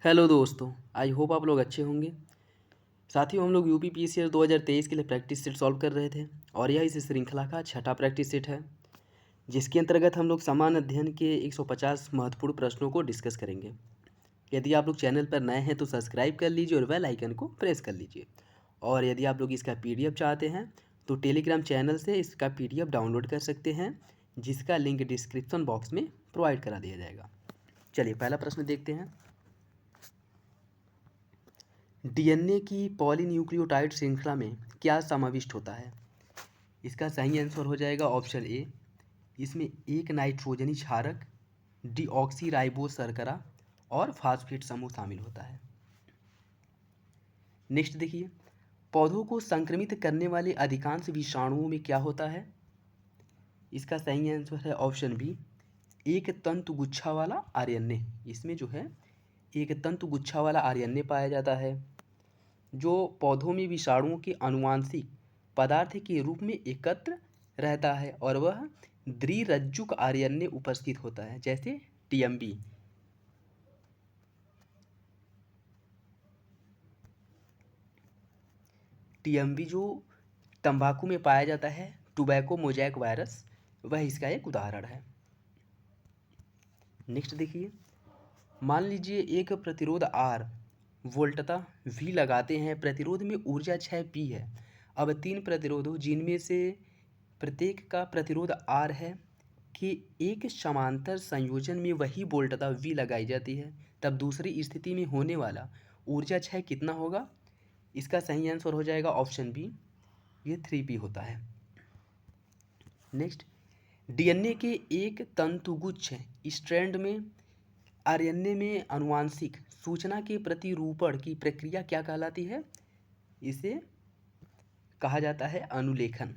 Hello दोस्तों, I hope आप लोग अच्छे होंगे। साथियों, हम लोग यूपी पीसीएस 2023 के लिए प्रैक्टिस सेट सॉल्व कर रहे थे और यह इस श्रृंखला का छठा प्रैक्टिस सेट है, जिसके अंतर्गत हम लोग समान अध्ययन के 150 महत्वपूर्ण प्रश्नों को डिस्कस करेंगे। यदि आप लोग चैनल पर नए हैं तो सब्सक्राइब कर लीजिए और बेल आइकन को प्रेस कर लीजिए। और यदि आप लोग इसका पीडीएफ चाहते हैं तो टेलीग्राम चैनल से इसका पीडीएफ डाउनलोड कर सकते हैं, जिसका लिंक डिस्क्रिप्शन बॉक्स में प्रोवाइड करा दिया जाएगा। चलिए पहला प्रश्न देखते हैं। डीएनए की पॉलीन्यूक्लियोटाइड श्रृंखला में क्या समाविष्ट होता है? इसका सही आंसर हो जाएगा ऑप्शन ए। इसमें एक नाइट्रोजनी क्षारक, डीऑक्सीराइबोस शर्करा और फास्फेट समूह शामिल होता है। नेक्स्ट देखिए, पौधों को संक्रमित करने वाले अधिकांश विषाणुओं में क्या होता है? इसका सही आंसर है ऑप्शन बी, एक तंतु गुच्छा वाला आरएनए। इसमें जो है एक तंतु गुच्छा वाला आरएनए पाया जाता है, जो पौधों में विषाणुओं के आनुवांशिक पदार्थ के रूप में एकत्र रहता है और वह द्विरज्जुक आरएनए उपस्थित होता है, जैसे टीएमबी। टीएमबी जो तंबाकू में पाया जाता है, टोबैको मोजैक वायरस, वह इसका एक उदाहरण है। नेक्स्ट देखिए, मान लीजिए एक प्रतिरोध आर वोल्टता वी लगाते हैं, प्रतिरोध में ऊर्जा क्षय पी है। अब तीन प्रतिरोधों जिनमें से प्रत्येक का प्रतिरोध आर है कि एक समांतर संयोजन में वही वोल्टता वी लगाई जाती है, तब दूसरी स्थिति में होने वाला ऊर्जा क्षय कितना होगा? इसका सही आंसर हो जाएगा ऑप्शन बी, ये 3p होता है। नेक्स्ट, डीएनए के एक तंतुगुच्छ स्ट्रैंड में आरएनए में आनुवांशिक सूचना के प्रतिरूपण की प्रक्रिया क्या कहलाती है? इसे कहा जाता है अनुलेखन।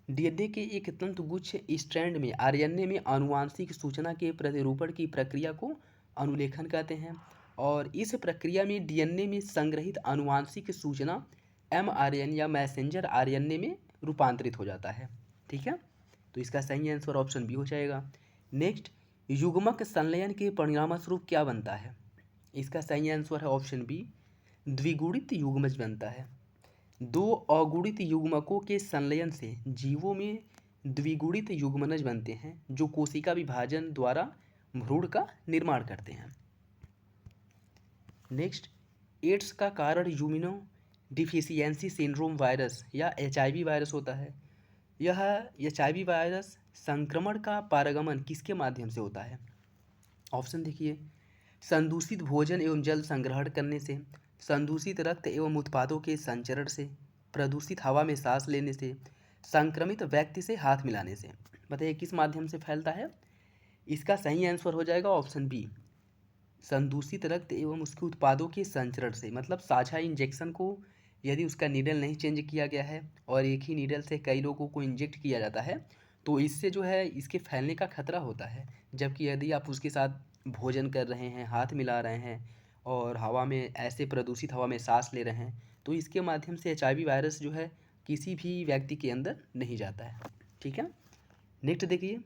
डीएनए के एक तंतुगुच्छ स्ट्रैंड में आरएनए में आनुवांशिक सूचना के प्रतिरूपण की प्रक्रिया को अनुलेखन कहते हैं और इस प्रक्रिया में डीएनए में संग्रहित आनुवांशिक सूचना एमआरएनए या मैसेंजर आरएनए में रूपांतरित हो जाता है। ठीक है, तो इसका सही आंसर ऑप्शन बी हो जाएगा। नेक्स्ट, युग्मक संलयन के परिणामस्वरूप क्या बनता है? इसका सही आंसर है ऑप्शन बी, द्विगुणित युग्मज बनता है। दो अगुणित युग्मकों के संलयन से जीवों में द्विगुणित युग्मनज बनते हैं, जो कोशिका विभाजन द्वारा भ्रूण का निर्माण करते हैं। नेक्स्ट, एड्स का कारण यूमिनो डिफिशियंसी सिंड्रोम वायरस या एचआईवी वायरस होता है। यह एचआईवी वायरस संक्रमण का पारगमन किसके माध्यम से होता है? ऑप्शन देखिए, संदूषित भोजन एवं जल संग्रहण करने से, संदूषित रक्त एवं उत्पादों के संचरण से, प्रदूषित हवा में सांस लेने से, संक्रमित व्यक्ति से हाथ मिलाने से। बताइए किस माध्यम से फैलता है? इसका सही आंसर हो जाएगा ऑप्शन बी, संदूषित रक्त एवं उसके उत्पादों के संचरण से। मतलब साझा इंजेक्शन को यदि उसका नीडल नहीं चेंज किया गया है और एक ही नीडल से कई लोगों को इंजेक्ट किया जाता है, तो इससे जो है इसके फैलने का खतरा होता है। जबकि यदि आप उसके साथ भोजन कर रहे हैं, हाथ मिला रहे हैं और हवा में ऐसे प्रदूषित हवा में सांस ले रहे हैं, तो इसके माध्यम से एचआईवी वायरस जो है किसी भी व्यक्ति के अंदर नहीं जाता है। ठीक है, नेक्स्ट देखिए,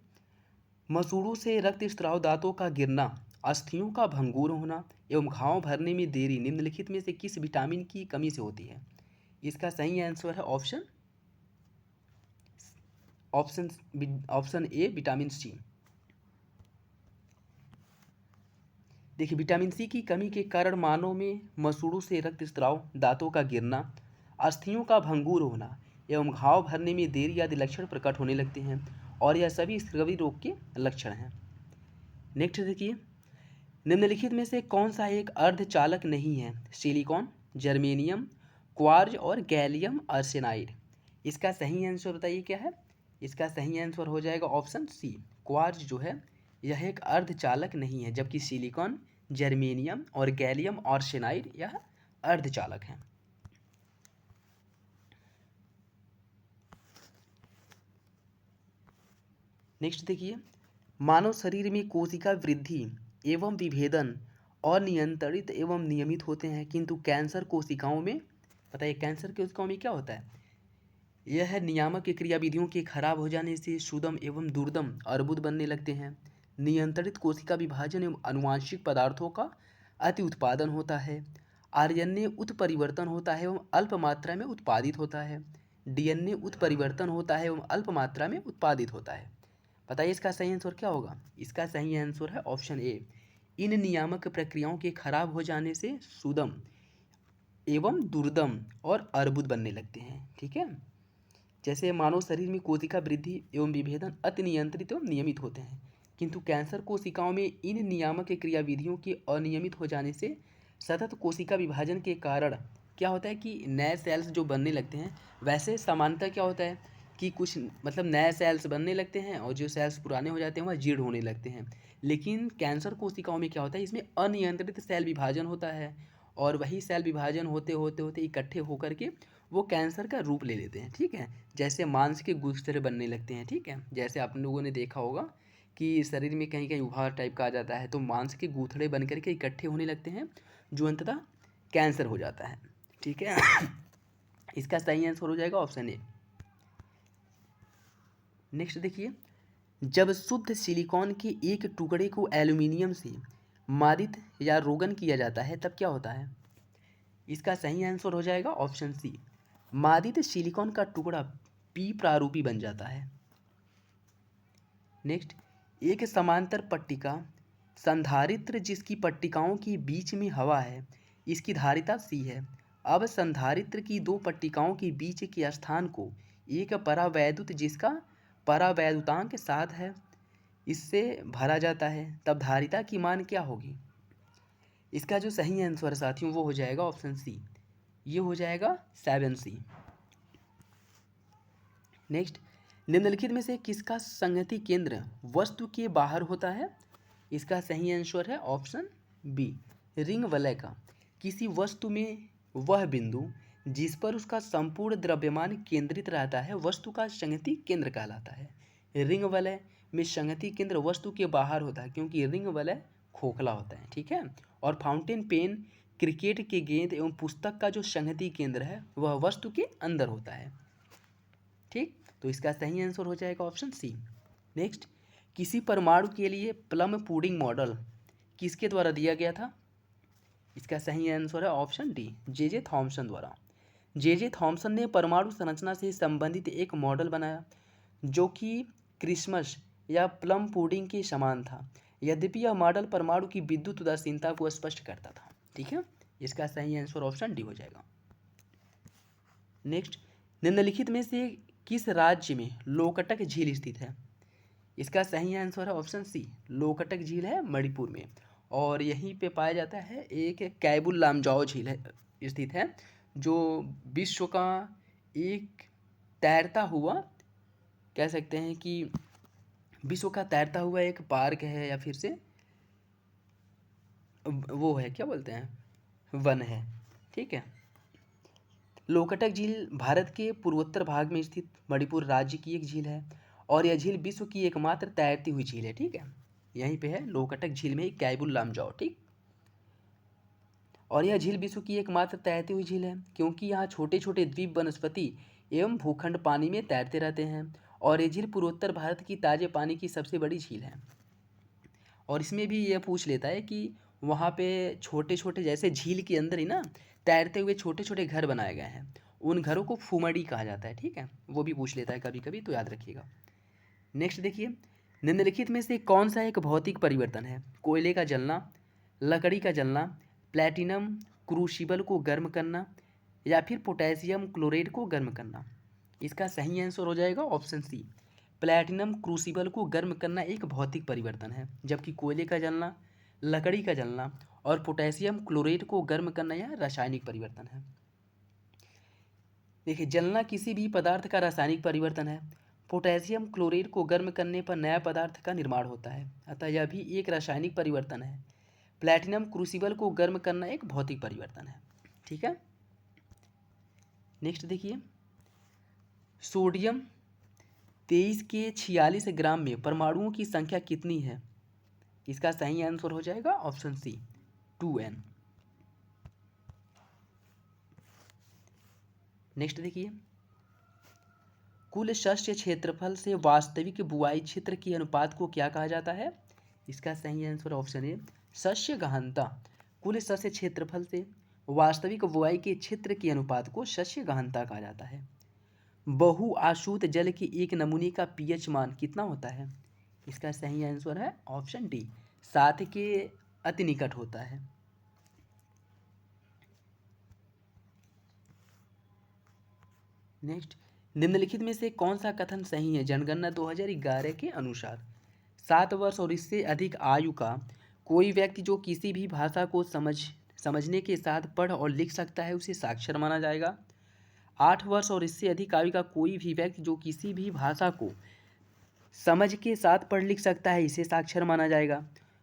मसूड़ों से रक्तस्राव, दांतों का गिरना, अस्थियों का भंगुर होना एवं घाव भरने में देरी निम्नलिखित में से किस विटामिन की कमी से होती है? इसका सही आंसर है option option option A, vitamin C. देखिए, विटामिन सी की कमी के कारण मानव में मसूड़ों से रक्तस्राव, दांतों का गिरना, अस्थियों का भंगुर होना एवं घाव भरने में देरी आदि लक्षण प्रकट होने लगते हैं और यह सभी स्कर्वी रोग के लक्षण हैं। नेक्स्ट देखिए, निम्नलिखित में से कौन सा एक अर्धचालक नहीं है? सिलिकॉन, जर्मेनियम, क्वार्ज और गैलियम आर्सेनाइड। इसका सही आंसर बताइए क्या है? इसका सही आंसर हो जाएगा ऑप्शन सी, क्वार्ज जो है यह एक अर्धचालक नहीं है, जबकि सिलिकॉन, जर्मेनियम और गैलियम आर्सेनाइड यह अर्धचालक हैं। नेक्स्ट देखिए, मानव शरीर में कोशिका वृद्धि एवं विभेदन अनियंत्रित एवं नियमित होते हैं, किंतु कैंसर कोशिकाओं में, बताइए कैंसर कोशिकाओं में क्या होता है? यह नियामक क्रियाविधियों के खराब हो जाने से सुदम एवं दुर्दम अर्बुद बनने लगते हैं। नियंत्रित कोशिका विभाजन एवं आनुवांशिक पदार्थों का अति उत्पादन होता है, आरएनए उत्परिवर्तन होता है एवं अल्प मात्रा में उत्पादित होता है, डीएनए उत्परिवर्तन होता है एवं अल्प मात्रा में उत्पादित होता है। बताइए इसका सही आंसर क्या होगा? इसका सही आंसर है ऑप्शन ए। इन नियामक प्रक्रियाओं के खराब हो जाने से सुदम एवं दुर्दम और अर्बुद बनने लगते हैं। ठीक है, जैसे मानव शरीर में कोशिका वृद्धि एवं विभेदन अति नियंत्रित एवं नियमित होते हैं, किंतु कैंसर कोशिकाओं में इन नियामक क्रियाविधियों के अनियमित हो जाने से सतत कोशिका विभाजन के कारण क्या होता है कि नए सेल्स जो बनने लगते हैं, वैसे सामान्यतः क्या होता है कि कुछ मतलब नए सेल्स बनने लगते हैं और जो सेल्स पुराने हो जाते हैं वह जीर्ण होने लगते हैं। लेकिन कैंसर कोशिकाओं में क्या होता है, इसमें अनियंत्रित सेल विभाजन होता है और वही सेल विभाजन होते होते होते इकट्ठे होकर के वो कैंसर का रूप ले लेते हैं। ठीक है, जैसे मांस के गुच्छे बनने लगते हैं। ठीक है, जैसे आप लोगों ने देखा होगा कि शरीर में कहीं कहीं उभार टाइप का आ जाता है, तो मांस के गूथड़े बन करके इकट्ठे होने लगते हैं, जो अंततः कैंसर हो जाता है। ठीक है इसका सही आंसर हो जाएगा ऑप्शन ए। नेक्स्ट देखिए, जब शुद्ध सिलिकॉन के एक टुकड़े को एल्यूमिनियम से मादित या रोगन किया जाता है तब क्या होता है? इसका सही आंसर हो जाएगा ऑप्शन सी। मादित सिलिकॉन का टुकड़ा पी प्रारूपी बन जाता है। नेक्स्ट, एक समांतर पट्टिका संधारित्र जिसकी पट्टिकाओं के बीच में हवा है, इसकी धारिता सी है। अब संधारित्र की दो पट्टिकाओं के बीच के स्थान को एक परावैद्युत जिसका परावैद्युतांक 7 है इससे भरा जाता है, तब धारिता की मान क्या होगी? इसका जो सही आंसर है साथियों वो हो जाएगा ऑप्शन सी, ये हो जाएगा 7C। नेक्स्ट, निम्नलिखित में से किसका संगति केंद्र वस्तु के बाहर होता है? इसका सही आंसर है ऑप्शन बी, रिंग वलय का। किसी वस्तु में वह बिंदु जिस पर उसका संपूर्ण द्रव्यमान केंद्रित रहता है वस्तु का संगति केंद्र कहलाता है। रिंग वलय में संगति केंद्र वस्तु के बाहर होता है क्योंकि रिंग वलय खोखला होता है। ठीक है, और फाउंटेन पेन, क्रिकेट के गेंद एवं पुस्तक का जो संगति केंद्र है वह वस्तु के अंदर होता है। ठीक, तो इसका सही आंसर हो जाएगा ऑप्शन सी। नेक्स्ट, किसी परमाणु के लिए प्लम पुडिंग मॉडल किसके द्वारा दिया गया था? इसका सही आंसर है ऑप्शन डी, जे थॉमसन द्वारा। जे थॉमसन ने परमाणु संरचना से संबंधित एक मॉडल बनाया जो कि क्रिसमस या प्लम पुडिंग के समान था, यद्यपि यह मॉडल परमाणु की विद्युत उदासीनता को स्पष्ट करता था। ठीक है, इसका सही आंसर ऑप्शन डी हो जाएगा। नेक्स्ट, निम्नलिखित में से किस राज्य में लोकटक झील स्थित है? इसका सही आंसर है ऑप्शन सी, लोकटक झील है मणिपुर में और यहीं पे पाया जाता है। एक कैबुल लामजाओ झील है स्थित है जो विश्व का एक तैरता हुआ, कह सकते हैं कि विश्व का तैरता हुआ एक पार्क है या फिर से वो है, क्या बोलते हैं, वन है। ठीक है, लोकटक झील भारत के पूर्वोत्तर भाग में स्थित मणिपुर राज्य की एक झील है और यह झील विश्व की एकमात्र तैरती हुई झील है। ठीक है, यहीं पे है लोकटक झील में कैबुल लामजाओ। ठीक, और यह झील विश्व की एकमात्र तैरती हुई झील है क्योंकि यहाँ छोटे छोटे द्वीप वनस्पति एवं भूखंड पानी में तैरते रहते हैं और ये झील पूर्वोत्तर भारत की ताजे पानी की सबसे बड़ी झील है। और इसमें भी यह पूछ लेता है कि वहाँ पे छोटे छोटे जैसे झील के अंदर ही ना तैरते हुए छोटे छोटे घर बनाए गए हैं, उन घरों को फुमड़ी कहा जाता है। ठीक है, वो भी पूछ लेता है कभी कभी, तो याद रखिएगा। नेक्स्ट देखिए, निम्नलिखित में से कौन सा एक भौतिक परिवर्तन है? कोयले का जलना, लकड़ी का जलना, प्लैटिनम क्रूसिबल को गर्म करना या फिर पोटेशियम क्लोराइड को गर्म करना? इसका सही आंसर हो जाएगा ऑप्शन सी, प्लैटिनम क्रूसिबल को गर्म करना एक भौतिक परिवर्तन है, जबकि कोयले का जलना, लकड़ी का जलना और पोटेशियम क्लोराइड को गर्म करना यह रासायनिक परिवर्तन है। देखिए, जलना किसी भी पदार्थ का रासायनिक परिवर्तन है, पोटेशियम क्लोराइड को गर्म करने पर नया पदार्थ का निर्माण होता है, अतः यह भी एक रासायनिक परिवर्तन है। प्लैटिनम क्रूसिबल को गर्म करना एक भौतिक परिवर्तन है। ठीक है, नेक्स्ट देखिए, सोडियम 23 के 46 ग्राम में परमाणुओं की संख्या कितनी है? इसका सही आंसर हो जाएगा ऑप्शन सी, 2N। नेक्स्ट देखिए, कुल शस्य क्षेत्रफल से वास्तविक बुआई क्षेत्र के अनुपात को क्या कहा जाता है? इसका सही आंसर ऑप्शन ए, शस्य गहनता। कुल शस्य क्षेत्रफल से वास्तविक बुआई के क्षेत्र के अनुपात को शस्य गहनता कहा जाता है। बहुआशुत जल के एक नमूने का पीएच मान कितना होता है? इसका सही आंसर है ऑप्शन डी, 7 के अति निकट होता है। नेक्स्ट, निम्नलिखित में से कौन सा कथन सही है? जनगणना 2011 के अनुसार 7 वर्ष और इससे अधिक आयु का कोई व्यक्ति जो किसी भी भाषा को समझने के साथ पढ़ और लिख सकता है उसे साक्षर माना जाएगा। 8 वर्ष और इससे अधिक आयु का कोई भी व्यक्ति जो किसी भी भाषा को समझ के साथ पढ़ लिख सकता है इसे साक्षर माना जाएगा।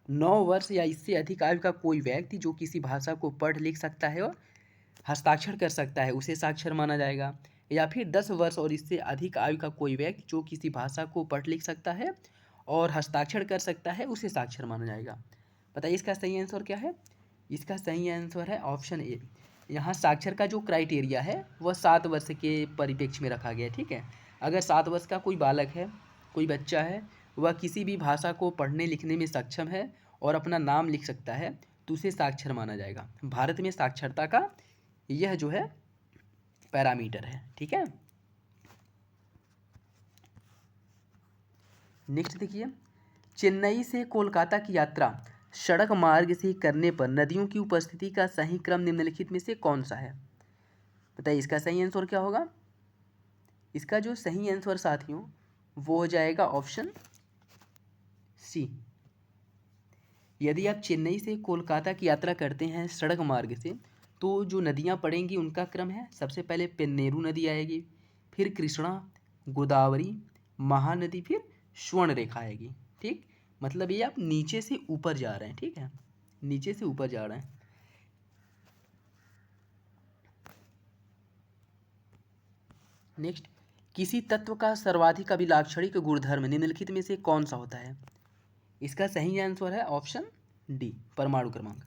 9 वर्ष या इससे अधिक आयु का कोई व्यक्ति जो किसी भाषा को पढ़ लिख सकता है और हस्ताक्षर कर सकता है उसे साक्षर माना जाएगा। या फिर 10 वर्ष और इससे अधिक आयु का कोई व्यक्ति जो किसी भाषा को पढ़ लिख सकता है और हस्ताक्षर कर सकता है उसे साक्षर माना जाएगा। बताइए इसका सही आंसर क्या है? इसका सही आंसर है ऑप्शन ए। यहाँ साक्षर का जो क्राइटेरिया है वह 7 वर्ष के परिप्रेक्ष्य में रखा गया है। ठीक है, अगर 7 वर्ष का कोई बालक है, कोई बच्चा है, वह किसी भी भाषा को पढ़ने लिखने में सक्षम है और अपना नाम लिख सकता है तो उसे साक्षर माना जाएगा। भारत में साक्षरता का यह जो है पैरामीटर है। ठीक है, नेक्स्ट देखिए, चेन्नई से कोलकाता की यात्रा सड़क मार्ग से करने पर नदियों की उपस्थिति का सही क्रम निम्नलिखित में से कौन सा है? बताइए इसका सही आंसर क्या होगा? इसका जो सही आंसर साथियों वो हो जाएगा ऑप्शन सी। यदि आप चेन्नई से कोलकाता की यात्रा करते हैं सड़क मार्ग से तो जो नदियां पड़ेंगी उनका क्रम है, सबसे पहले पेन्नेरू नदी आएगी, फिर कृष्णा, गोदावरी, महानदी, फिर स्वर्ण रेखा आएगी। ठीक, मतलब ये आप नीचे से ऊपर जा रहे हैं। ठीक है, नीचे से ऊपर जा रहे हैं। नेक्स्ट, किसी तत्व का सर्वाधिक अभिलाक्षणिक गुणधर्म निम्नलिखित में से कौन सा होता है? इसका सही आंसर है ऑप्शन डी, परमाणु क्रमांक।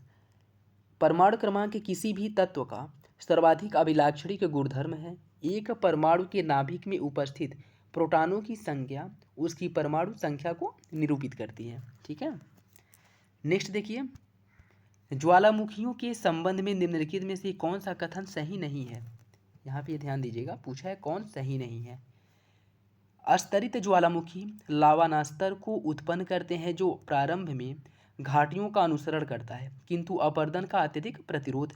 परमाणु क्रमांक किसी भी तत्व का सर्वाधिक अभिलाक्षणिक गुणधर्म है। एक परमाणु के नाभिक में उपस्थित प्रोटॉनों की संख्या उसकी परमाणु संख्या को निरूपित करती है। ठीक है, नेक्स्ट देखिए, ज्वालामुखियों के संबंध में निम्नलिखित में से कौन सा कथन सही नहीं है? यहाँ पे ध्यान दीजिएगा, पूछा है कौन सही नहीं है। अस्तरित ज्वालामुखी लावानास्तर को उत्पन्न करते हैं जो प्रारंभ में घाटियों का अनुसरण करता है किंतु अपरदन का अत्यधिक प्रतिरोध।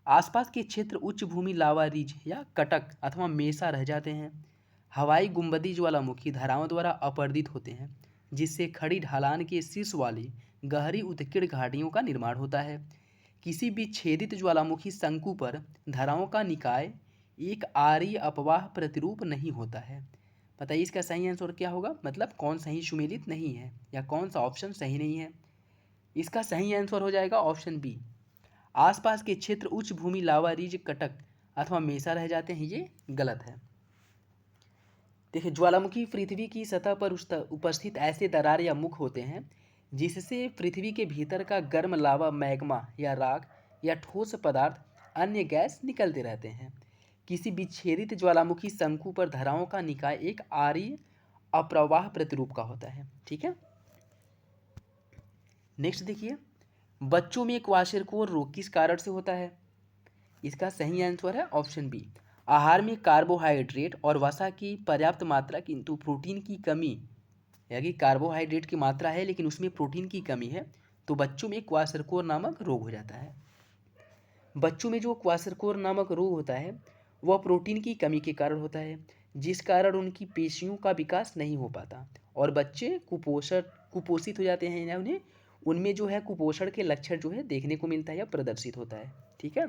आसपास के क्षेत्र उच्च भूमि लावा रिज या कटक अथवा मेसा रह जाते हैं। हवाई गुंबदी ज्वालामुखी धाराओं द्वारा अपर्दित होते हैं जिससे खड़ी ढलान के शीर्ष वाली गहरी उत्कीर्ण घाटियों का निर्माण होता है। किसी भी छेदित ज्वालामुखी शंकु पर धाराओं का निकाय एक आर्य अपवाह प्रतिरूप नहीं होता है। बताइए इसका सही आंसर क्या होगा? मतलब कौन सही सुमेलित नहीं है या कौन सा ऑप्शन सही नहीं है? इसका सही आंसर हो जाएगा ऑप्शन बी, आसपास के क्षेत्र उच्च भूमि लावा रिज कटक अथवा मेसा रह जाते हैं। ये गलत है। देखिए, ज्वालामुखी पृथ्वी की सतह पर उपस्थित ऐसे दरार या मुख होते हैं जिससे पृथ्वी के भीतर का गर्म लावा, मैग्मा या राख या ठोस पदार्थ, अन्य गैस निकलते रहते हैं। किसी विच्छेदित ज्वालामुखी शंकु पर धाराओं का निकाय एक आर्य अप्रवाह प्रतिरूप का होता है। ठीक है, नेक्स्ट देखिए, बच्चों में क्वाशरकोर रोग किस कारण से होता है? इसका सही आंसर है ऑप्शन बी, आहार में कार्बोहाइड्रेट और वसा की पर्याप्त मात्रा किंतु प्रोटीन की कमी, यानी कार्बोहाइड्रेट की मात्रा है लेकिन उसमें प्रोटीन की कमी है तो बच्चों में क्वाशरकोर नामक रोग हो जाता है। बच्चों में जो क्वाशरकोर नामक रोग होता है वह प्रोटीन की कमी के कारण होता है जिस कारण उनकी पेशियों का विकास नहीं हो पाता और बच्चे कुपोषित हो जाते हैं या उनमें जो है कुपोषण के लक्षण जो है देखने को मिलता है या प्रदर्शित होता है। ठीक है,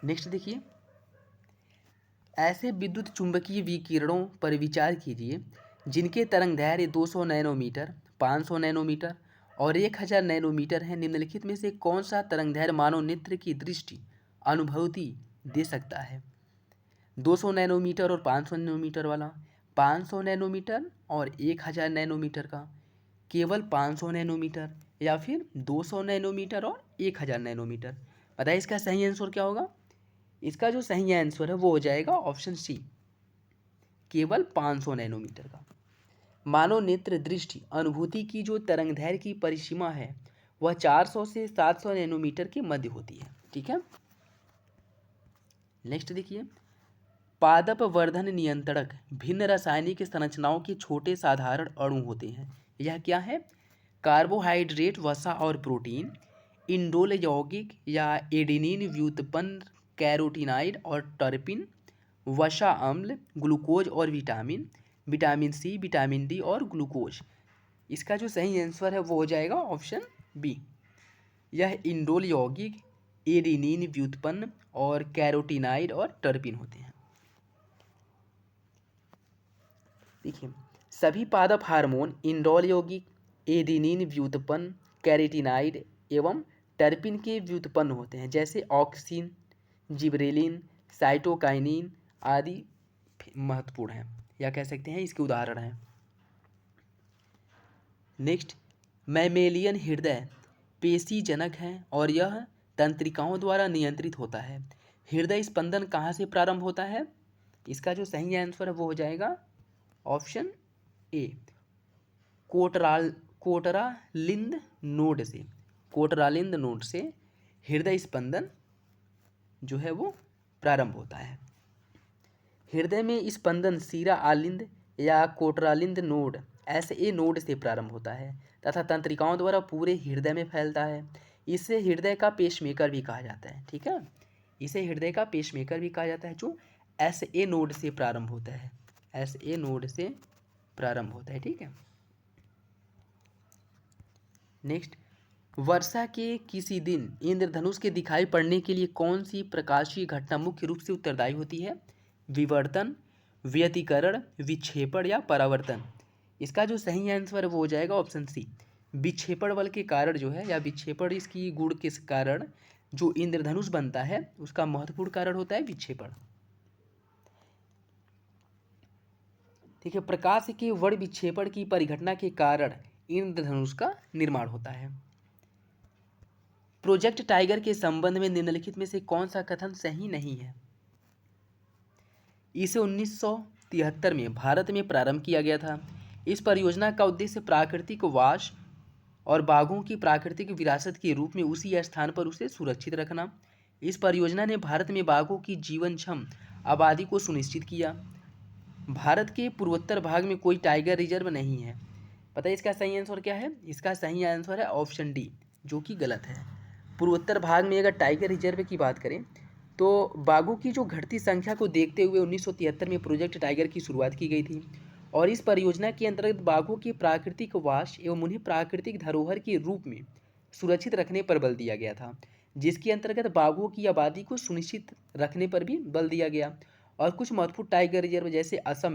नेक्स्ट देखिए, ऐसे विद्युत चुंबकीय विकिरणों पर विचार कीजिए जिनके तरंगदैर्घ्य 200 नैनोमीटर, 500 नैनोमीटर और 1000 नैनोमीटर है। निम्नलिखित में से कौन सा तरंगदैर्घ्य मानव नेत्र की दृष्टि अनुभूति दे सकता है? 200 नैनोमीटर और 500 नैनोमीटर वाला, 500 नैनोमीटर और 1000 नैनोमीटर का, केवल 500 नैनोमीटर या फिर 200 नैनोमीटर और 1000 नैनोमीटर। बताइए इसका सही आंसर क्या होगा? इसका जो सही आंसर है वो हो जाएगा ऑप्शन सी, केवल 500 नैनोमीटर का। मानव नेत्र दृष्टि अनुभूति की जो तरंगदैर्घ्य की परिसीमा है वह 400 से 700 नैनोमीटर के मध्य होती है। ठीक है, नेक्स्ट देखिए, पादप वर्धन नियंत्रक भिन्न रासायनिक संरचनाओं के छोटे साधारण अणु होते हैं। यह क्या है? कार्बोहाइड्रेट, वसा और प्रोटीन, इंडोल यौगिक या एडेनिन व्युत्पन्न कैरोटीनाइड और टर्पिन, वसा अम्ल, ग्लूकोज और vitamin, vitamin C, vitamin D और ग्लूकोज। इसका जो सही आंसर है वो हो जाएगा ऑप्शन बी। यह इंडोल यौगिक, एडेनिन व्युत्पन्न और कैरोटीनाइड और टर्पिन होते हैं। देखिए, सभी पादप हार्मोन इंडोल यौगिक, एडेनिन व्युत्पन्न, कैरोटीनाइड एवं टर्पिन के व्युत्पन्न होते हैं, जैसे ऑक्सिन, जिबरेलिन, साइटोकाइनिन आदि महत्वपूर्ण हैं या कह सकते हैं इसके उदाहरण हैं। नेक्स्ट, मैमेलियन हृदय पेशीजनक है और यह तंत्रिकाओं द्वारा नियंत्रित होता है। हृदय स्पंदन कहाँ से प्रारंभ होता है? इसका जो सही आंसर है वो हो जाएगा ऑप्शन ए, कोटरालिंद नोड से। कोटरालिंद नोड से हृदय स्पंदन जो है वो प्रारंभ होता है। हृदय में स्पंदन सीरा आलिंद या कोटरालिंद नोड SA नोड से प्रारंभ होता है तथा तंत्रिकाओं द्वारा पूरे हृदय में फैलता है। इसे हृदय का पेसमेकर भी कहा जाता है। ठीक है, इसे हृदय का पेसमेकर भी कहा जाता है जो SA नोड से प्रारंभ होता है। SA नोड से प्रारंभ होता है। ठीक है, नेक्स्ट, वर्षा के किसी दिन इंद्रधनुष के दिखाई पड़ने के लिए कौन सी प्रकाशीय घटना मुख्य रूप से उत्तरदायी होती है? विवर्तन, व्यतिकरण, विक्षेपण या परावर्तन। इसका जो सही आंसर है वो हो जाएगा ऑप्शन सी, विक्षेपण बल के कारण जो है या विक्षेपण इसकी गुण के कारण जो इंद्रधनुष बनता है उसका महत्वपूर्ण कारण होता है विक्षेपण। ठीक है, प्रकाश के वर्ण विक्षेपण की परिघटना के कारण इंद्रधनुष का निर्माण होता है। प्रोजेक्ट टाइगर के संबंध में निम्नलिखित में से कौन सा कथन सही नहीं है? इसे 1973 में भारत में प्रारंभ किया गया था। इस परियोजना का उद्देश्य प्राकृतिक वास और बाघों की प्राकृतिक विरासत के रूप में उसी स्थान पर उसे सुरक्षित रखना। इस परियोजना ने भारत में बाघों की जीवनक्षम आबादी को सुनिश्चित किया। भारत के पूर्वोत्तर भाग में कोई टाइगर रिजर्व नहीं है। पता है इसका सही आंसर क्या है? इसका सही आंसर है ऑप्शन डी, जो कि गलत है। पूर्वोत्तर भाग में अगर टाइगर रिजर्व की बात करें तो बाघों की जो घटती संख्या को देखते हुए 1973 में प्रोजेक्ट टाइगर की शुरुआत की गई थी और इस परियोजना के अंतर्गत बाघों के प्राकृतिक वास एवं उन्हें प्राकृतिक धरोहर के रूप में सुरक्षित रखने पर बल दिया गया था, जिसके अंतर्गत बाघों की आबादी को सुनिश्चित रखने पर भी बल दिया गया। और कुछ महत्वपूर्ण टाइगर रिजर्व जैसे असम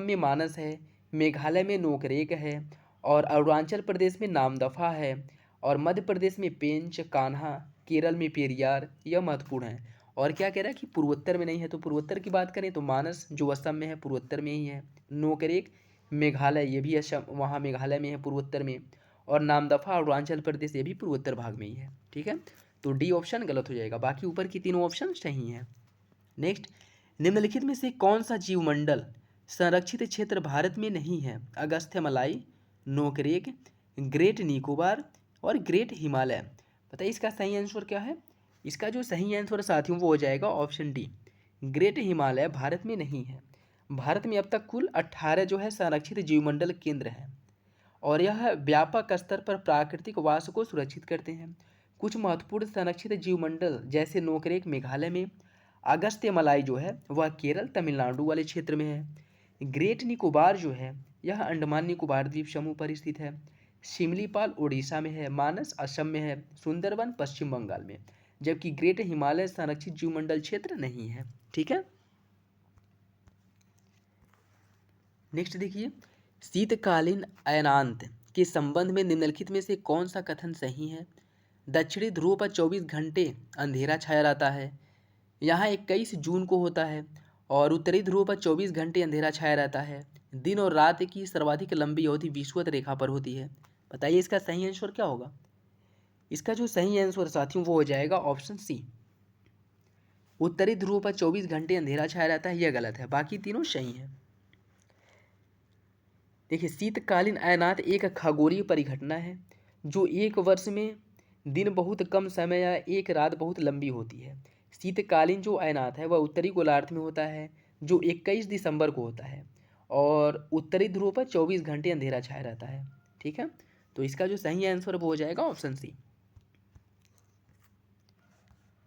में मानस है, मेघालय में नोकरेक है और अरुणाचल प्रदेश में नामदफा है और मध्य प्रदेश में पेंच, कान्हा, केरल में पेरियार, यह महत्वपूर्ण है। और क्या कह रहा है कि पूर्वोत्तर में नहीं है, तो पूर्वोत्तर की बात करें तो मानस जो असम में है पूर्वोत्तर में ही है, नोकरेक मेघालय ये भी असम वहाँ मेघालय में है पूर्वोत्तर में, और नामदफा अरुणाचल प्रदेश ये भी पूर्वोत्तर भाग में ही है। ठीक है, तो डी ऑप्शन गलत हो जाएगा, बाकी ऊपर की तीनों ऑप्शन सही हैं। नेक्स्ट, निम्नलिखित में से कौन सा जीवमंडल संरक्षित क्षेत्र भारत में नहीं है? अगस्त्य मलाई, नोकरेक, ग्रेट निकोबार और ग्रेट हिमालय। बताइए इसका सही आंसर क्या है? इसका जो सही आंसर साथियों वो हो जाएगा option D, great Himalaya Bharat में नहीं है। भारत में अब तक कुल 18 जो है संरक्षित जीवमंडल केंद्र हैं और यह व्यापक स्तर पर प्राकृतिक वास को सुरक्षित करते हैं। कुछ महत्वपूर्ण संरक्षित जीवमंडल जैसे नोकरेक मेघालय में, अगस्त्य मलाई जो है वह केरल तमिलनाडु वाले क्षेत्र में है, ग्रेट निकोबार जो है यह अंडमान निकोबार द्वीप समूह पर स्थित है, शिमलीपाल उड़ीसा में है, मानस असम में है, सुंदरबन पश्चिम बंगाल में, जबकि ग्रेट हिमालय संरक्षित जीवमंडल क्षेत्र नहीं है। ठीक है, नेक्स्ट देखिए, शीतकालीन अयनांत के संबंध में निम्नलिखित में से कौन सा कथन सही है? दक्षिणी ध्रुव पर 24 घंटे अंधेरा छाया रहता है, यहाँ 21 जून को होता है, और उत्तरी ध्रुव पर 24 घंटे अंधेरा छाया रहता है। दिन और रात की सर्वाधिक लंबी अवधि विषुवत रेखा पर होती है। बताइए इसका सही आंसर क्या होगा? इसका जो सही आंसर साथियों वो हो जाएगा ऑप्शन सी, उत्तरी ध्रुव पर 24 घंटे अंधेरा छाया रहता है, यह गलत है, बाकी तीनों सही हैं। देखिए, शीतकालीन अयनात एक खगोलीय परिघटना है जो एक वर्ष में दिन बहुत कम समय या एक रात बहुत लंबी होती है। शीतकालीन जो अयनात है वह उत्तरी गोलार्ध में होता है, जो 21 दिसंबर को होता है, और उत्तरी ध्रुव पर 24 घंटे अंधेरा छाया रहता है। ठीक है, तो इसका जो सही आंसर वो हो जाएगा ऑप्शन सी।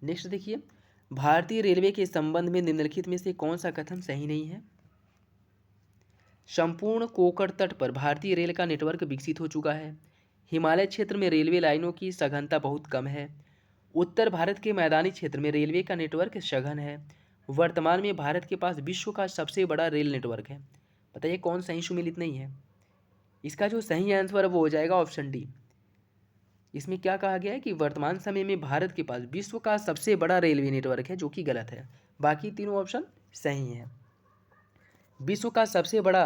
नेक्स्ट देखिए, भारतीय रेलवे के संबंध में निम्नलिखित में से कौन सा कथन सही नहीं है? संपूर्ण कोकण तट पर भारतीय रेल का नेटवर्क विकसित हो चुका है। हिमालय क्षेत्र में रेलवे लाइनों की सघनता बहुत कम है। उत्तर भारत के मैदानी क्षेत्र में रेलवे का नेटवर्क सघन है। वर्तमान में भारत के पास विश्व का सबसे बड़ा रेल नेटवर्क है। बताइए कौन सही सुमेलित नहीं है? इसका जो सही आंसर है वो हो जाएगा ऑप्शन डी। इसमें क्या कहा गया है कि वर्तमान समय में भारत के पास विश्व का सबसे बड़ा रेलवे नेटवर्क है, जो कि गलत है। बाकी तीनों ऑप्शन सही हैं। विश्व का सबसे बड़ा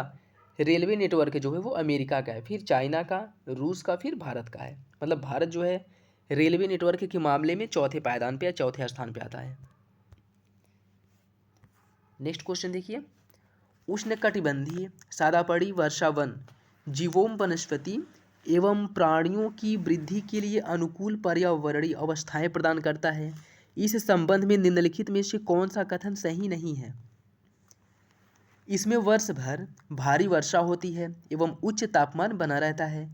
रेलवे नेटवर्क जो है वो अमेरिका का है, फिर चाइना का, रूस का, फिर भारत का है। मतलब भारत जो है रेलवे नेटवर्क के मामले में चौथे पायदान पे या चौथे स्थान पे आता है। नेक्स्ट क्वेश्चन देखिए, उष्णकटिबंधीय सदापड़ी वर्षावन जीवोम वनस्पति एवं प्राणियों की वृद्धि के लिए अनुकूल पर्यावरणीय अवस्थाएं प्रदान करता है। इस संबंध में निम्नलिखित में से कौन सा कथन सही नहीं है? इसमें वर्ष भर भारी वर्षा होती है एवं उच्च तापमान बना रहता है।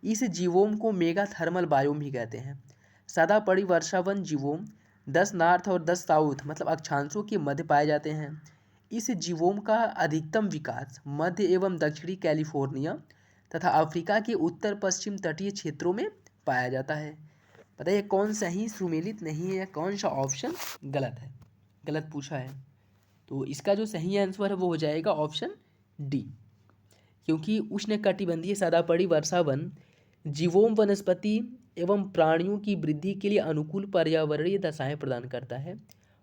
इस जीवोम को मेगा थर्मल बायोम भी कहते हैं। सदापड़ी वर्षावन जीवोम 10 नॉर्थ और 10 साउथ मतलब अक्षांशों के मध्य पाए जाते हैं। इस जीवोम का अधिकतम विकास मध्य एवं दक्षिणी कैलिफोर्निया तथा अफ्रीका के उत्तर पश्चिम तटीय क्षेत्रों में पाया जाता है। बताइए कौन सही सुमेलित नहीं है या कौन सा ऑप्शन गलत है? गलत पूछा है, तो इसका जो सही आंसर है वो हो जाएगा ऑप्शन डी, क्योंकि उष्णकटिबंधीय सदापड़ी वर्षावन जीवोम वनस्पति एवं प्राणियों की वृद्धि के लिए अनुकूल पर्यावरणीय दशाएं प्रदान करता है,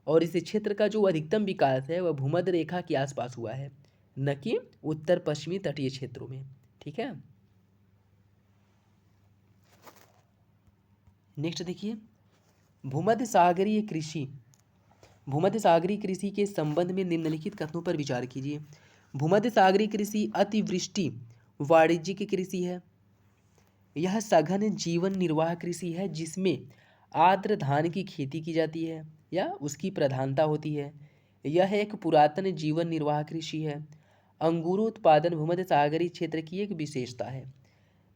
और इस क्षेत्र का जो अधिकतम विकास है वह भूमध्य रेखा के आसपास हुआ है, न कि उत्तर पश्चिमी तटीय क्षेत्रों में। ठीक है, नेक्स्ट देखिए, भूमध्य सागरीय कृषि के संबंध में निम्नलिखित कथनों पर विचार कीजिए। भूमध्य सागरीय कृषि अतिवृष्टि वाणिज्यिक कृषि है। यह सघन जीवन निर्वाह कृषि है जिसमें आर्द्र धान की खेती की जाती है या उसकी प्रधानता होती है। यह एक पुरातन जीवन निर्वाह कृषि है। अंगूरोत्पादन भूमध्य सागरीय क्षेत्र की एक विशेषता है।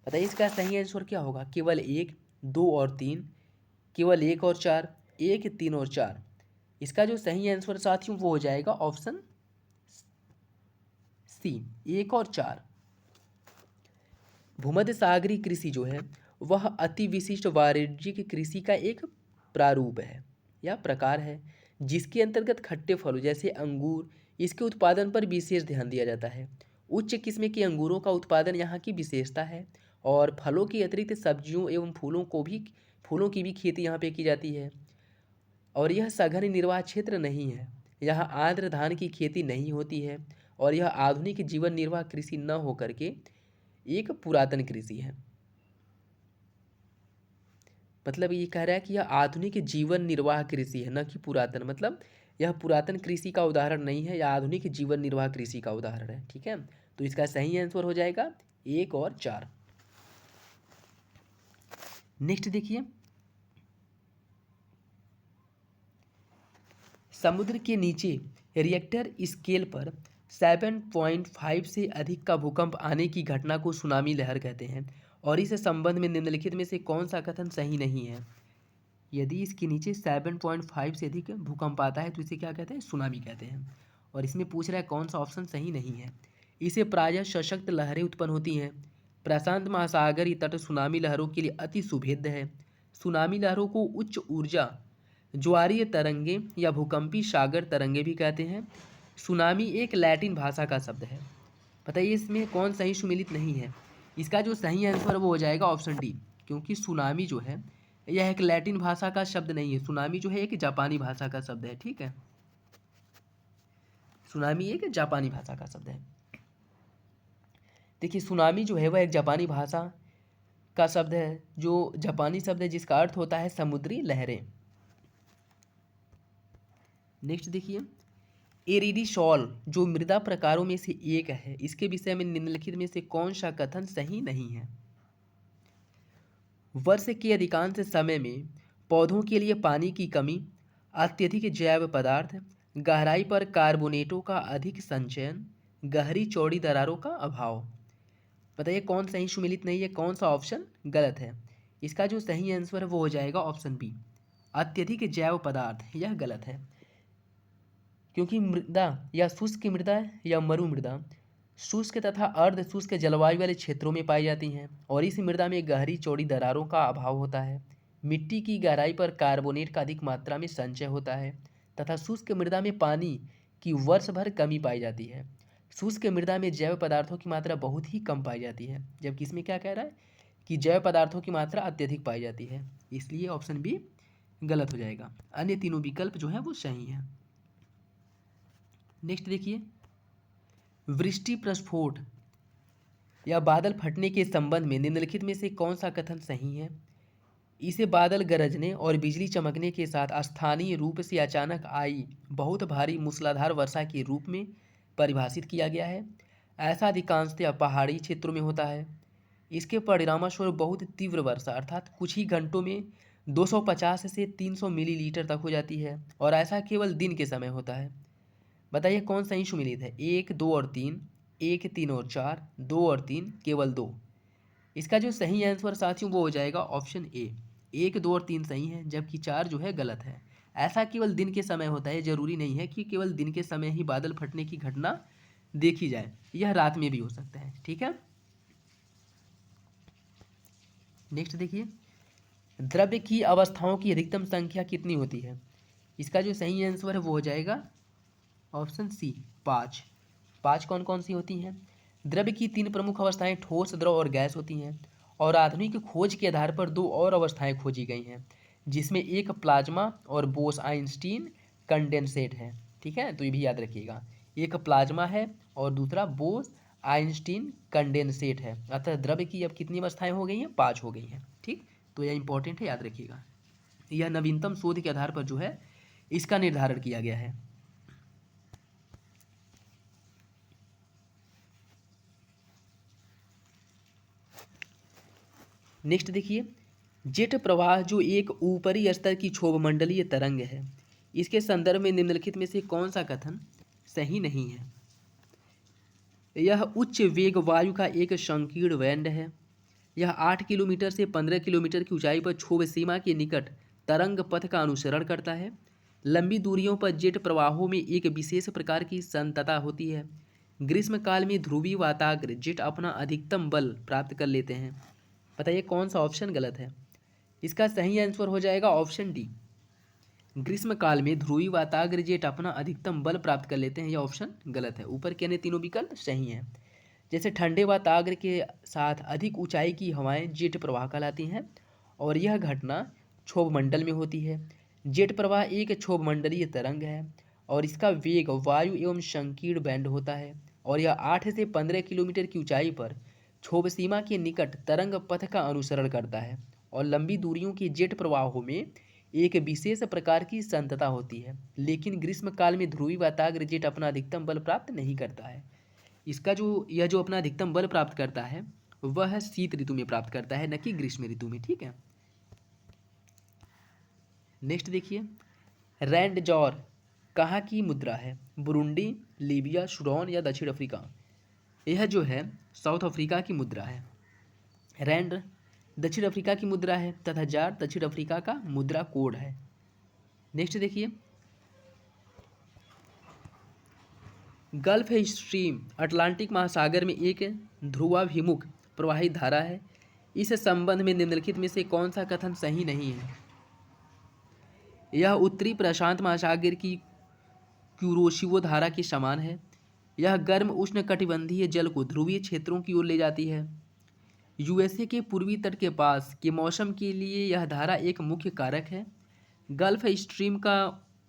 बताइए इसका सही आंसर क्या होगा? केवल 1, 2 और 3, केवल 1 और 4, 1, 3 और 4। इसका जो सही आंसर साथियों वो हो जाएगा ऑप्शन सी, 1 और 4। भूमध्य सागरीय कृषि जो है वह अति विशिष्ट वाणिज्यिक कृषि का एक प्रारूप है या प्रकार है, जिसके अंतर्गत खट्टे फलों जैसे अंगूर इसके उत्पादन पर विशेष ध्यान दिया जाता है। उच्च किस्म के अंगूरों का उत्पादन यहाँ की विशेषता है, और फलों के अतिरिक्त सब्जियों एवं फूलों की भी खेती यहाँ पे की जाती है। और यह सघन निर्वाह क्षेत्र नहीं है, यहाँ आर्द्र धान की खेती नहीं होती है, और यह आधुनिक जीवन निर्वाह कृषि न होकर के एक पुरातन कृषि है। मतलब ये कह रहा है कि यह आधुनिक जीवन निर्वाह कृषि है, न कि पुरातन। मतलब यह पुरातन कृषि का उदाहरण नहीं है, यह आधुनिक जीवन निर्वाह कृषि का उदाहरण है। ठीक है, तो इसका सही आंसर हो जाएगा 1 और 4। नेक्स्ट देखिए, समुद्र के नीचे रिएक्टर स्केल पर 7.5 से अधिक का भूकंप आने की घटना को सुनामी लहर कहते हैं, और इस संबंध में निम्नलिखित में से कौन सा कथन सही नहीं है? यदि इसके नीचे 7.5 से अधिक भूकंप आता है तो इसे क्या कहते हैं? सुनामी कहते हैं। और इसमें पूछ रहा है कौन सा ऑप्शन सही नहीं है। इसे प्रायः सशक्त लहरें उत्पन्न होती हैं। प्रशांत महासागरीय तट सुनामी लहरों के लिए अति सुभेद्य है। सुनामी लहरों को उच्च ऊर्जा ज्वारीय तरंगे या भूकंपी सागर तरंगे भी कहते हैं। सुनामी एक लैटिन भाषा का शब्द है। बताइए इसमें कौन सही सुमेलित नहीं है? इसका जो सही आंसर वो हो जाएगा ऑप्शन डी, क्योंकि सुनामी जो है यह एक लैटिन भाषा का शब्द नहीं है। सुनामी जो है एक जापानी भाषा का शब्द है। ठीक है, सुनामी एक जापानी भाषा का शब्द है। देखिए सुनामी जो है वह एक जापानी भाषा का शब्द है, जो जापानी शब्द है जिसका अर्थ होता है समुद्री लहरें। नेक्स्ट देखिए, एरिडीशॉल जो मृदा प्रकारों में से एक है, इसके विषय में निम्नलिखित में से कौन सा कथन सही नहीं है? वर्ष के अधिकांश समय में पौधों के लिए पानी की कमी, अत्यधिक जैव पदार्थ, गहराई पर कार्बोनेटों का अधिक संचयन, गहरी चौड़ी दरारों का अभाव। बताइए कौन सही सुमेलित नहीं है, कौन सा ऑप्शन गलत है? इसका जो सही आंसर है वो हो जाएगा ऑप्शन बी, अत्यधिक जैव पदार्थ। यह गलत है, क्योंकि मृदा या शुष्क मृदा या मरु मृदा शुष्क तथा अर्ध शुष्क जलवायु वाले क्षेत्रों में पाई जाती हैं और इस मृदा में गहरी चौड़ी दरारों का अभाव होता है। मिट्टी की गहराई पर कार्बोनेट का अधिक मात्रा में संचय होता है तथा शुष्क मृदा में पानी की वर्ष भर कमी पाई जाती है। शुष्क मृदा में जैव पदार्थों की मात्रा बहुत ही कम पाई जाती है, जबकि इसमें क्या कह रहा है कि जैव पदार्थों की मात्रा अत्यधिक पाई जाती है। इसलिए ऑप्शन बी गलत हो जाएगा। अन्य तीनों विकल्प जो है वो सही है। नेक्स्ट देखिए, वृष्टि प्रस्फोट या बादल फटने के संबंध में निम्नलिखित में से कौन सा कथन सही है? इसे बादल गरजने और बिजली चमकने के साथ स्थानीय रूप से अचानक आई बहुत भारी मूसलाधार वर्षा के रूप में परिभाषित किया गया है। ऐसा अधिकांशतः पहाड़ी क्षेत्रों में होता है। इसके परिणामस्वरूप बहुत तीव्र वर्षा अर्थात कुछ ही घंटों में 250 से 300 मिलीलीटर तक हो जाती है और ऐसा केवल दिन के समय होता है। बताइए कौन सही सुमेलित है? 1, 2 और 3, 1, 3 और 4, 2 और 3, केवल 2। इसका जो सही आंसर साथियों वो हो जाएगा ऑप्शन ए, 1, 2 और 3 सही है, जबकि 4 जो है गलत है। ऐसा केवल दिन के समय होता है, जरूरी नहीं है कि केवल दिन के समय ही बादल फटने की घटना देखी जाए, यह रात में भी हो सकता है। ठीक है, नेक्स्ट देखिए, द्रव्य की अवस्थाओं की अधिकतम संख्या कितनी होती है? इसका जो सही आंसर है वो हो जाएगा ऑप्शन सी, 5। 5 कौन कौन सी होती हैं? द्रव्य की 3 प्रमुख अवस्थाएं ठोस, द्रव और गैस होती हैं और आधुनिक खोज के आधार पर 2 और अवस्थाएं खोजी गई हैं, जिसमें एक प्लाज्मा और बोस आइंस्टीन कंडेंसेट है। ठीक है, तो ये भी याद रखिएगा, एक प्लाज्मा है और दूसरा बोस आइंस्टीन कंडेंसेट है। अतः द्रव्य की अब कितनी अवस्थाएं हो गई हैं? 5 हो गई हैं। ठीक, तो यह इंपॉर्टेंट है, याद रखिएगा। यह नवीनतम शोध के आधार पर जो है इसका निर्धारण किया गया है। नेक्स्ट देखिए, जेट प्रवाह जो एक ऊपरी स्तर की क्षोभमंडलीय तरंग है, इसके संदर्भ में निम्नलिखित में से कौन सा कथन सही नहीं है? यह उच्च वेग वायु का एक संकीर्ण बैंड है। यह 8 किलोमीटर से 15 किलोमीटर की ऊंचाई पर क्षोभ सीमा के निकट तरंग पथ का अनुसरण करता है। लंबी दूरियों पर जेट प्रवाहों में एक विशेष प्रकार की संतता होती है। ग्रीष्मकाल में ध्रुवीय वाताग्र जेट अपना अधिकतम बल प्राप्त कर लेते हैं। बताइए कौन सा ऑप्शन गलत है? इसका सही आंसर हो जाएगा ऑप्शन डी, ग्रीष्मकाल में ध्रुवीय वाताग्र जेट अपना अधिकतम बल प्राप्त कर लेते हैं। यह ऑप्शन गलत है। ऊपर के अन्य तीनों विकल्प सही हैं। जैसे ठंडे वाताग्र के साथ अधिक ऊंचाई की हवाएं जेट प्रवाह कहलाती हैं और यह घटना क्षोभमंडल में होती है। जेट प्रवाह एक क्षोभमंडलीय तरंग है और इसका वेग वायु एवं संकीर्ण बैंड होता है और यह 8 से 15 किलोमीटर की ऊंचाई पर क्षोभ सीमा के निकट तरंग पथ का अनुसरण करता है और लंबी दूरियों के जेट प्रवाहों में एक विशेष प्रकार की संतता होती है। लेकिन ग्रीष्मकाल में ध्रुवीय वाताग्र जेट अपना अधिकतम बल प्राप्त नहीं करता है। इसका यह जो अपना अधिकतम बल प्राप्त करता है वह शीत ऋतु में प्राप्त करता है, न कि ग्रीष्म ऋतु में। ठीक है, नेक्स्ट देखिए, रैंड-जॉर कहाँ की मुद्रा है? बुरुंडी, लीबिया, सूडान या दक्षिण अफ्रीका? यह जो है साउथ अफ्रीका की मुद्रा है। रैंड दक्षिण अफ्रीका की मुद्रा है तथा जार दक्षिण अफ्रीका का मुद्रा कोड है। नेक्स्ट देखिए, गल्फ स्ट्रीम अटलांटिक महासागर में एक ध्रुवाभिमुख प्रवाहित धारा है। इस संबंध में निम्नलिखित में से कौन सा कथन सही नहीं है? यह उत्तरी प्रशांत महासागर की क्यूरोशिवो धारा के समान है। यह गर्म उष्णकटिबंधीय जल को ध्रुवीय क्षेत्रों की ओर ले जाती है। यूएसए के पूर्वी तट के पास के मौसम के लिए यह धारा एक मुख्य कारक है। गल्फ स्ट्रीम का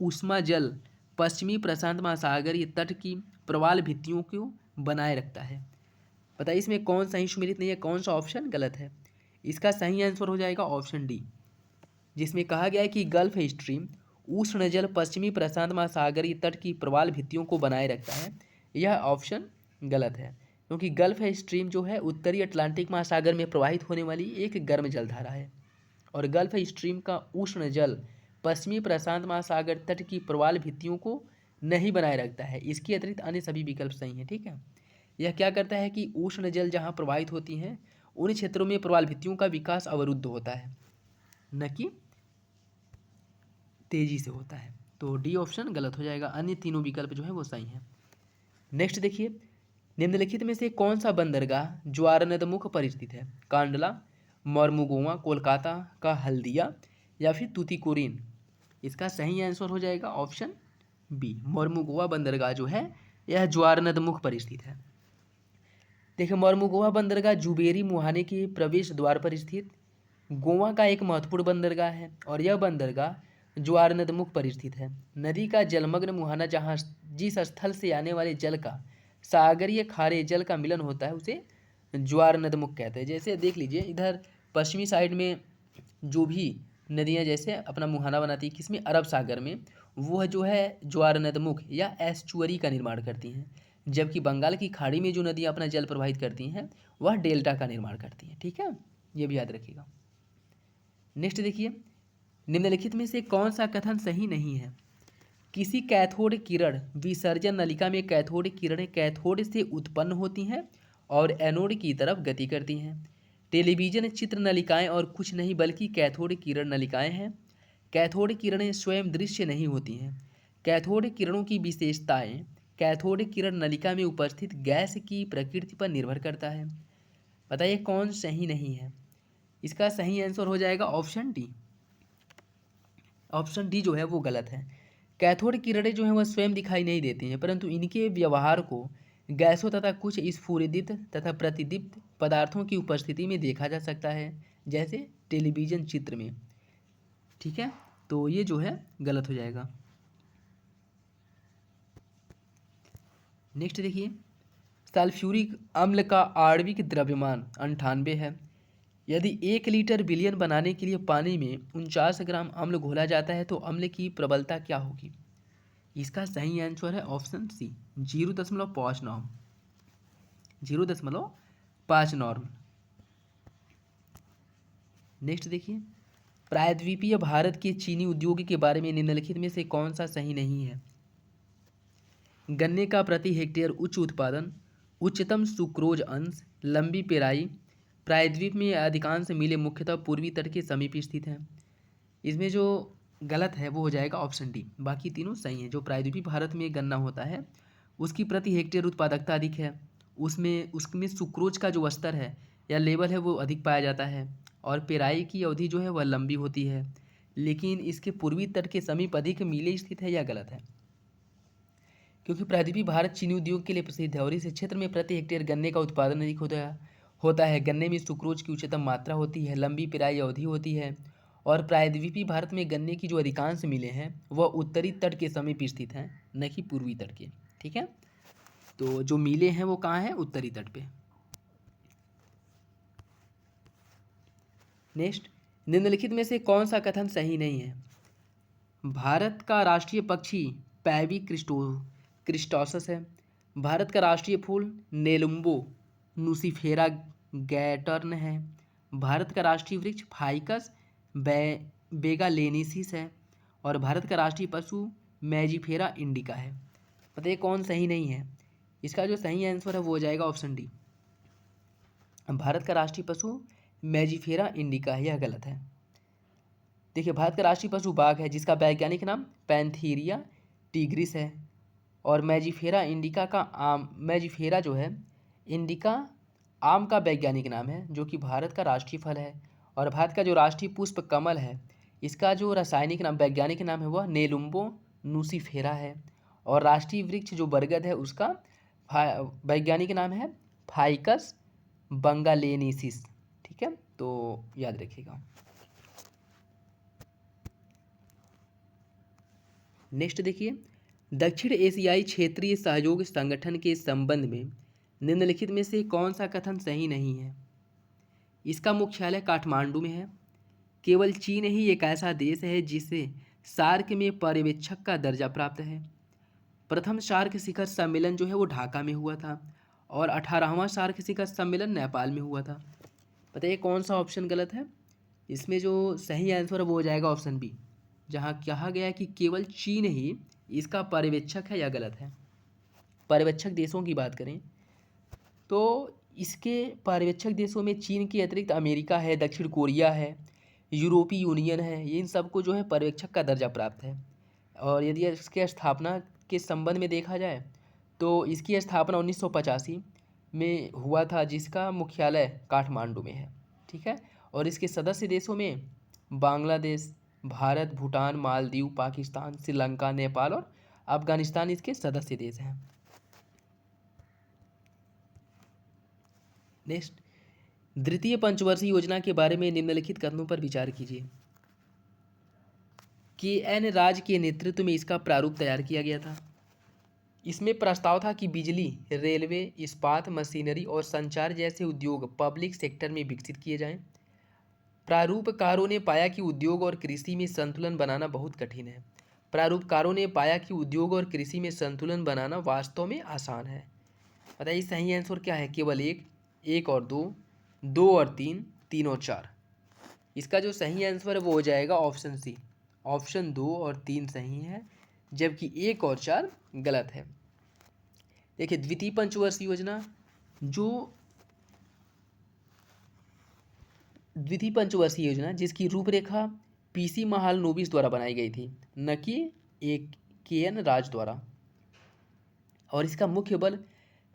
ऊष्मा जल पश्चिमी प्रशांत महासागरीय तट की प्रवाल भित्तियों को बनाए रखता है। बताइए इसमें कौन सही सुमेलित नहीं है, कौन सा ऑप्शन गलत है? इसका सही आंसर हो जाएगा ऑप्शन डी, जिसमें कहा गया है कि गल्फ स्ट्रीम उष्ण जल पश्चिमी प्रशांत महासागरीय तट की प्रवाल भित्तियों को बनाए रखता है? यह ऑप्शन गलत है, क्योंकि गल्फ स्ट्रीम जो है उत्तरी अटलांटिक महासागर में प्रवाहित होने वाली एक गर्म जलधारा है, और गल्फ स्ट्रीम का उष्ण जल पश्चिमी प्रशांत महासागर तट की प्रवाल भित्तियों को नहीं बनाए रखता है। इसके अतिरिक्त अन्य सभी विकल्प सही हैं। ठीक है, यह क्या करता है कि उष्ण जल जहाँ प्रवाहित होती हैं उन क्षेत्रों में प्रवाल भित्तियों का विकास अवरुद्ध होता है, न कि तेजी से होता है। तो डी ऑप्शन गलत हो जाएगा, अन्य तीनों विकल्प जो है वो सही हैं। नेक्स्ट देखिए, निम्नलिखित में से कौन सा बंदरगाह ज्वारनदमुख पर स्थित है? कांडला, मोर्मुगोवा, कोलकाता का हल्दिया या फिर तूतीकोरिन? इसका सही आंसर हो जाएगा ऑप्शन बी, मोर्मुगोवा बंदरगाह जो है यह ज्वारनदमुख पर स्थित है। देखिए, मोर्मुगोवा बंदरगाह जुबेरी मुहाने के प्रवेश द्वार पर स्थित गोवा का एक महत्वपूर्ण बंदरगाह है, और यह बंदरगाह ज्वारनदमुख पर स्थित है। नदी का जलमग्न मुहाना जहाँ जिस स्थल से आने वाले जल का सागरीय खारे जल का मिलन होता है उसे ज्वारनदमुख कहते हैं। जैसे देख लीजिए, इधर पश्चिमी साइड में जो भी नदियाँ जैसे अपना मुहाना बनाती है किसमें, अरब सागर में, वह जो है ज्वारनदमुख या एस्चुअरी का निर्माण करती हैं, जबकि बंगाल की खाड़ी में जो नदियाँ अपना जल प्रवाहित करती हैं वह डेल्टा का निर्माण करती हैं। ठीक है, ये भी याद रखिएगा। नेक्स्ट देखिए, निम्नलिखित में से कौन सा कथन सही नहीं है? किसी कैथोड किरण विसर्जन नलिका में कैथोड किरणें कैथोड से उत्पन्न होती हैं और एनोड की तरफ गति करती हैं। टेलीविजन चित्र नलिकाएं और कुछ नहीं बल्कि कैथोड किरण नलिकाएं हैं। कैथोड किरणें स्वयं दृश्य नहीं होती हैं। कैथोड किरणों की विशेषताएं कैथोड किरण नलिका में उपस्थित गैस की प्रकृति पर निर्भर करता है। बताइए कौन सही नहीं है? इसका सही आंसर हो जाएगा ऑप्शन डी। ऑप्शन डी जो है वो गलत है। कैथोड किरणें जो हैं वह स्वयं दिखाई नहीं देती हैं, परंतु इनके व्यवहार को गैसों तथा कुछ स्फुरिदित तथा प्रतिदीप्त पदार्थों की उपस्थिति में देखा जा सकता है, जैसे टेलीविजन चित्र में। ठीक है, तो ये जो है गलत हो जाएगा। नेक्स्ट देखिए, सल्फ्यूरिक अम्ल का आणविक द्रव्यमान 98 है। यदि 1 लीटर विलयन बनाने के लिए पानी में 49 ग्राम अम्ल घोला जाता है तो अम्ल की प्रबलता क्या होगी? इसका सही आंसर है option C, 0.5 norm. 0.5 norm. Next देखिए, प्रायद्वीपीय भारत के चीनी उद्योग के बारे में निम्नलिखित में से कौन सा सही नहीं है? गन्ने का प्रति हेक्टेयर उच्च उत्पादन, उच्चतम सुक्रोज अंश, लंबी पेराई। प्रायद्वीप में अधिकांश मिलें मुख्यतः पूर्वी तट के समीप स्थित हैं। इसमें जो गलत है वो हो जाएगा ऑप्शन डी, बाकी तीनों सही हैं। जो प्रायद्वीपीय भारत में गन्ना होता है उसकी प्रति हेक्टेयर उत्पादकता अधिक है, उसमें सुक्रोज का जो स्तर है या लेवल है वो अधिक पाया जाता है, और पेराई की अवधि जो है वह लंबी होती है, लेकिन इसके पूर्वी तट के समीप अधिक मिलें स्थित है, यह गलत है। क्योंकि प्रायद्वीपीय भारत चीनी उद्योग के लिए प्रसिद्ध है और इस क्षेत्र में प्रति हेक्टेयर गन्ने का उत्पादन अधिक होता है। गन्ने में सुक्रोज की उच्चतम मात्रा होती है, लंबी पेराई अवधि होती है, और प्रायद्वीपीय भारत में गन्ने की जो अधिकांश मिलें हैं वह उत्तरी तट के समीप स्थित हैं, न कि पूर्वी तट के। ठीक है, तो जो मिलें हैं वो कहाँ हैं? उत्तरी तट पे। नेक्स्ट, निम्नलिखित में से कौन सा कथन सही नहीं है? भारत का राष्ट्रीय पक्षी पैवी क्रिस्टोसस है। भारत का राष्ट्रीय फूल नेलुम्बो नुसिफेरा गैटर्न है। भारत का राष्ट्रीय वृक्ष फाइकस बेगालेनिसिस है, और भारत का राष्ट्रीय पशु मैजिफेरा इंडिका है। बताइए कौन सही नहीं है? इसका जो सही आंसर है वो हो जाएगा ऑप्शन डी, भारत का राष्ट्रीय पशु मैजिफेरा इंडिका है, यह गलत है। देखिए, भारत का राष्ट्रीय पशु बाघ है जिसका वैज्ञानिक नाम पैंथीरिया टिग्रिस है, और मैजिफेरा इंडिका का मैजिफेरा जो है इंडिका आम का वैज्ञानिक नाम है, जो कि भारत का राष्ट्रीय फल है। और भारत का जो राष्ट्रीय पुष्प कमल है इसका जो रासायनिक नाम वैज्ञानिक नाम है वह नेलुम्बो नुसिफेरा है, और राष्ट्रीय वृक्ष जो बरगद है उसका वैज्ञानिक नाम है फाइकस बंगालेनिसिस। ठीक है, तो याद रखिएगा। नेक्स्ट देखिए, दक्षिण एशियाई क्षेत्रीय सहयोग संगठन के संबंध में निम्नलिखित में से कौन सा कथन सही नहीं है? इसका मुख्यालय काठमांडू में है। केवल चीन ही एक ऐसा देश है जिसे सार्क में पर्यवेक्षक का दर्जा प्राप्त है। प्रथम सार्क शिखर सम्मेलन जो है वो ढाका में हुआ था और 18वां सार्क शिखर सम्मेलन नेपाल में हुआ था। बताइए कौन सा ऑप्शन गलत है? इसमें जो सही आंसर है वो हो जाएगा ऑप्शन बी, जहाँ कहा गया है कि केवल चीन ही इसका पर्यवेक्षक है, या गलत है। पर्यवेक्षक देशों की बात करें तो इसके पर्यवेक्षक देशों में चीन के अतिरिक्त अमेरिका है, दक्षिण कोरिया है, यूरोपीय यूनियन है, इन सबको जो है पर्यवेक्षक का दर्जा प्राप्त है। और यदि इसके स्थापना के संबंध में देखा जाए तो इसकी स्थापना 1985 में हुआ था, जिसका मुख्यालय काठमांडू में है। ठीक है। और इसके सदस्य देशों में बांग्लादेश, भारत, भूटान, मालदीव, पाकिस्तान, श्रीलंका, नेपाल और अफगानिस्तान इसके सदस्य देश हैं। नेक्स्ट, द्वितीय पंचवर्षीय योजना के बारे में निम्नलिखित कथनों पर विचार कीजिए। KN राज के नेतृत्व में इसका प्रारूप तैयार किया गया था। इसमें प्रस्ताव था कि बिजली, रेलवे, इस्पात, मशीनरी और संचार जैसे उद्योग पब्लिक सेक्टर में विकसित किए जाएं। प्रारूपकारों ने पाया कि उद्योग और कृषि में संतुलन बनाना बहुत कठिन है। प्रारूपकारों ने पाया कि उद्योग और कृषि में संतुलन बनाना वास्तव में आसान है। बताइए सही आंसर क्या है? केवल एक, एक और दो, दो और तीन, तीन और चार। इसका जो सही आंसर है वो हो जाएगा ऑप्शन सी। ऑप्शन 2 और 3 सही है, जबकि 1 और 4 गलत है। देखिए द्वितीय पंचवर्षीय योजना, जो द्वितीय पंचवर्षीय योजना जिसकी रूपरेखा PC महालनोबिस द्वारा बनाई गई थी, न कि एक KN राज द्वारा। और इसका मुख्य बल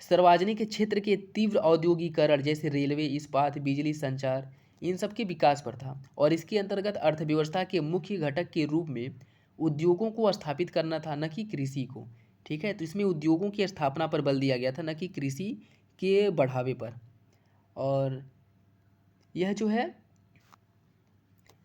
सार्वजनिक क्षेत्र के तीव्र औद्योगिकरण जैसे रेलवे, इस्पात, बिजली, संचार, इन सब के विकास पर था। और इसके अंतर्गत अर्थव्यवस्था के मुख्य घटक के रूप में उद्योगों को स्थापित करना था, न कि कृषि को। ठीक है। तो इसमें उद्योगों की स्थापना पर बल दिया गया था, न कि कृषि के बढ़ावे पर। और यह जो है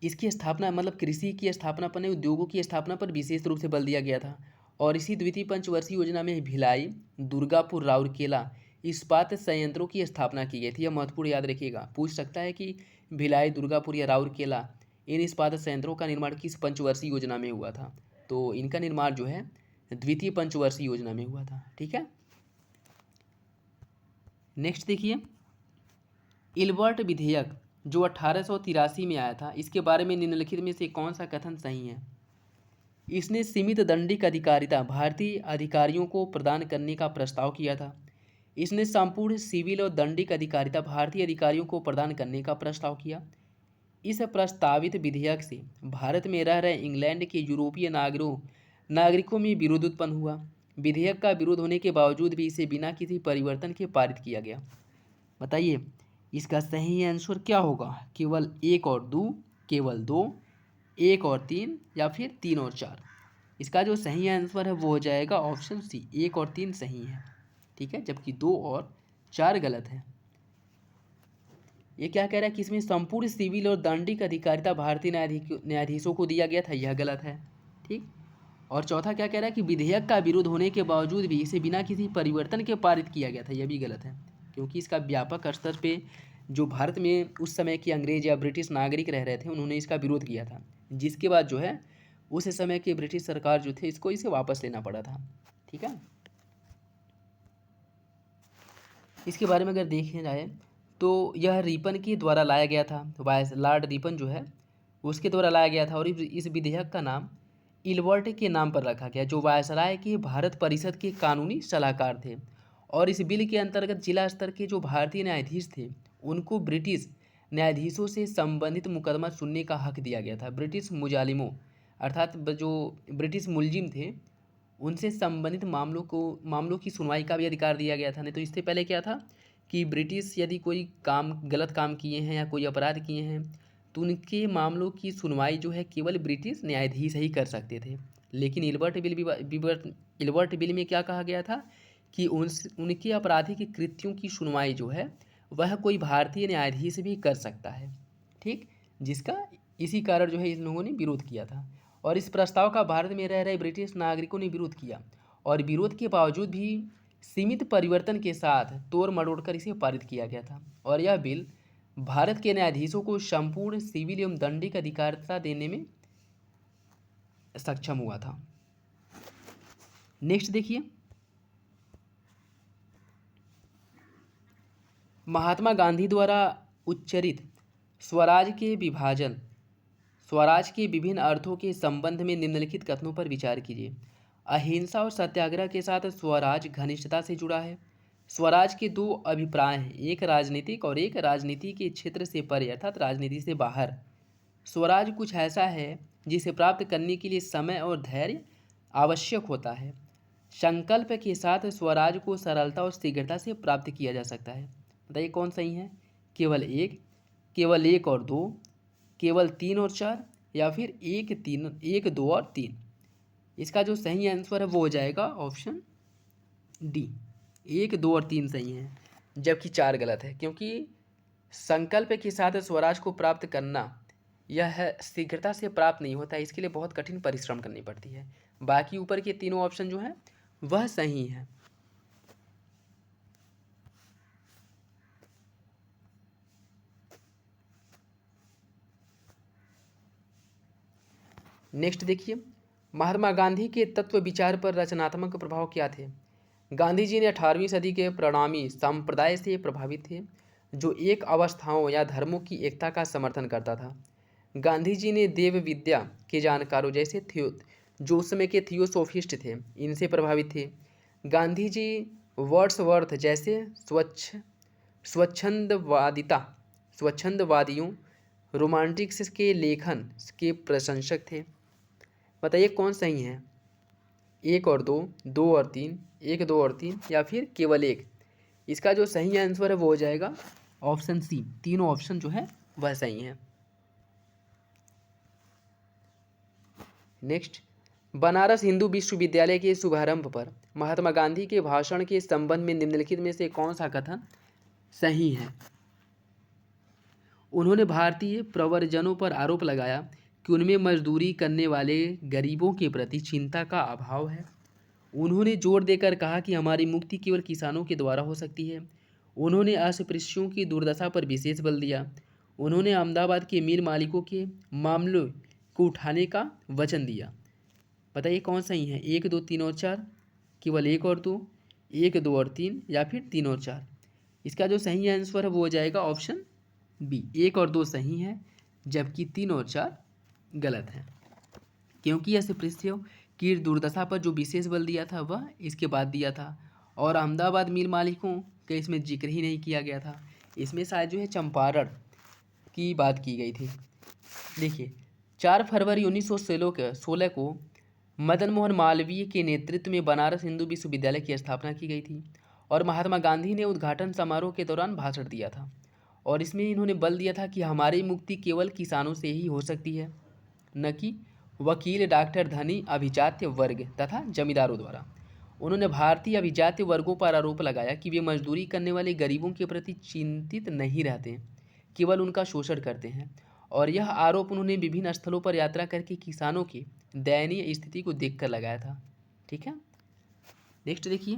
इसकी स्थापना मतलब कृषि की स्थापना पर नहीं, उद्योगों की स्थापना पर विशेष रूप से बल दिया गया था। और इसी द्वितीय पंचवर्षीय योजना में भिलाई, दुर्गापुर, राउरकेला इस्पात संयंत्रों की स्थापना की गई थी। यह महत्वपूर्ण याद रखिएगा, पूछ सकता है कि भिलाई, दुर्गापुर या राउरकेला इन इस्पात संयंत्रों का निर्माण किस पंचवर्षीय योजना में हुआ था? तो इनका निर्माण जो है द्वितीय पंचवर्षीय योजना में हुआ था। ठीक है। नेक्स्ट देखिए, इल्बर्ट विधेयक जो 1883 में आया था, इसके बारे में निम्नलिखित में से कौन सा कथन सही है? इसने सीमित दंडिक अधिकारिता भारतीय अधिकारियों को प्रदान करने का प्रस्ताव किया था। इसने संपूर्ण सिविल और दंडिक अधिकारिता भारतीय अधिकारियों को प्रदान करने का प्रस्ताव किया। इस प्रस्तावित विधेयक से भारत में रह रहे इंग्लैंड के यूरोपीय नागरिकों में विरोध उत्पन्न हुआ। विधेयक का विरोध होने के बावजूद भी इसे बिना किसी परिवर्तन के पारित किया गया। बताइए इसका सही आंसर क्या होगा? केवल 1 और 2, केवल 2, 1 और 3, या फिर 3 और 4? इसका जो सही आंसर है वो हो जाएगा ऑप्शन सी, 1 और 3 सही है। ठीक है, जबकि 2 और 4 गलत है। ये क्या कह रहा है कि इसमें संपूर्ण सिविल और दंडिक अधिकारिता भारतीय न्यायाधीशों को दिया गया था, यह गलत है। ठीक। और चौथा क्या कह रहा है कि विधेयक का विरोध होने के बावजूद भी इसे बिना किसी परिवर्तन के पारित किया गया था, यह भी गलत है, क्योंकि इसका व्यापक स्तर पे जो भारत में उस समय के अंग्रेज या ब्रिटिश नागरिक रह रहे थे उन्होंने इसका विरोध किया था, जिसके बाद जो है उस समय की ब्रिटिश सरकार जो थे इसको इसे वापस लेना पड़ा था। ठीक है। इसके बारे में अगर देखा जाए तो यह रिपन के द्वारा लाया गया था, वायस लॉर्ड रिपन जो है उसके द्वारा लाया गया था। और इस विधेयक का नाम इल्बर्ट के नाम पर रखा गया, जो वायसराय के भारत परिषद के कानूनी सलाहकार थे। और इस बिल के अंतर्गत जिला स्तर के जो भारतीय न्यायाधीश थे उनको ब्रिटिश न्यायाधीशों से संबंधित मुकदमा सुनने का हक दिया गया था। ब्रिटिश मुजालिमों अर्थात जो ब्रिटिश मुलजिम थे उनसे संबंधित मामलों की सुनवाई का भी अधिकार दिया गया था। नहीं तो इससे पहले क्या था कि ब्रिटिश यदि कोई काम गलत काम किए हैं या कोई अपराध किए हैं तो उनके मामलों की सुनवाई जो है केवल ब्रिटिश न्यायाधीश ही कर सकते थे। लेकिन इल्बर्ट बिल में क्या कहा गया था कि उनके आपराधिक कृत्यों की सुनवाई जो है वह कोई भारतीय न्यायाधीश भी कर सकता है। ठीक, जिसका इसी कारण जो है इन लोगों ने विरोध किया था। और इस प्रस्ताव का भारत में रह रहे ब्रिटिश नागरिकों ने विरोध किया, और विरोध के बावजूद भी सीमित परिवर्तन के साथ तोड़ मरोड़ कर इसे पारित किया गया था। और यह बिल भारत के न्यायाधीशों को संपूर्ण सिविल एवं दंडिक अधिकारिता देने में सक्षम हुआ था। नेक्स्ट देखिए, महात्मा गांधी द्वारा उच्चरित स्वराज के विभिन्न अर्थों के संबंध में निम्नलिखित कथनों पर विचार कीजिए। अहिंसा और सत्याग्रह के साथ स्वराज घनिष्ठता से जुड़ा है। स्वराज के दो अभिप्राय हैं, एक राजनीतिक और एक राजनीति के क्षेत्र से परे अर्थात राजनीति से बाहर। स्वराज कुछ ऐसा है जिसे प्राप्त करने के लिए समय और धैर्य आवश्यक होता है। संकल्प के साथ स्वराज को सरलता और शीघ्रता से प्राप्त किया जा सकता है। बताइए कौन सही है? केवल एक और दो, केवल तीन और चार, या फिर एक दो और तीन। इसका जो सही आंसर है वो हो जाएगा ऑप्शन डी, एक दो और तीन सही है, जबकि चार गलत है। क्योंकि संकल्प के साथ स्वराज को प्राप्त करना यह शीघ्रता से प्राप्त नहीं होता है, इसके लिए बहुत कठिन परिश्रम करनी पड़ती है। बाकी ऊपर के तीनों ऑप्शन जो है वह सही है। नेक्स्ट देखिए, महात्मा गांधी के तत्व विचार पर रचनात्मक प्रभाव क्या थे? गांधी जी ने 18वीं सदी के प्रणामी संप्रदाय से प्रभावित थे, जो एक अवस्थाओं या धर्मों की एकता का समर्थन करता था। गांधी जी ने देव विद्या के जानकारों जैसे जो उस समय के थियोसोफिस्ट थे, इनसे प्रभावित थे। गांधी जी वर्ड्सवर्थ जैसे स्वच्छंदवादियों रोमांटिक्स के लेखन के प्रशंसक थे। बताइए कौन सही है? एक और दो, दो और तीन, एक दो और तीन, या फिर केवल एक। इसका जो सही आंसर है वो हो जाएगा ऑप्शन सी, तीनों ऑप्शन जो है वह सही है। नेक्स्ट, बनारस हिंदू विश्वविद्यालय के शुभारंभ पर महात्मा गांधी के भाषण के संबंध में निम्नलिखित में से कौन सा कथन सही है? उन्होंने भारतीय प्रव्रजनों पर आरोप लगाया कि उनमें मजदूरी करने वाले गरीबों के प्रति चिंता का अभाव है। उन्होंने जोर देकर कहा कि हमारी मुक्ति केवल किसानों के द्वारा हो सकती है। उन्होंने अस्पृश्यों की दुर्दशा पर विशेष बल दिया। उन्होंने अहमदाबाद के मिल मालिकों के मामलों को उठाने का वचन दिया। बताइए कौन सही है? एक दो तीन और चार, केवल एक और दो, एक दो और तीन, या फिर तीन और चार। इसका जो सही आंसर है वो हो जाएगा ऑप्शन बी, एक और दो सही है, जबकि तीन और चार गलत है। क्योंकि अस्पृश्यों की दुर्दशा पर जो विशेष बल दिया था वह इसके बाद दिया था, और अहमदाबाद मिल मालिकों का इसमें जिक्र ही नहीं किया गया था। इसमें शायद जो है चंपारण की बात की गई थी। देखिए, 4 फरवरी 1916 को मदन मोहन मालवीय के नेतृत्व में बनारस हिंदू विश्वविद्यालय की स्थापना की गई थी, और महात्मा गांधी ने उद्घाटन समारोह के दौरान भाषण दिया था, और इसमें इन्होंने बल दिया था कि हमारी मुक्ति केवल किसानों से ही हो सकती है, न कि वकील, डॉक्टर, धनी, अभिजात्य वर्ग तथा जमींदारों द्वारा। उन्होंने भारतीय अभिजात्य वर्गों पर आरोप लगाया कि वे मजदूरी करने वाले गरीबों के प्रति चिंतित नहीं रहते, केवल उनका शोषण करते हैं, और यह आरोप उन्होंने विभिन्न स्थलों पर यात्रा करके किसानों की दयनीय स्थिति को देखकर लगाया था। ठीक है, नेक्स्ट देखिए,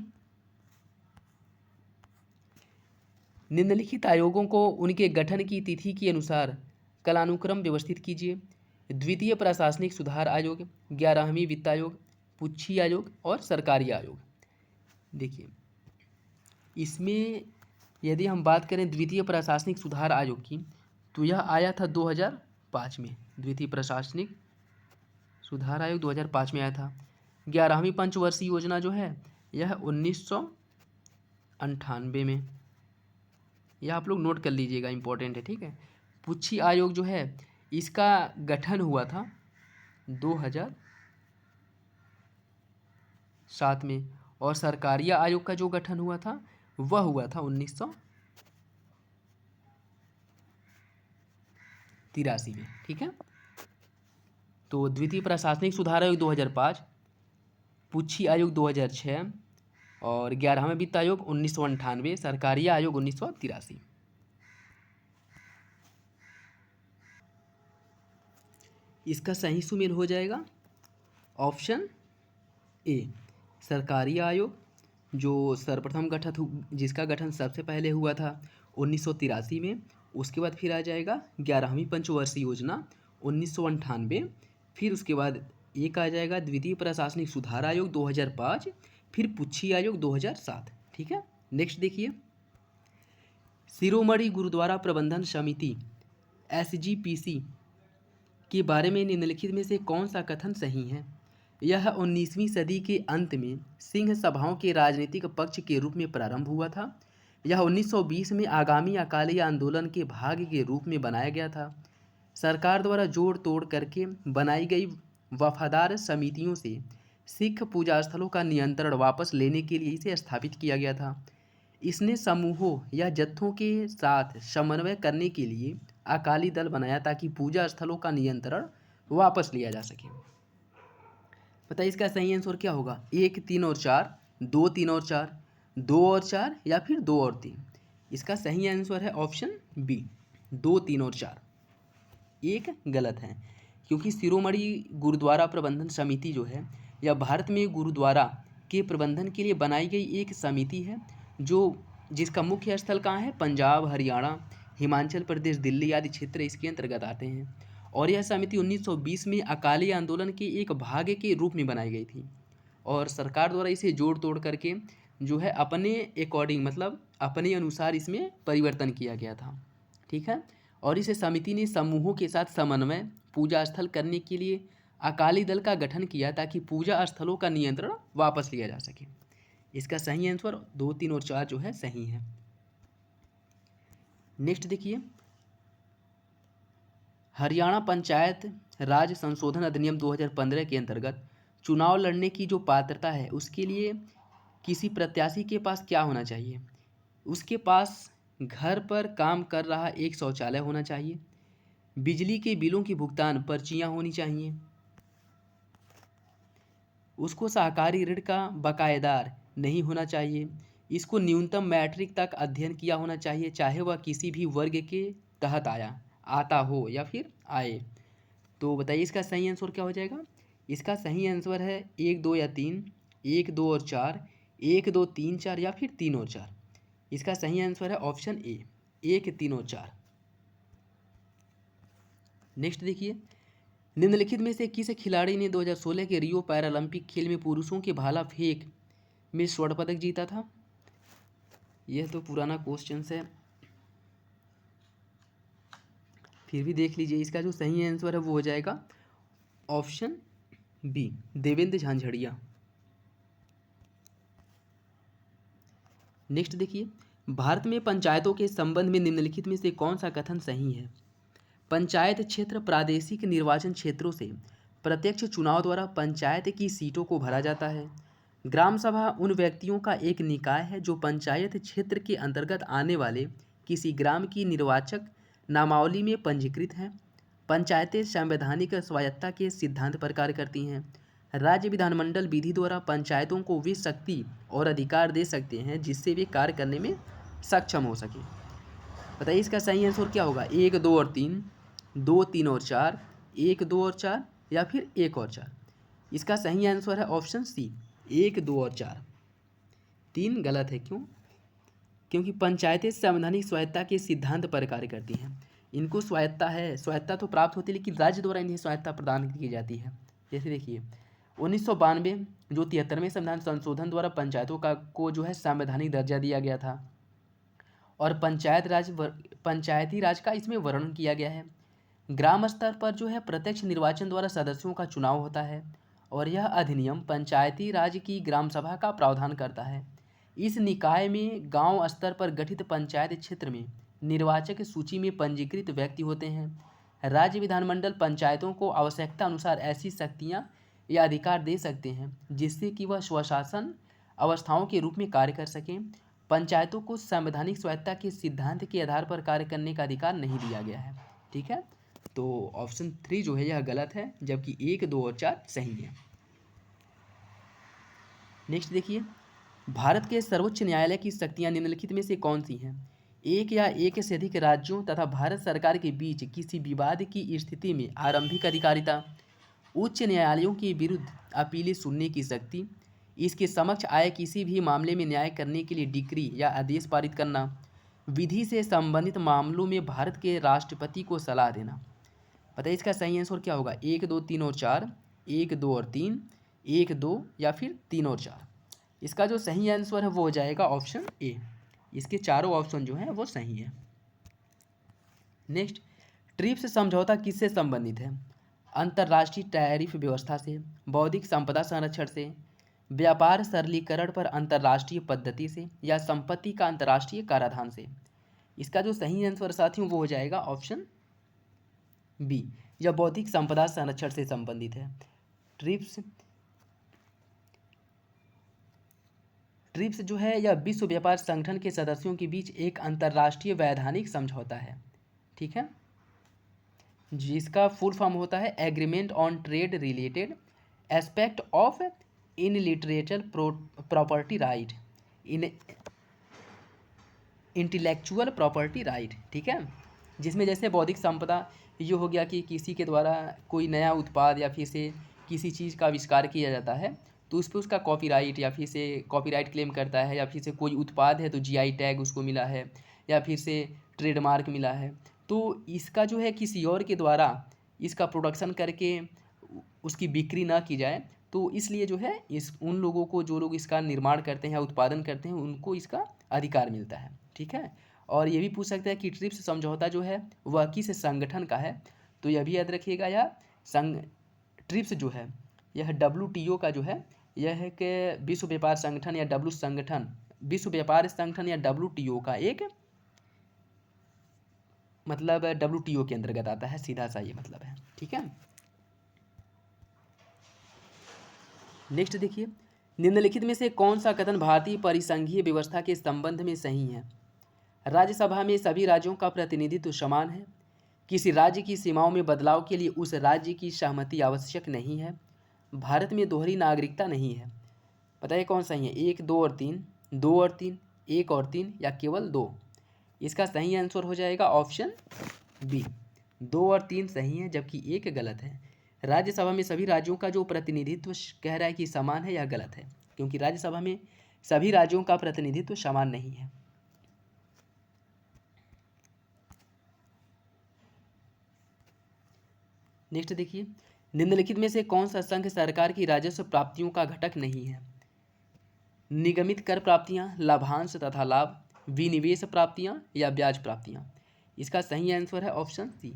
निम्नलिखित आयोगों को उनके गठन की तिथि के अनुसार कालानुक्रम व्यवस्थित कीजिए। द्वितीय प्रशासनिक सुधार आयोग, 11वीं वित्त आयोग, पुच्छी आयोग और सरकारी आयोग। देखिए, इसमें यदि हम बात करें द्वितीय प्रशासनिक सुधार आयोग की, तो यह आया था 2005 में। द्वितीय प्रशासनिक सुधार आयोग 2005 में आया था। 11वीं पंचवर्षीय योजना जो है यह 1998 में, यह आप लोग नोट कर लीजिएगा, इंपॉर्टेंट है। ठीक है, पुच्छी आयोग जो है इसका गठन हुआ था 2007 में, और सरकारी आयोग का जो गठन हुआ था वह हुआ था 1983 में। ठीक है, तो द्वितीय प्रशासनिक सुधार आयोग 2005, पुच्छी आयोग 2006, और 11वां वित्त आयोग 1998, सरकारी आयोग 1983। इसका सही सुमेल हो जाएगा ऑप्शन ए, सरकारी आयोग, जो सर्वप्रथम जिसका गठन सबसे पहले हुआ था 1983 में। उसके बाद फिर आ जाएगा 11वीं पंचवर्षीय योजना 1998, फिर उसके बाद एक आ जाएगा द्वितीय प्रशासनिक सुधार आयोग 2005, फिर पुच्छी आयोग 2007। ठीक है, नेक्स्ट देखिए, शिरोमणि गुरुद्वारा प्रबंधन समिति SGPC के बारे में निम्नलिखित में से कौन सा कथन सही है? यह 19वीं सदी के अंत में सिंह सभाओं के राजनीतिक पक्ष के रूप में प्रारंभ हुआ था। यह 1920 में आगामी अकाली आंदोलन के भाग के रूप में बनाया गया था। सरकार द्वारा जोड़ तोड़ करके बनाई गई वफादार समितियों से सिख पूजा स्थलों का नियंत्रण वापस लेने के लिए इसे स्थापित किया गया था। इसने समूहों या जत्थों के साथ समन्वय करने के लिए अकाली दल बनाया ताकि पूजा स्थलों का नियंत्रण वापस लिया जा सके। बताइए इसका सही आंसर क्या होगा? 1, 3 और 4, 2, 3 और 4, 2 और 4 या फिर 2 और 3। इसका सही आंसर है ऑप्शन बी, 2, 3 और 4। एक गलत है, क्योंकि शिरोमणि गुरुद्वारा प्रबंधन समिति जो है यह भारत में गुरुद्वारा के प्रबंधन के लिए बनाई गई एक समिति है जिसका मुख्य स्थल कहाँ है? पंजाब, हरियाणा, हिमाचल प्रदेश, दिल्ली आदि क्षेत्र इसके अंतर्गत आते हैं। और यह समिति 1920 में अकाली आंदोलन के एक भाग के रूप में बनाई गई थी और सरकार द्वारा इसे जोड़ तोड़ करके जो है अपने अकॉर्डिंग, मतलब अपने अनुसार इसमें परिवर्तन किया गया था। ठीक है, और इस समिति ने समूहों के साथ समन्वय पूजा स्थल करने के लिए अकाली दल का गठन किया ताकि पूजा स्थलों का नियंत्रण वापस लिया जा सके। इसका सही आंसर 2, 3 और 4 जो है सही है। नेक्स्ट देखिए, हरियाणा पंचायत राज संशोधन अधिनियम 2015 के अंतर्गत चुनाव लड़ने की जो पात्रता है उसके लिए किसी प्रत्याशी के पास क्या होना चाहिए? उसके पास घर पर काम कर रहा एक शौचालय होना चाहिए, बिजली के बिलों की भुगतान पर्चियां होनी चाहिए, उसको सहकारी ऋण का बकायेदार नहीं होना चाहिए, इसको न्यूनतम मैट्रिक तक अध्ययन किया होना चाहिए, चाहे वह किसी भी वर्ग के तहत आता हो या फिर आए। तो बताइए इसका सही आंसर क्या हो जाएगा? इसका सही आंसर है 1, 2 या 3, 1, 2 और 4, 1, 2, 3, 4 या फिर 3 और 4। इसका सही आंसर है ऑप्शन ए, 1, 3 और 4। नेक्स्ट देखिए, निम्नलिखित में से किस खिलाड़ी ने 2016 के रियो पैरालंपिक खेल में पुरुषों के भाला फेंक में स्वर्ण पदक जीता था? यह तो पुराना क्वेश्चन है, फिर भी देख लीजिए। इसका जो सही आंसर है वो हो जाएगा ऑप्शन बी, देवेंद्र झांझड़िया। नेक्स्ट देखिए, भारत में पंचायतों के संबंध में निम्नलिखित में से कौन सा कथन सही है? पंचायत क्षेत्र प्रादेशिक निर्वाचन क्षेत्रों से प्रत्यक्ष चुनाव द्वारा पंचायत की सीटों को भरा जाता है। ग्राम सभा उन व्यक्तियों का एक निकाय है जो पंचायत क्षेत्र के अंतर्गत आने वाले किसी ग्राम की निर्वाचक नामावली में पंजीकृत हैं। पंचायतें संवैधानिक स्वायत्तता के सिद्धांत पर कार्य करती हैं। राज्य विधानमंडल विधि द्वारा पंचायतों को वे शक्ति और अधिकार दे सकते हैं जिससे वे कार्य करने में सक्षम हो सके। बताइए इसका सही आंसर क्या होगा? 1, 2 और 3, 2, 3 और 4, 1, 2 और 4 या फिर 1 और 4। इसका सही आंसर है ऑप्शन सी, 1, 2 और 4। 3 गलत है, क्यों? क्योंकि पंचायतें संवैधानिक स्वायत्तता के सिद्धांत पर कार्य करती हैं। इनको स्वायत्तता तो प्राप्त होती है, लेकिन राज्य द्वारा इन्हें स्वायत्तता प्रदान की जाती है। जैसे देखिए 1992 जो 73वें संविधान संशोधन द्वारा पंचायतों को जो है संवैधानिक दर्जा दिया गया था और पंचायती राज का इसमें वर्णन किया गया है। ग्राम स्तर पर जो है प्रत्यक्ष निर्वाचन द्वारा सदस्यों का चुनाव होता है और यह अधिनियम पंचायती राज की ग्राम सभा का प्रावधान करता है। इस निकाय में गांव स्तर पर गठित पंचायत क्षेत्र में निर्वाचक सूची में पंजीकृत व्यक्ति होते हैं। राज्य विधानमंडल पंचायतों को आवश्यकता अनुसार ऐसी शक्तियां या अधिकार दे सकते हैं जिससे कि वह स्वशासन अवस्थाओं के रूप में कार्य कर सकें। पंचायतों को संवैधानिक स्वायत्तता के सिद्धांत के आधार पर कार्य करने का अधिकार नहीं दिया गया है। ठीक है, तो ऑप्शन 3 जो है यह गलत है, जबकि 1, 2 और 4 सही है। नेक्स्ट देखिए, भारत के सर्वोच्च न्यायालय की शक्तियां निम्नलिखित में से कौन सी हैं? एक या एक से अधिक राज्यों तथा भारत सरकार के बीच किसी विवाद की स्थिति में आरंभिक अधिकारिता, उच्च न्यायालयों के विरुद्ध अपीलें सुनने की शक्ति, इसके समक्ष आए किसी भी मामले में न्याय करने के लिए डिक्री या आदेश पारित करना, विधि से संबंधित मामलों में भारत के राष्ट्रपति को सलाह देना। बताइए इसका सही आंसर क्या होगा? 1, 2, 3 और 4, 1, 2 और 3, 1, 2 या फिर 3 और 4। इसका जो सही आंसर है वो हो जाएगा ऑप्शन ए। इसके चारों ऑप्शन जो हैं वो सही है। नेक्स्ट, ट्रिप्स समझौता किससे संबंधित है? अंतर्राष्ट्रीय टैरिफ व्यवस्था से, बौद्धिक संपदा संरक्षण से, व्यापार सरलीकरण पर अंतर्राष्ट्रीय पद्धति से, या संपत्ति का अंतर्राष्ट्रीय कराधान से। इसका जो सही आंसर साथियों वो हो जाएगा ऑप्शन बी, यह बौद्धिक संपदा संरक्षण से संबंधित है। ट्रिप्स ट्रिप्स जो है यह विश्व व्यापार संगठन के सदस्यों के बीच एक अंतर्राष्ट्रीय वैधानिक समझौता है, ठीक है, जिसका फुल फॉर्म होता है agreement on trade related aspect of in literature property right in intellectual property right, ठीक है, जिसमें जैसे बौद्धिक संपदा ये हो गया कि किसी के द्वारा कोई नया उत्पाद या फिर से किसी चीज़ का आविष्कार किया जाता है तो उस पर उसका कॉपीराइट या फिर से कॉपीराइट क्लेम करता है, या फिर से कोई उत्पाद है तो जीआई टैग उसको मिला है या फिर से ट्रेडमार्क मिला है, तो इसका जो है किसी और के द्वारा इसका प्रोडक्शन करके उसकी बिक्री ना की जाए, तो इसलिए जो है इस उन लोगों को जो लोग इसका निर्माण करते हैं या उत्पादन करते हैं उनको इसका अधिकार मिलता है, ठीक है। और ये भी पूछ सकते हैं कि ट्रिप्स समझौता जो है वह किस संगठन का है, तो यह भी याद रखिएगा, यह ट्रिप्स जो है यह WTO का जो है यह है कि विश्व व्यापार संगठन या विश्व व्यापार संगठन या WTO का एक मतलब WTO के अंतर्गत आता है, सीधा सा ये मतलब है, ठीक है। नेक्स्ट देखिए, निम्नलिखित में से कौन सा कथन भारतीय परिसंघीय व्यवस्था के संबंध में सही है? राज्यसभा में सभी राज्यों का प्रतिनिधित्व समान है, किसी राज्य की सीमाओं में बदलाव के लिए उस राज्य की सहमति आवश्यक नहीं है, भारत में दोहरी नागरिकता नहीं है। बताइए कौन सही है? 1, 2 और 3, 2 और 3, 1 और 3 या केवल 2? इसका सही आंसर हो जाएगा ऑप्शन बी, 2 और 3 सही है जबकि 1 गलत है। राज्यसभा में सभी राज्यों का जो प्रतिनिधित्व कह रहा है कि समान है, यह गलत है, क्योंकि राज्यसभा में सभी राज्यों का प्रतिनिधित्व समान नहीं है। नेक्स्ट देखिए, निम्नलिखित में से कौन सा संघ सरकार की राजस्व प्राप्तियों का घटक नहीं है? निगमित कर प्राप्तियां, लाभांश तथा लाभ, विनिवेश प्राप्तियां या ब्याज प्राप्तियां। इसका सही आंसर है ऑप्शन सी,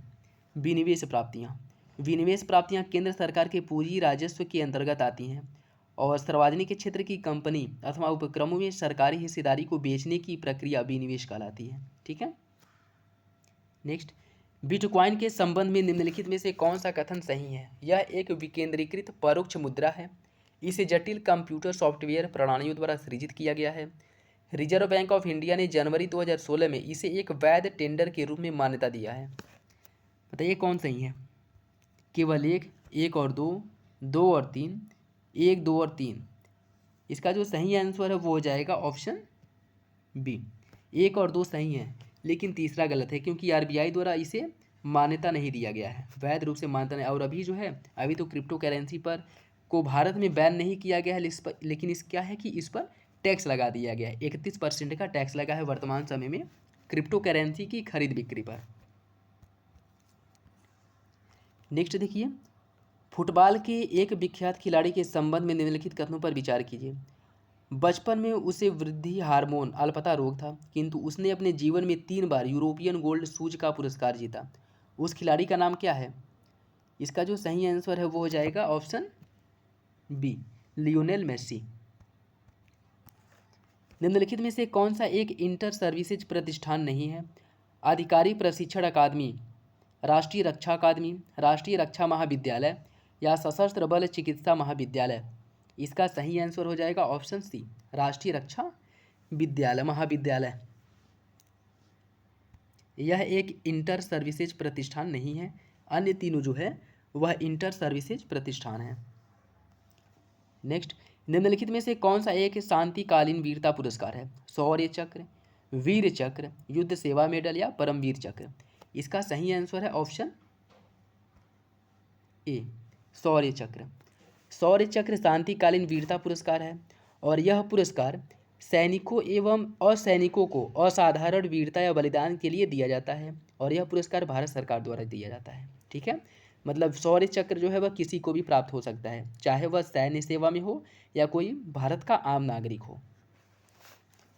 विनिवेश प्राप्तियां। विनिवेश प्राप्तियां केंद्र सरकार के पूंजी राजस्व के अंतर्गत आती हैं और सार्वजनिक क्षेत्र की कंपनी अथवा उपक्रमों में सरकारी हिस्सेदारी को बेचने की प्रक्रिया विनिवेश कहलाती है, ठीक है। नेक्स्ट, बिटकॉइन के संबंध में निम्नलिखित में से कौन सा कथन सही है? यह एक विकेंद्रीकृत परोक्ष मुद्रा है, इसे जटिल कंप्यूटर सॉफ्टवेयर प्रणालियों द्वारा सृजित किया गया है। रिजर्व बैंक ऑफ इंडिया ने जनवरी 2016 में इसे एक वैध टेंडर के रूप में मान्यता दिया है। बताइए कौन सही है? केवल 1, 1 और 2, 2 और 3, 1, 2 और 3। इसका जो सही आंसर है वो हो जाएगा ऑप्शन बी, 1 और 2 सही है, लेकिन तीसरा गलत है, क्योंकि RBI द्वारा इसे मान्यता नहीं दिया गया है, वैध रूप से मान्यता नहीं। और अभी जो है अभी तो क्रिप्टो करेंसी पर को भारत में बैन नहीं किया गया है, लेकिन इस क्या है कि इस पर टैक्स लगा दिया गया है, 31% का टैक्स लगा है वर्तमान समय में क्रिप्टो करेंसी की खरीद बिक्री पर। नेक्स्ट देखिए, फुटबॉल के एक विख्यात खिलाड़ी के संबंध में निम्नलिखित कथनों पर विचार कीजिए। बचपन में उसे वृद्धि हार्मोन अल्पता रोग था, किंतु उसने अपने जीवन में 3 बार यूरोपियन गोल्ड शूज का पुरस्कार जीता। उस खिलाड़ी का नाम क्या है? इसका जो सही आंसर है वो हो जाएगा ऑप्शन बी, लियोनेल मेसी। निम्नलिखित में से कौन सा एक इंटर सर्विसेज प्रतिष्ठान नहीं है? अधिकारी प्रशिक्षण अकादमी, राष्ट्रीय रक्षा अकादमी, राष्ट्रीय रक्षा महाविद्यालय या सशस्त्र बल चिकित्सा महाविद्यालय। इसका सही आंसर हो जाएगा ऑप्शन सी, राष्ट्रीय रक्षा महाविद्यालय। यह एक इंटर सर्विसेज प्रतिष्ठान नहीं है, अन्य तीनों जो है वह इंटर सर्विसेज प्रतिष्ठान है। नेक्स्ट, निम्नलिखित में से कौन सा एक शांतिकालीन वीरता पुरस्कार है? शौर्य चक्र, वीर चक्र, युद्ध सेवा मेडल या परमवीर चक्र। इसका सही आंसर है ऑप्शन ए, शौर्य चक्र। शौर्य चक्र शांतिकालीन वीरता पुरस्कार है और यह पुरस्कार सैनिकों एवं असैनिकों को असाधारण वीरता या बलिदान के लिए दिया जाता है और यह पुरस्कार भारत सरकार द्वारा दिया जाता है, ठीक है। मतलब शौर्य चक्र जो है वह किसी को भी प्राप्त हो सकता है, चाहे वह सैन्य सेवा में हो या कोई भारत का आम नागरिक हो।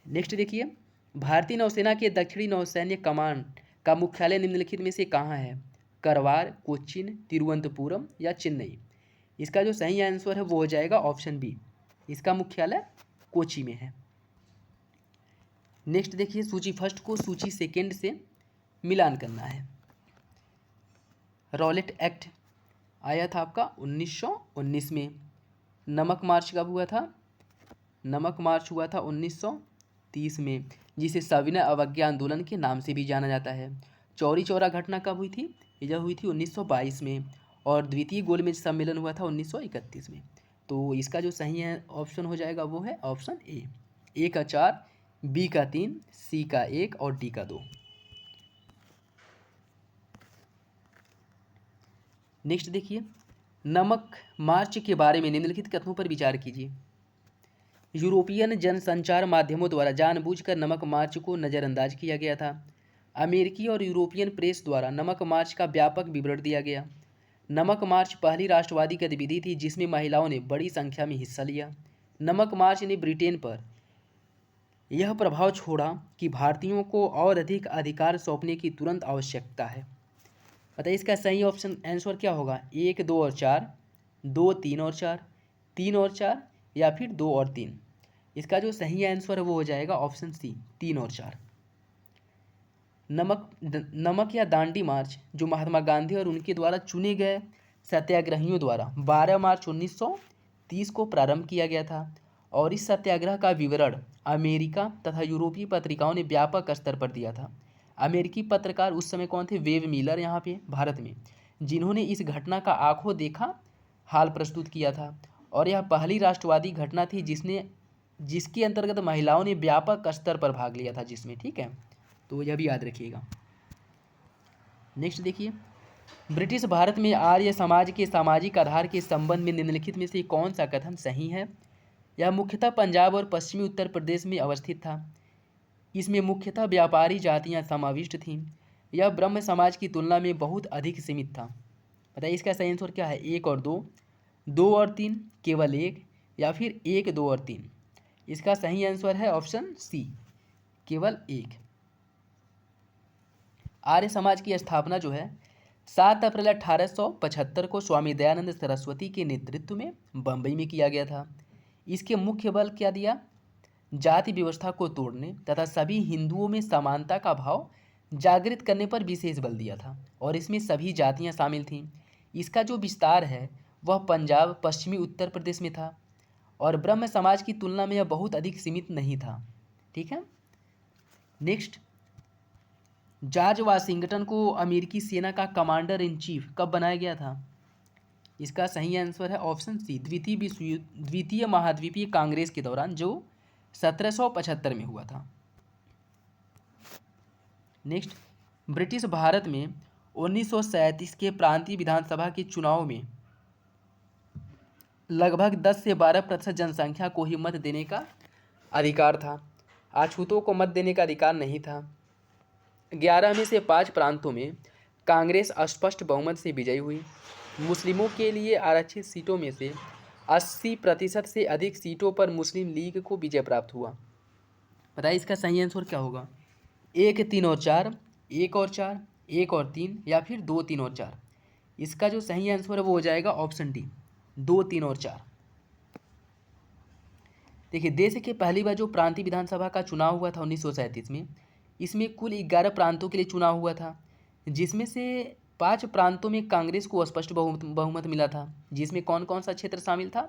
नेक्स्ट देखिए, भारतीय नौसेना के दक्षिणी नौसैन्य कमांड का मुख्यालय निम्नलिखित में से कहाँ है? करवार, कोच्चिन, तिरुवनंतपुरम या चेन्नई? इसका जो सही आंसर है वो हो जाएगा ऑप्शन बी, इसका मुख्यालय कोची में है। नेक्स्ट देखिए, सूची फर्स्ट को सूची सेकेंड से मिलान करना है। रॉलेट एक्ट आया था आपका 1919 में। नमक मार्च कब हुआ था? नमक मार्च हुआ था 1930 में, जिसे सविनय अवज्ञा आंदोलन के नाम से भी जाना जाता है। चौरी चौरा घटना कब हुई थी? यह हुई थी 1922 में। और द्वितीय गोलमेज सम्मेलन हुआ था 1931 में। तो इसका जो सही है ऑप्शन हो जाएगा वो है ऑप्शन ए का 4, बी का 3, सी का 1 और डी का 2। नेक्स्ट देखिए, नमक मार्च के बारे में निम्नलिखित कथनों पर विचार कीजिए। यूरोपियन जनसंचार माध्यमों द्वारा जानबूझकर नमक मार्च को नज़रअंदाज किया गया था। अमेरिकी और यूरोपियन प्रेस द्वारा नमक मार्च का व्यापक विवरण दिया गया। नमक मार्च पहली राष्ट्रवादी गतिविधि थी जिसमें महिलाओं ने बड़ी संख्या में हिस्सा लिया। नमक मार्च ने ब्रिटेन पर यह प्रभाव छोड़ा कि भारतीयों को और अधिक अधिकार सौंपने की तुरंत आवश्यकता है। बताइए इसका सही ऑप्शन आंसर क्या होगा? 1, 2 और 4, 2, 3 और 4, 3 और 4 या फिर 2 और 3? इसका जो सही आंसर है वो हो जाएगा ऑप्शन सी, 3 और 4। नमक या दांडी मार्च जो महात्मा गांधी और उनके द्वारा चुने गए सत्याग्रहियों द्वारा 12 मार्च 1930 को प्रारंभ किया गया था और इस सत्याग्रह का विवरण अमेरिका तथा यूरोपीय पत्रिकाओं ने व्यापक स्तर पर दिया था। अमेरिकी पत्रकार उस समय कौन थे? वेब मिलर यहाँ पे भारत में, जिन्होंने इस घटना का आंखों देखा हाल प्रस्तुत किया था और यह पहली राष्ट्रवादी घटना थी जिसके अंतर्गत महिलाओं ने व्यापक स्तर पर भाग लिया था जिसमें, ठीक है, तो यह भी याद रखिएगा। नेक्स्ट देखिए, ब्रिटिश भारत में आर्य समाज के सामाजिक आधार के संबंध में निम्नलिखित में से कौन सा कथन सही है? यह मुख्यतः पंजाब और पश्चिमी उत्तर प्रदेश में अवस्थित था। इसमें मुख्यतः व्यापारी जातियां समाविष्ट थीं। यह ब्रह्म समाज की तुलना में बहुत अधिक सीमित था। बताइए इसका सही आंसर क्या है? 1 और 2, 2 और 3, केवल 1 या फिर 1, 2 और 3? इसका सही आंसर है ऑप्शन सी, केवल 1। आर्य समाज की स्थापना जो है 7 अप्रैल 1875 को स्वामी दयानंद सरस्वती के नेतृत्व में बम्बई में किया गया था। इसके मुख्य बल क्या दिया? जाति व्यवस्था को तोड़ने तथा सभी हिंदुओं में समानता का भाव जागृत करने पर विशेष बल दिया था और इसमें सभी जातियां शामिल थीं। इसका जो विस्तार है वह पंजाब, पश्चिमी उत्तर प्रदेश में था और ब्रह्म समाज की तुलना में यह बहुत अधिक सीमित नहीं था, ठीक है। नेक्स्ट, जॉर्ज वाशिंगटन को अमेरिकी सेना का कमांडर इन चीफ कब बनाया गया था? इसका सही आंसर है ऑप्शन सी, द्वितीय महाद्वीपीय कांग्रेस के दौरान जो 1775 में हुआ था। नेक्स्ट, ब्रिटिश भारत में 1937 के प्रांतीय विधानसभा के चुनाव में लगभग 10 से 12% जनसंख्या को ही मत देने का अधिकार था। अछूतों को मत देने का अधिकार नहीं था। 11 में से 5 प्रांतों में कांग्रेस स्पष्ट बहुमत से विजयी हुई। मुस्लिमों के लिए आरक्षित सीटों में से 80% से अधिक सीटों पर मुस्लिम लीग को विजय प्राप्त हुआ। बताइए इसका सही आंसर क्या होगा? 1, 3 और 4, 1 और 4, 1 और 3 या फिर 2, 3 और 4? इसका जो सही आंसर है वो हो जाएगा ऑप्शन डी, 2, 3 और 4। देखिए, देश के पहली बार जो प्रांतीय विधानसभा का चुनाव हुआ था 1937 में, इसमें कुल 11 प्रांतों के लिए चुनाव हुआ था, जिसमें से 5 प्रांतों में कांग्रेस को स्पष्ट बहुमत मिला था। जिसमें कौन कौन सा क्षेत्र शामिल था?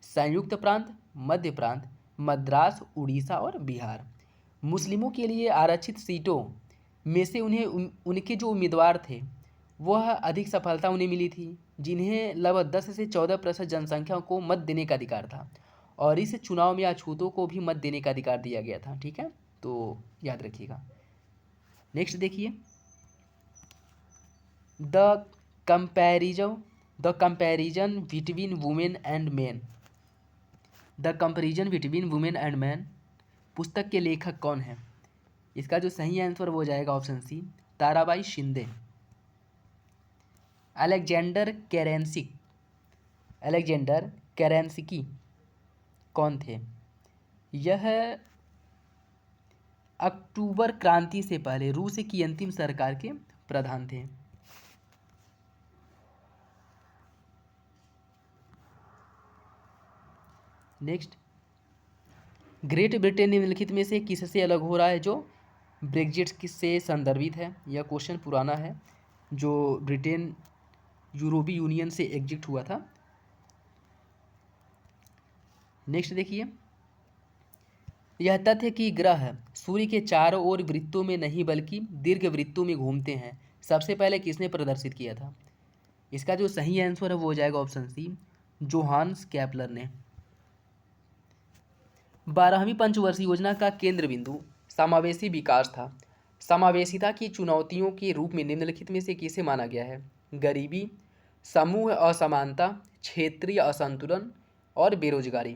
संयुक्त प्रांत, मध्य प्रांत, मद्रास, उड़ीसा और बिहार। मुस्लिमों के लिए आरक्षित सीटों में से उनके जो उम्मीदवार थे वह अधिक सफलता उन्हें मिली थी, जिन्हें लगभग 10 से 14% जनसंख्या को मत देने का अधिकार था और इस चुनाव में अछूतों को भी मत देने का अधिकार दिया गया था, ठीक है, तो याद रखिएगा। नेक्स्ट देखिए, the comparison between women and man, the comparison between women and man पुस्तक के लेखक कौन है? इसका जो सही आंसर हो जाएगा option C, Tarabai Shinde. Alexander Kerensky कौन थे? यह अक्टूबर क्रांति से पहले रूस की अंतिम सरकार के प्रधान थे। नेक्स्ट, ग्रेट ब्रिटेन निम्नलिखित में से किससे अलग हो रहा है? जो ब्रेग्जिट से संदर्भित है। यह क्वेश्चन पुराना है। जो ब्रिटेन यूरोपीय यूनियन से एग्जिट हुआ था। नेक्स्ट देखिए, यह तथ्य कि ग्रह सूर्य के चारों ओर वृत्तों में नहीं बल्कि दीर्घ वृत्तों में घूमते हैं, सबसे पहले किसने प्रदर्शित किया था? इसका जो सही आंसर है वो हो जाएगा ऑप्शन सी, जोहान्स केपलर ने। 12वीं पंचवर्षीय योजना का केंद्र बिंदु समावेशी विकास था। समावेशिता की चुनौतियों के रूप में निम्नलिखित में से किसे माना गया है? गरीबी, समूह असमानता, क्षेत्रीय असंतुलन और बेरोजगारी।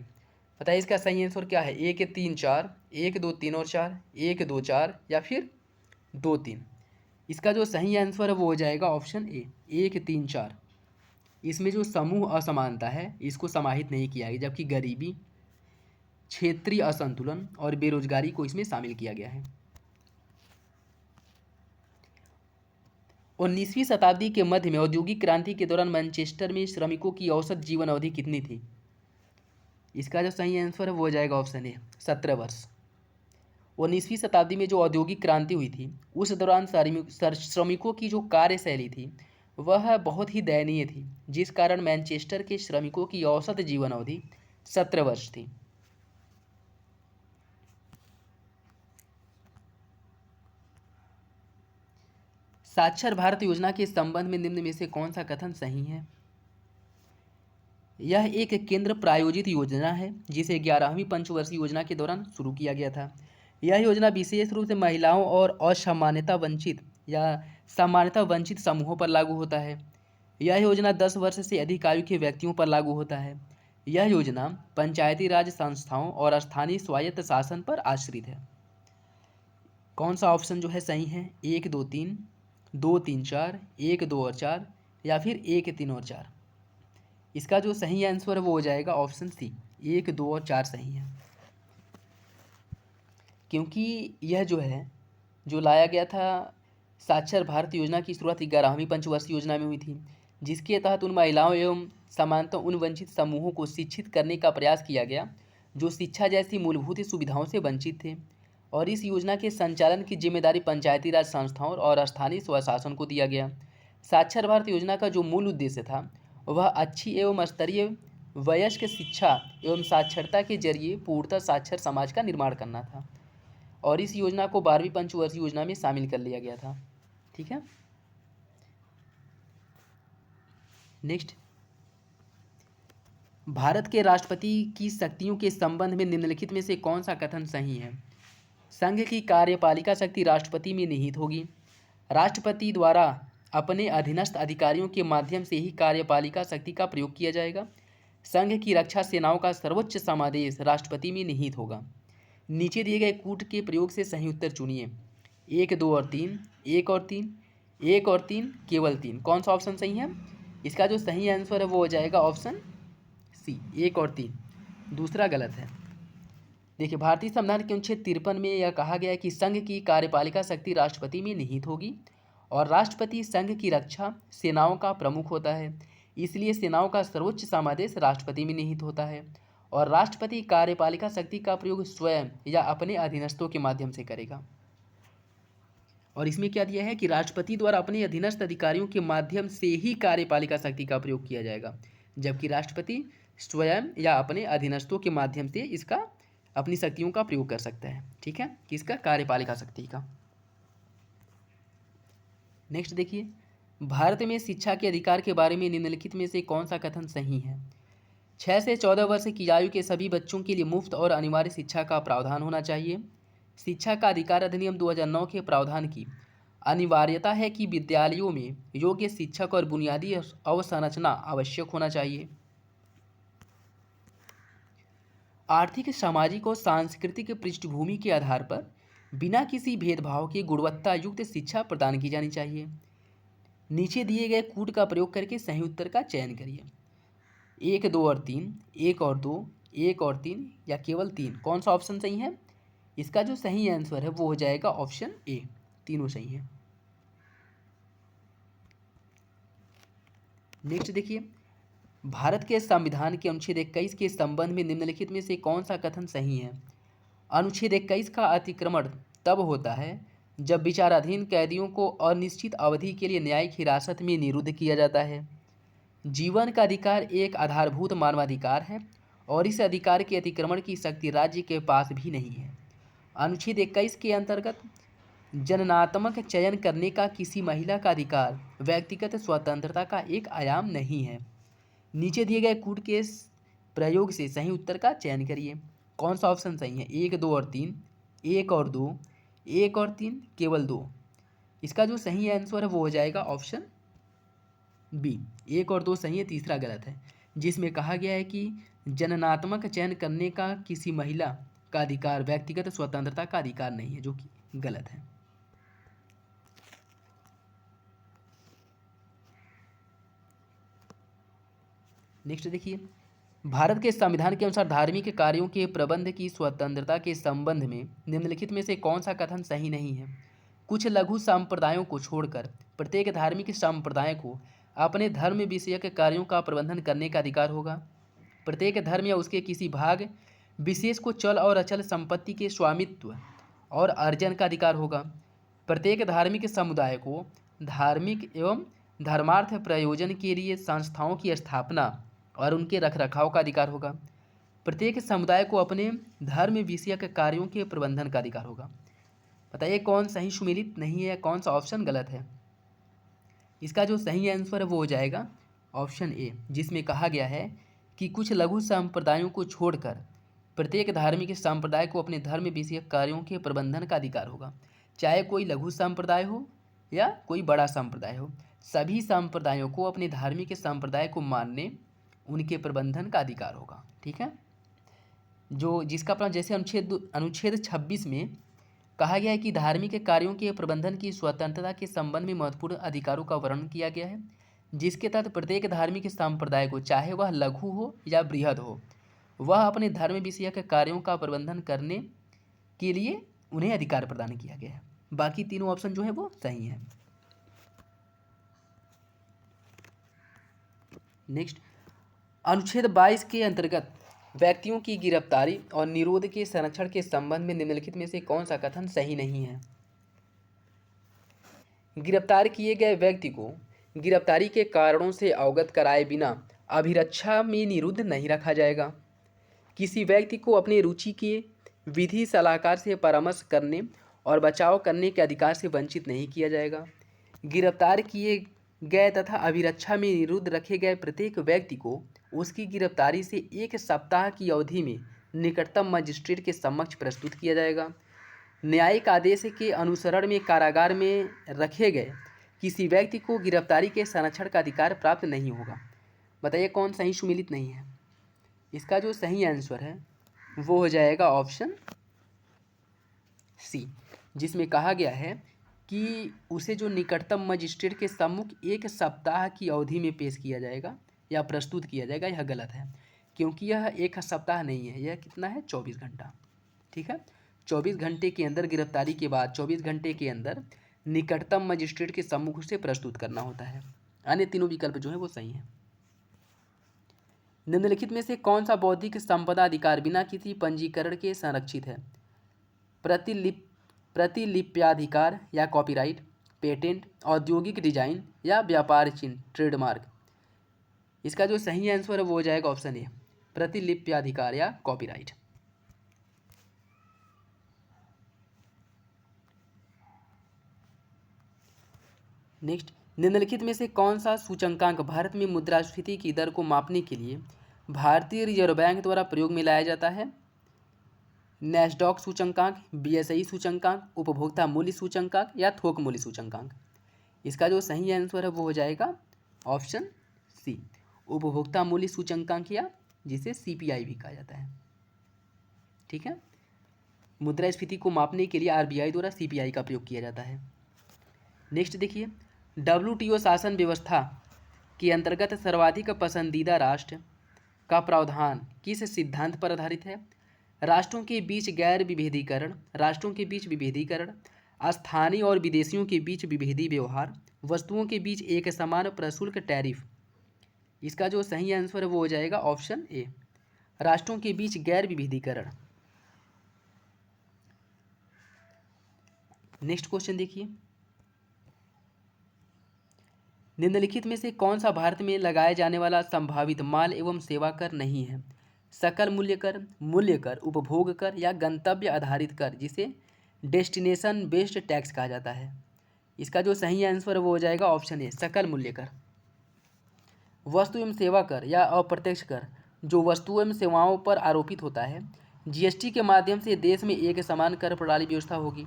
बताइए इसका सही आंसर क्या है? 1 3 4, 1 2 3 और 4, 1 2 4 या फिर 2 3। इसका जो सही आंसर है वो हो जाएगा ऑप्शन ए, 1 3 4। इसमें जो समूह असमानता है इसको समाहित नहीं किया गया, जबकि गरीबी, क्षेत्रीय असंतुलन और बेरोजगारी को इसमें शामिल किया गया है। 19वीं शताब्दी के मध्य में औद्योगिक क्रांति के दौरान मैनचेस्टर में श्रमिकों की औसत जीवन अवधि कितनी थी? इसका जो सही आंसर है वो हो जाएगा ऑप्शन ए, 17 वर्ष। 19वीं शताब्दी में जो औद्योगिक क्रांति हुई थी उस दौरान श्रमिकों की जो कार्यशैली थी वह बहुत ही दयनीय थी, जिस कारण मैनचेस्टर के श्रमिकों की औसत जीवन अवधि 17 वर्ष थी। साक्षर भारत योजना के संबंध में निम्न में से कौन सा कथन सही है? यह एक केंद्र प्रायोजित योजना है जिसे 11वीं पंचवर्षीय योजना के दौरान शुरू किया गया था। यह योजना विशेष रूप से महिलाओं और असामान्यता वंचित या सामान्यता वंचित समूहों पर लागू होता है। यह योजना 10 वर्ष से अधिक आयु के व्यक्तियों पर लागू होता है। यह योजना पंचायती राज संस्थाओं और स्थानीय स्वायत्त शासन पर आश्रित है। कौन सा ऑप्शन जो है सही है? 1 2 3, 2 3 4, 1 2 और 4 या फिर 1 3 और 4। इसका जो सही आंसर है वो हो जाएगा ऑप्शन सी, 1 2 और 4 सही है। क्योंकि यह जो है जो लाया गया था साक्षर भारत योजना की शुरुआत 11वीं पंचवर्षीय योजना में हुई थी, जिसके तहत उन महिलाओं एवं सामान्यतः उन वंचित समूहों को शिक्षित करने का प्रयास किया गया जो शिक्षा जैसी मूलभूत सुविधाओं से वंचित थे। और इस योजना के संचालन की जिम्मेदारी पंचायती राज संस्थाओं और स्थानीय स्वशासन को दिया गया। साक्षर भारत योजना का जो मूल उद्देश्य था वह अच्छी एवं स्तरीय वयस्क शिक्षा एवं साक्षरता के जरिए पूर्णतः साक्षर समाज का निर्माण करना था। और इस योजना को 12वीं पंचवर्षीय योजना में शामिल कर लिया गया था। ठीक है। नेक्स्ट, भारत के राष्ट्रपति की शक्तियों के संबंध में निम्नलिखित में से कौन सा कथन सही है? संघ की कार्यपालिका शक्ति राष्ट्रपति में निहित होगी। राष्ट्रपति द्वारा अपने अधीनस्थ अधिकारियों के माध्यम से ही कार्यपालिका शक्ति का प्रयोग किया जाएगा। संघ की रक्षा सेनाओं का सर्वोच्च समादेश राष्ट्रपति में निहित होगा। नीचे दिए गए कूट के प्रयोग से सही उत्तर चुनिए। 1 2 और 3, 1 और 3, 1 और 3, केवल 3। कौन सा ऑप्शन सही है? इसका जो सही आंसर है वो हो जाएगा ऑप्शन सी, 1 और 3। दूसरा गलत है। देखिए, भारतीय संविधान के अनुच्छेद 53 में यह कहा गया है कि संघ की कार्यपालिका शक्ति राष्ट्रपति में निहित होगी और राष्ट्रपति संघ की रक्षा सेनाओं का प्रमुख होता है, इसलिए सेनाओं का सर्वोच्च समादेश राष्ट्रपति में निहित होता है। और राष्ट्रपति कार्यपालिका शक्ति का प्रयोग स्वयं या अपने अधीनस्थों के माध्यम से करेगा। और इसमें क्या दिया है कि राष्ट्रपति द्वारा अपने अधीनस्थ अधिकारियों के माध्यम से ही कार्यपालिका शक्ति का प्रयोग किया जाएगा, जबकि राष्ट्रपति स्वयं या अपने अधीनस्थों के माध्यम से इसका अपनी शक्तियों का प्रयोग कर सकता है। ठीक है, किसका? कार्यपालिका शक्ति का। नेक्स्ट देखिए, भारत में शिक्षा के अधिकार के बारे में निम्नलिखित में से कौन सा कथन सही है? 6 से 14 वर्ष की आयु के सभी बच्चों के लिए मुफ्त और अनिवार्य शिक्षा का प्रावधान होना चाहिए। शिक्षा का अधिकार अधिनियम 2009 के प्रावधान की अनिवार्यता है कि विद्यालयों में योग्य शिक्षक और बुनियादी अवसंरचना आवश्यक होना चाहिए। आर्थिक, सामाजिक और सांस्कृतिक पृष्ठभूमि के आधार पर बिना किसी भेदभाव के गुणवत्ता युक्त शिक्षा प्रदान की जानी चाहिए। नीचे दिए गए कूट का प्रयोग करके सही उत्तर का चयन करिए। 1, 2 और 3, 1 और 2, 1 और 3 या केवल 3, कौन सा ऑप्शन सही है? इसका जो सही आंसर है वो हो जाएगा ऑप्शन ए, तीनों सही है। नेक्स्ट देखिए, भारत के संविधान के अनुच्छेद 21 के संबंध में निम्नलिखित में से कौन सा कथन सही है? अनुच्छेद 21 का अतिक्रमण तब होता है जब विचाराधीन कैदियों को अनिश्चित अवधि के लिए न्यायिक हिरासत में निरुद्ध किया जाता है। जीवन का अधिकार एक आधारभूत मानवाधिकार है और इस अधिकार के अतिक्रमण की शक्ति राज्य के पास भी नहीं है। अनुच्छेद 21 के अंतर्गत जननात्मक चयन करने का किसी महिला का अधिकार व्यक्तिगत स्वतंत्रता का एक आयाम नहीं है। नीचे दिए गए कूट के प्रयोग से सही उत्तर का चयन करिए। कौन सा ऑप्शन सही है? 1, 2 और 3, 1 और 2, 1 और 3, केवल 2। इसका जो सही आंसर है वो हो जाएगा ऑप्शन बी, 1 और 2 सही है, तीसरा गलत है, जिसमें कहा गया है कि जननात्मक चयन करने का किसी महिला का अधिकार व्यक्तिगत स्वतंत्रता का अधिकार नहीं है, जो कि गलत है। नेक्स्ट देखिए, भारत के संविधान के अनुसार धार्मिक कार्यों के प्रबंध की स्वतंत्रता के संबंध में निम्नलिखित में से कौन सा कथन सही नहीं है? कुछ लघु संप्रदायों को छोड़कर प्रत्येक धार्मिक संप्रदाय को अपने धर्म विषयक कार्यों का प्रबंधन करने का अधिकार होगा। प्रत्येक धर्म या उसके किसी भाग विशेष को चल और अचल संपत्ति के स्वामित्व और अर्जन का अधिकार होगा। प्रत्येक धार्मिक समुदाय को धार्मिक एवं धर्मार्थ प्रयोजन के लिए संस्थाओं की स्थापना और उनके रखरखाव का अधिकार होगा। प्रत्येक समुदाय को अपने धर्म विषयक कार्यों के प्रबंधन का अधिकार होगा। बताइए कौन सही सुमेलित नहीं है, कौन सा ऑप्शन गलत है? इसका जो सही आंसर है वो हो जाएगा ऑप्शन ए, जिसमें कहा गया है कि कुछ लघु संप्रदायों को छोड़कर प्रत्येक धार्मिक संप्रदाय को अपने धर्म विषयक कार्यों के प्रबंधन का अधिकार होगा। चाहे कोई लघु संप्रदाय हो या कोई बड़ा संप्रदाय हो, सभी संप्रदायों को अपने धार्मिक संप्रदाय को मानने, उनके प्रबंधन का अधिकार होगा। ठीक है, जो जिसका अपना जैसे अनुच्छेद 26 में कहा गया है कि धार्मिक कार्यों के प्रबंधन की स्वतंत्रता के संबंध में महत्वपूर्ण अधिकारों का वर्णन किया गया है, जिसके तहत प्रत्येक धार्मिक संप्रदाय को, चाहे वह लघु हो या बृहद हो, वह अपने धर्म विषयक कार्यों का प्रबंधन करने के लिए उन्हें अधिकार प्रदान किया गया है। बाकी तीनों ऑप्शन जो है वो सही है। नेक्स्ट, अनुच्छेद 22 के अंतर्गत व्यक्तियों की गिरफ्तारी और निरोध के संरक्षण के संबंध में निम्नलिखित में से कौन सा कथन सही नहीं है? गिरफ्तार किए गए व्यक्ति को गिरफ्तारी के कारणों से अवगत कराए बिना अभिरक्षा में निरुद्ध नहीं रखा जाएगा। किसी व्यक्ति को अपनी रुचि के विधि सलाहकार से परामर्श करने और बचाव करने के अधिकार से वंचित नहीं किया जाएगा। गिरफ्तार किए गए तथा अभिरक्षा में निरुद्ध रखे गए प्रत्येक व्यक्ति को उसकी गिरफ्तारी से 1 सप्ताह की अवधि में निकटतम मजिस्ट्रेट के समक्ष प्रस्तुत किया जाएगा। न्यायिक आदेश के अनुसरण में कारागार में रखे गए किसी व्यक्ति को गिरफ्तारी के संरक्षण का अधिकार प्राप्त नहीं होगा। बताइए कौन सही सुमेलित नहीं है? इसका जो सही आंसर है वो हो जाएगा ऑप्शन सी, जिसमें कहा गया है कि उसे जो निकटतम मजिस्ट्रेट के सम्मुख 1 सप्ताह की अवधि में पेश किया जाएगा या प्रस्तुत किया जाएगा। यह गलत है, क्योंकि यह 1 सप्ताह नहीं है, यह कितना है? 24 घंटा। ठीक है, 24 घंटे के अंदर, गिरफ्तारी के बाद 24 घंटे के अंदर निकटतम मजिस्ट्रेट के सम्मुख से प्रस्तुत करना होता है। अन्य तीनों विकल्प जो है वो सही है। निम्नलिखित में से कौन सा बौद्धिक संपदा अधिकार बिना किसी पंजीकरण के संरक्षित है? प्रतिलिप्याधिकार या कॉपीराइट, पेटेंट, औद्योगिक डिजाइन या व्यापार चिन्ह ट्रेडमार्क। इसका जो सही आंसर है वो हो जाएगा ऑप्शन ए, प्रतिलिप्याधिकार या कॉपीराइट। नेक्स्ट, निम्नलिखित में से कौन सा सूचकांक भारत में मुद्रास्फीति की दर को मापने के लिए भारतीय रिजर्व बैंक द्वारा प्रयोग में लाया जाता है? नैस्डॉक सूचकांक, बीएसई सूचकांक, उपभोक्ता मूल्य सूचकांक या थोक मूल्य सूचकांक। इसका जो सही आंसर है वो हो जाएगा ऑप्शन सी, उपभोक्ता मूल्य सूचकांक या जिसे सीपीआई भी कहा जाता है। ठीक है, मुद्रास्फीति को मापने के लिए आरबीआई द्वारा सीपीआई का प्रयोग किया जाता है। नेक्स्ट देखिए, WTO शासन व्यवस्था के अंतर्गत सर्वाधिक पसंदीदा राष्ट्र का प्रावधान किस सिद्धांत पर आधारित है? राष्ट्रों के बीच गैर विभेदीकरण, राष्ट्रों के बीच विभेदीकरण, स्थानीय और विदेशियों के बीच विभेदी व्यवहार, वस्तुओं के बीच एक समान प्रशुल्क टैरिफ। इसका जो सही आंसर है वो हो जाएगा ऑप्शन ए, राष्ट्रों के बीच गैर विभेदीकरण। नेक्स्ट क्वेश्चन देखिए, निम्नलिखित में से कौन सा भारत में लगाए जाने वाला संभावित माल एवं सेवा कर नहीं है? सकल मूल्य कर, उपभोग कर या गंतव्य आधारित कर, जिसे डेस्टिनेशन बेस्ड टैक्स कहा जाता है। इसका जो सही आंसर वो हो जाएगा ऑप्शन ए, सकल मूल्य कर। वस्तु एवं सेवा कर या अप्रत्यक्ष कर, जो वस्तुओं एवं सेवाओं पर आरोपित होता है। GST के माध्यम से देश में एक समान कर प्रणाली व्यवस्था होगी।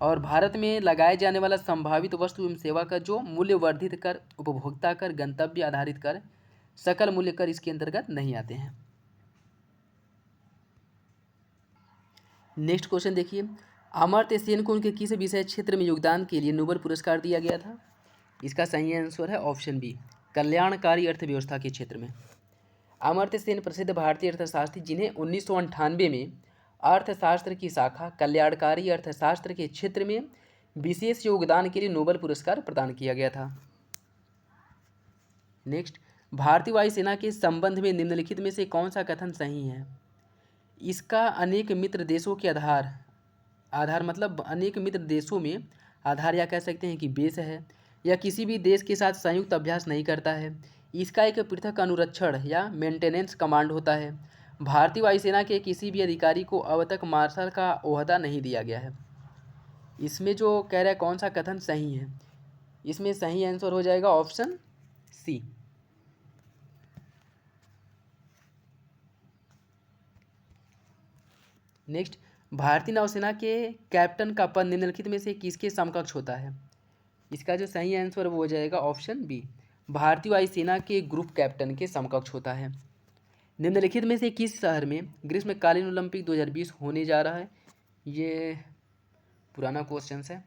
और भारत में लगाए जाने वाला संभावित वस्तु एवं सेवा कर जो मूल्य वर्धित कर, उपभोक्ता कर, गंतव्य आधारित कर, सकल मूल्य कर इसके अंतर्गत नहीं आते हैं। नेक्स्ट क्वेश्चन देखिए, अमर्त्य सेन को उनके किस विषय क्षेत्र में योगदान के लिए नोबेल पुरस्कार दिया गया था? इसका सही आंसर है ऑप्शन बी, कल्याणकारी अर्थव्यवस्था के क्षेत्र में। अमर्त्य सेन प्रसिद्ध भारतीय अर्थशास्त्री जिन्हें 1998 में अर्थशास्त्र की शाखा कल्याणकारी अर्थशास्त्र के क्षेत्र में विशेष योगदान के लिए नोबेल पुरस्कार प्रदान किया गया था। नेक्स्ट, भारतीय वायुसेना के संबंध में निम्नलिखित में से कौन सा कथन सही है? इसका अनेक मित्र देशों के आधार मतलब अनेक मित्र देशों में आधार या कह सकते हैं कि बेस है, या किसी भी देश के साथ संयुक्त अभ्यास नहीं करता है। इसका एक पृथक अनुरक्षण या मेंटेनेंस कमांड होता है। भारतीय वायुसेना के किसी भी अधिकारी को अब तक मार्शल का ओहदा नहीं दिया गया है। इसमें जो कह रहा है कौन सा कथन सही है, इसमें सही आंसर हो जाएगा ऑप्शन सी। नेक्स्ट, भारतीय नौसेना के कैप्टन का पद निम्नलिखित में से किसके समकक्ष होता है? इसका जो सही आंसर वो हो जाएगा ऑप्शन बी, भारतीय वायुसेना के ग्रुप कैप्टन के समकक्ष होता है। निम्नलिखित में से किस शहर में ग्रीष्मकालीन ओलंपिक 2020 होने जा रहा है? ये पुराना क्वेश्चन है।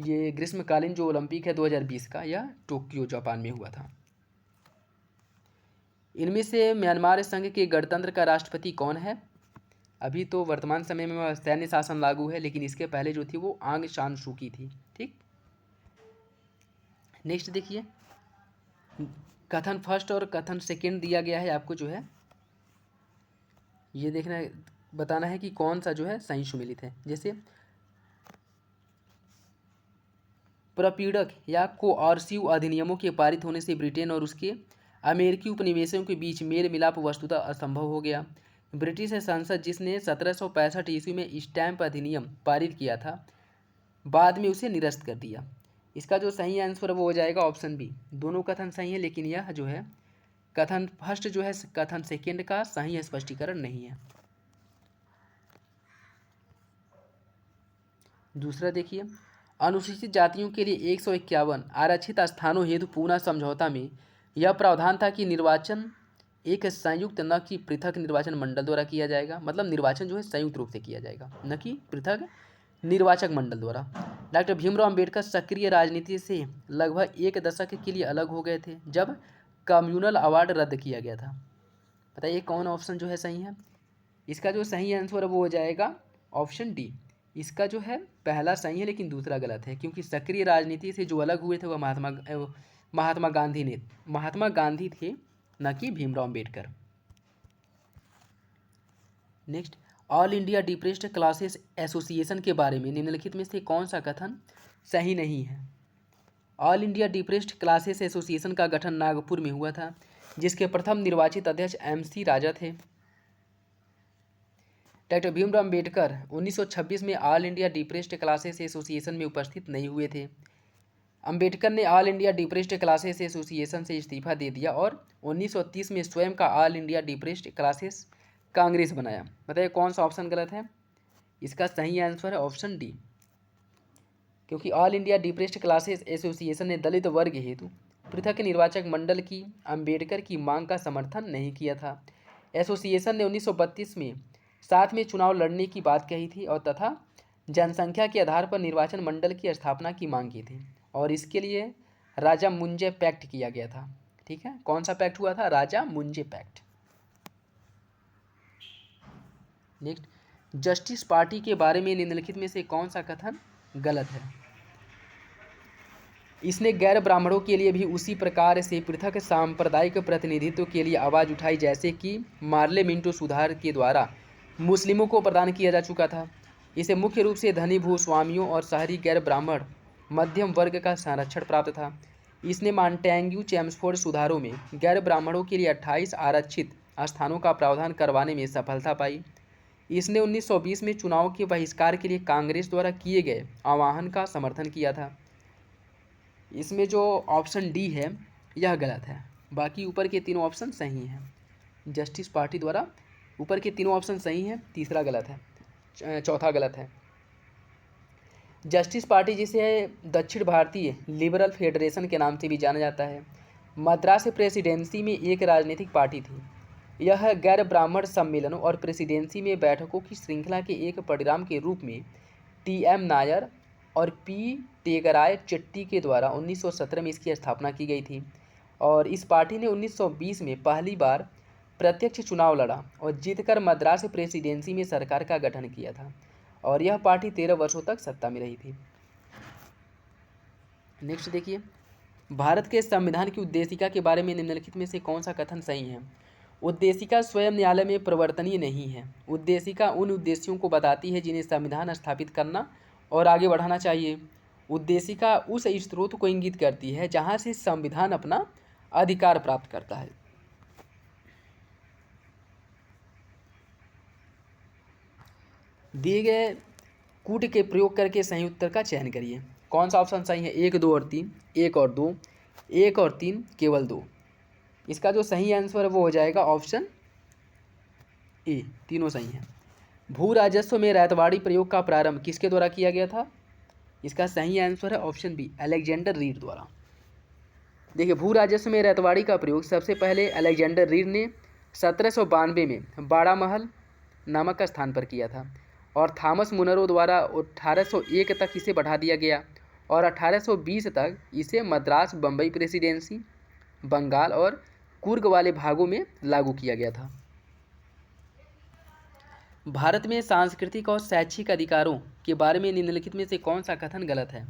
ये ग्रीष्मकालीन जो ओलंपिक है 2020 का, यह टोक्यो जापान में हुआ था। इनमें से म्यांमार संघ के गणतंत्र का राष्ट्रपति कौन है? अभी तो वर्तमान समय में सैन्य शासन लागू है, लेकिन इसके पहले जो थी वो आंग सान सू की थी। ठीक, नेक्स्ट देखिए, कथन फर्स्ट और कथन सेकंड दिया गया है आपको, जो है ये देखना बताना है कि कौन सा जो है सही सुमेलित है। जैसे प्रपीड़क या कोऑर्सिव अधिनियमों के पारित होने से ब्रिटेन और उसके अमेरिकी उपनिवेशों के बीच मेल मिलाप वस्तुतः असंभव हो गया। ब्रिटिश संसद जिसने 1765 ईस्वी में स्टैंप अधिनियम पारित किया था, बाद में उसे निरस्त कर दिया। इसका जो सही आंसर वो हो जाएगा ऑप्शन बी। दोनों कथन सही है, लेकिन यह जो है कथन फर्स्ट जो है कथन सेकंड का सही स्पष्टीकरण नहीं है। दूसरा देखिए, अनुसूचित जातियों के लिए 151 आरक्षित स्थानों हेतु पूना समझौता में यह प्रावधान था कि निर्वाचन एक संयुक्त न कि पृथक निर्वाचन मंडल द्वारा किया जाएगा। मतलब निर्वाचन जो है संयुक्त रूप से किया जाएगा, न कि पृथक निर्वाचक मंडल द्वारा। डॉक्टर भीमराव अंबेडकर सक्रिय राजनीति से लगभग एक दशक के लिए अलग हो गए थे जब कम्युनल अवार्ड रद्द किया गया था। बताइए कौन ऑप्शन जो है सही है? इसका जो सही आंसर है वो हो जाएगा ऑप्शन डी। इसका जो है पहला सही है, लेकिन दूसरा गलत है, क्योंकि सक्रिय राजनीति से जो अलग हुए थे वह महात्मा गांधी थे, न कि Bhimrao Ambedkar. Next, all India depressed classes association के बारे में निम्नलिखित में से कौन सा कथन सही नहीं है? All India depressed classes association का गठन नागपुर में हुआ था, जिसके प्रथम निर्वाचित अध्यक्ष MC राजा थे। डॉक्टर भीमराव अंबेडकर 1926 में all India depressed classes association में उपस्थित नहीं हुए थे। अंबेडकर ने all India depressed classes association से इस्तीफा दे दिया और 1930 में स्वयं का all India depressed classes Congress बनाया। बताइए कौन सा ऑप्शन गलत है? इसका सही आंसर है ऑप्शन डी, क्योंकि all India depressed classes association ने दलित वर्ग हेतु पृथक निर्वाचक मंडल की अंबेडकर की मांग का समर्थन नहीं किया था। एसोसिएशन ने 1932 में साथ में चुनाव लड़ने की बात कही थी और तथा जनसंख्या के आधार पर निर्वाचन मंडल की स्थापना की मांग की थी। और इसके लिए राजा मुंजे पैक्ट किया गया था। ठीक है, कौन सा पैक्ट हुआ था? राजा मुंजे पैक्ट। नेक्स्ट, जस्टिस पार्टी के बारे में निम्नलिखित में से कौन सा कथन गलत है? इसने गैर ब्राह्मणों के लिए भी उसी प्रकार से पृथक सांप्रदायिक प्रतिनिधित्व के लिए आवाज़ उठाई जैसे कि मार्ले मिंटो सुधार के द्वारा मुस्लिमों को प्रदान किया जा चुका था। इसे मुख्य रूप से धनी भूस्वामियों और शहरी गैर ब्राह्मण मध्यम वर्ग का संरक्षण प्राप्त था। इसने मॉन्टेग्यू चेम्सफोर्ड सुधारों में गैर ब्राह्मणों के लिए 28 आरक्षित स्थानों का प्रावधान करवाने में सफलता पाई। इसने 1920 में चुनाव के बहिष्कार के लिए कांग्रेस द्वारा किए गए आह्वान का समर्थन किया था। इसमें जो ऑप्शन डी है यह गलत है, बाकी ऊपर के तीनों ऑप्शन सही हैं। जस्टिस पार्टी द्वारा ऊपर के तीनों ऑप्शन सही हैं, तीसरा गलत है, चौथा गलत है। जस्टिस पार्टी, जिसे दक्षिण भारतीय लिबरल फेडरेशन के नाम से भी जाना जाता है, मद्रास प्रेसिडेंसी में एक राजनीतिक पार्टी थी। यह गैर ब्राह्मण सम्मेलनों और प्रेसिडेंसी में बैठकों की श्रृंखला के एक परिणाम के रूप में टी.एम. नायर और पी. टेगराय चट्टी के द्वारा 1917 में इसकी स्थापना की गई थी। और इस पार्टी ने 1920 में पहली बार प्रत्यक्ष चुनाव लड़ा और जीतकर मद्रास प्रेसिडेंसी में सरकार का गठन किया था। और यह पार्टी 13 वर्षों तक सत्ता में रही थी। नेक्स्ट देखिए, भारत के संविधान की उद्देशिका के बारे में निम्नलिखित में से कौन सा कथन सही है? उद्देशिका स्वयं न्यायालय में परिवर्तनीय नहीं है। उद्देशिका उन उद्देश्यों को बताती है जिन्हें संविधान स्थापित करना और आगे बढ़ाना चाहिए। उद्देशिका उस स्रोत को इंगित करती है जहां से संविधान अपना अधिकार प्राप्त करता है। दिए गए कूट के प्रयोग करके सही उत्तर का चयन करिए। कौन सा ऑप्शन सही है? 1, 2 और 3, 1 और 2, 1 और 3, केवल 2। इसका जो सही आंसर है वो हो जाएगा ऑप्शन ए, तीनों सही हैं। भू राजस्व में रैतवाड़ी प्रयोग का प्रारंभ किसके द्वारा किया गया था? इसका सही आंसर है ऑप्शन बी, अलेक्जेंडर रीड द्वारा। देखिए, भू राजस्व में रैतवाड़ी का प्रयोग सबसे पहले अलेक्जेंडर रीड ने 1792 में बाड़ामहल नामक स्थान पर किया था और थॉमस मुनरो द्वारा 1801 तक इसे बढ़ा दिया गया और 1820 तक इसे मद्रास, बम्बई प्रेसिडेंसी, बंगाल और कुर्ग वाले भागों में लागू किया गया था। भारत में सांस्कृतिक और शैक्षिक अधिकारों के बारे में निम्नलिखित में से कौन सा कथन गलत है?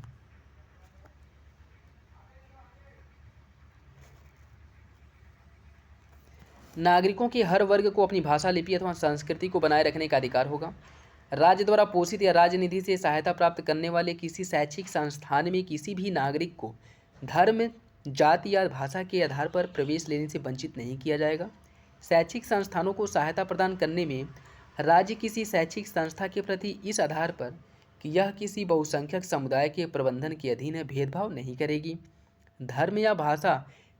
नागरिकों के हर वर्ग को अपनी भाषा, लिपि अथवा संस्कृति को बनाए रखने का अधिकार होगा। राज्य द्वारा पोषित या राज्य निधि से सहायता प्राप्त करने वाले किसी शैक्षिक संस्थान में किसी भी नागरिक को धर्म, जाति या भाषा के आधार पर प्रवेश लेने से वंचित नहीं किया जाएगा। शैक्षिक संस्थानों को सहायता प्रदान करने में राज्य किसी शैक्षिक संस्था के प्रति इस आधार पर कि यह किसी बहुसंख्यक समुदाय के प्रबंधन के अधीन है भेदभाव नहीं करेगी। धर्म या भाषा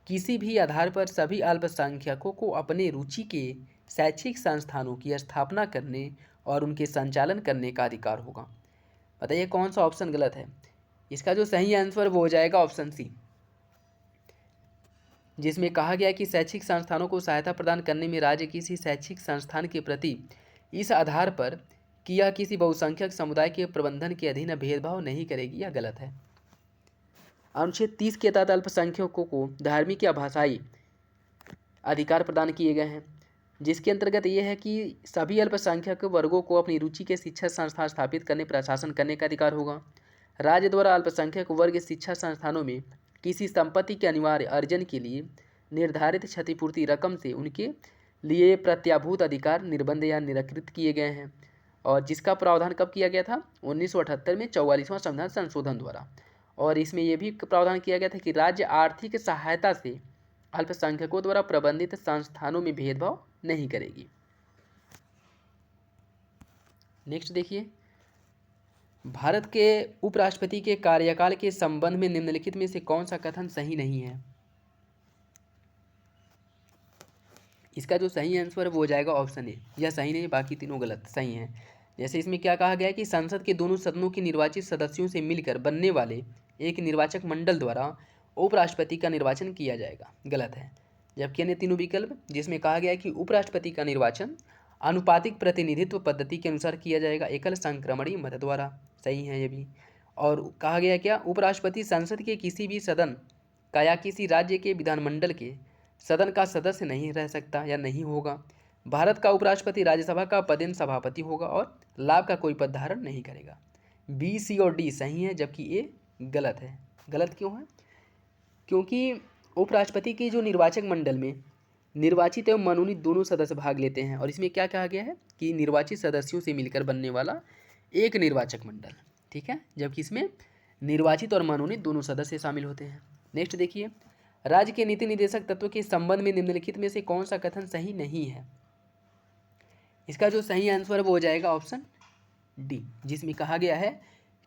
किसी भी आधार पर सभी अल्पसंख्यकों को अपने रुचि के शैक्षिक संस्थानों की स्थापना करने और उनके संचालन करने का अधिकार होगा। बताइए कौन सा ऑप्शन गलत है? इसका जो सही आंसर वो हो जाएगा ऑप्शन सी, जिसमें कहा गया कि शैक्षिक संस्थानों को सहायता प्रदान करने में राज्य किसी शैक्षिक संस्थान के प्रति इस आधार पर कि यह किसी बहुसंख्यक समुदाय के प्रबंधन के अधीन भेदभाव नहीं करेगी, यह गलत है। अनुच्छेद 30 के तहत अल्पसंख्यकों को धार्मिक या भाषाई अधिकार प्रदान किए गए हैं, जिसके अंतर्गत ये है कि सभी अल्पसंख्यक वर्गों को अपनी रुचि के शिक्षा संस्थान स्थापित करने, प्रशासन करने का अधिकार होगा। राज्य द्वारा अल्पसंख्यक वर्ग शिक्षा संस्थानों में किसी संपत्ति के अनिवार्य अर्जन के लिए निर्धारित क्षतिपूर्ति रकम से उनके लिए प्रत्याभूत अधिकार निर्बंध या निराकृत किए गए हैं और जिसका प्रावधान कब किया गया था? 1978 में 44वां संविधान संशोधन द्वारा। और इसमें यह भी प्रावधान किया गया था कि राज्य आर्थिक सहायता से अल्पसंख्यकों द्वारा प्रबंधित संस्थानों में भेदभाव नहीं करेगी। नेक्स्ट देखिए, भारत के उपराष्ट्रपति के कार्यकाल के संबंध में निम्नलिखित में से कौन सा कथन सही नहीं है? इसका जो सही आंसर है वो हो जाएगा ऑप्शन ए, यह सही नहीं, बाकी तीनों गलत सही हैं। जैसे इसमें क्या कहा गया है कि संसद के दोनों सदनों के निर्वाचित सदस्यों से मिलकर बनने वाले एक निर्वाचक मंडल द्वारा उपराष्ट्रपति का निर्वाचन किया जाएगा, गलत है। जबकि अन्य तीनों विकल्प जिसमें कहा गया है कि उपराष्ट्रपति का निर्वाचन अनुपातिक प्रतिनिधित्व पद्धति के अनुसार किया जाएगा, एकल संक्रमणीय मत द्वारा, सही है ये भी। और कहा गया क्या, उपराष्ट्रपति संसद के किसी भी सदन का या किसी राज्य के विधानमंडल के सदन का सदस्य नहीं रह सकता या नहीं होगा। भारत का उपराष्ट्रपति राज्यसभा का पदेन सभापति होगा और लाभ का कोई पद धारण नहीं करेगा। बी, सी और डी सही है, जबकि ए गलत है। गलत क्यों है? क्योंकि उपराष्ट्रपति के जो निर्वाचक मंडल में निर्वाचित एवं मनोनीत दोनों सदस्य भाग लेते हैं, और इसमें क्या कहा गया है कि निर्वाचित सदस्यों से मिलकर बनने वाला एक निर्वाचक मंडल, ठीक है, जबकि इसमें निर्वाचित और मनोनीत दोनों सदस्य शामिल होते हैं। नेक्स्ट देखिए, राज्य के नीति निर्देशक तत्व के संबंध में निम्नलिखित में से कौन सा कथन सही नहीं है? इसका जो सही आंसर वो हो जाएगा ऑप्शन डी, जिसमें कहा गया है